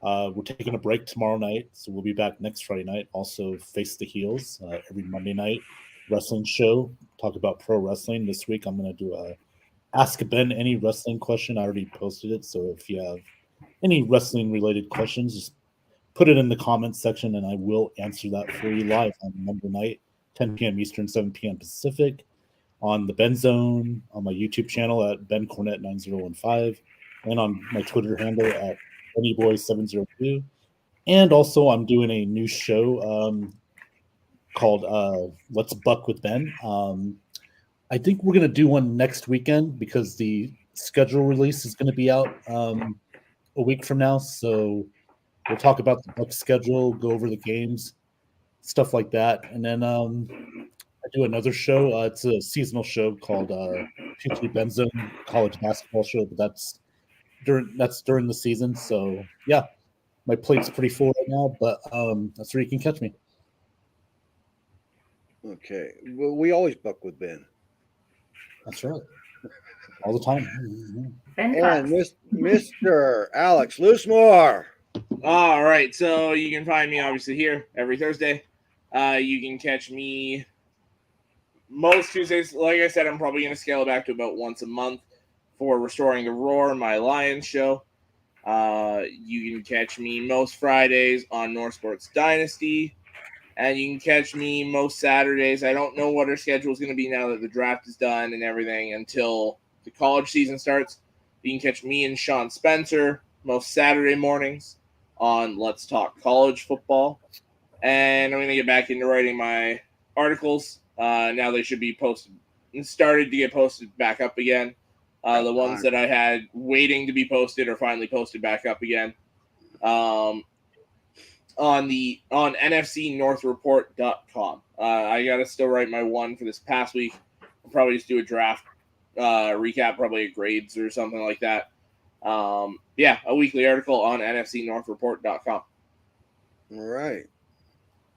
we're taking a break tomorrow night, so we'll be back next Friday night. Also, Face the Heels every Monday night wrestling show. Talk about pro wrestling. This week, I'm going to do a Ask Ben Any Wrestling question. I already posted it, so if you have any wrestling related questions, just put it in the comments section, and I will answer that for you live on Monday night, 10 p.m. Eastern, 7 p.m. Pacific, on the Ben Zone, on my YouTube channel at Ben Cornett 9015, and on my Twitter handle at BennyBoy702. And also, I'm doing a new show called Let's Buck with Ben. I think we're going to do one next weekend because the schedule release is going to be out a week from now. So we'll talk about the Buck schedule, go over the games, stuff like that. And then I do another show. It's a seasonal show called Peachly Benzo College Basketball Show, but that's during the season. So yeah, my plate's pretty full right now, but that's where you can catch me. Okay. Well, we always buck with Ben. That's right. All the time. Ben and Mr. Alex Loosemore. All right. So you can find me obviously here every Thursday. You can catch me most Tuesdays. Like I said, I'm probably going to scale it back to about once a month for Restoring the Roar, my Lions show. You can catch me most Fridays on North Sports Dynasty. And you can catch me most Saturdays. I don't know what our schedule is going to be now that the draft is done and everything until the college season starts. You can catch me and Sean Spencer most Saturday mornings on Let's Talk College Football. And I'm going to get back into writing my articles. Now they should be posted and started to get posted back up again. The ones that I had waiting to be posted are finally posted back up again. On NFCNorthReport.com. I gotta still write my one for this past week. I'll probably just do a draft recap, probably a grades or something like that. A weekly article on NFCNorthReport.com. All right.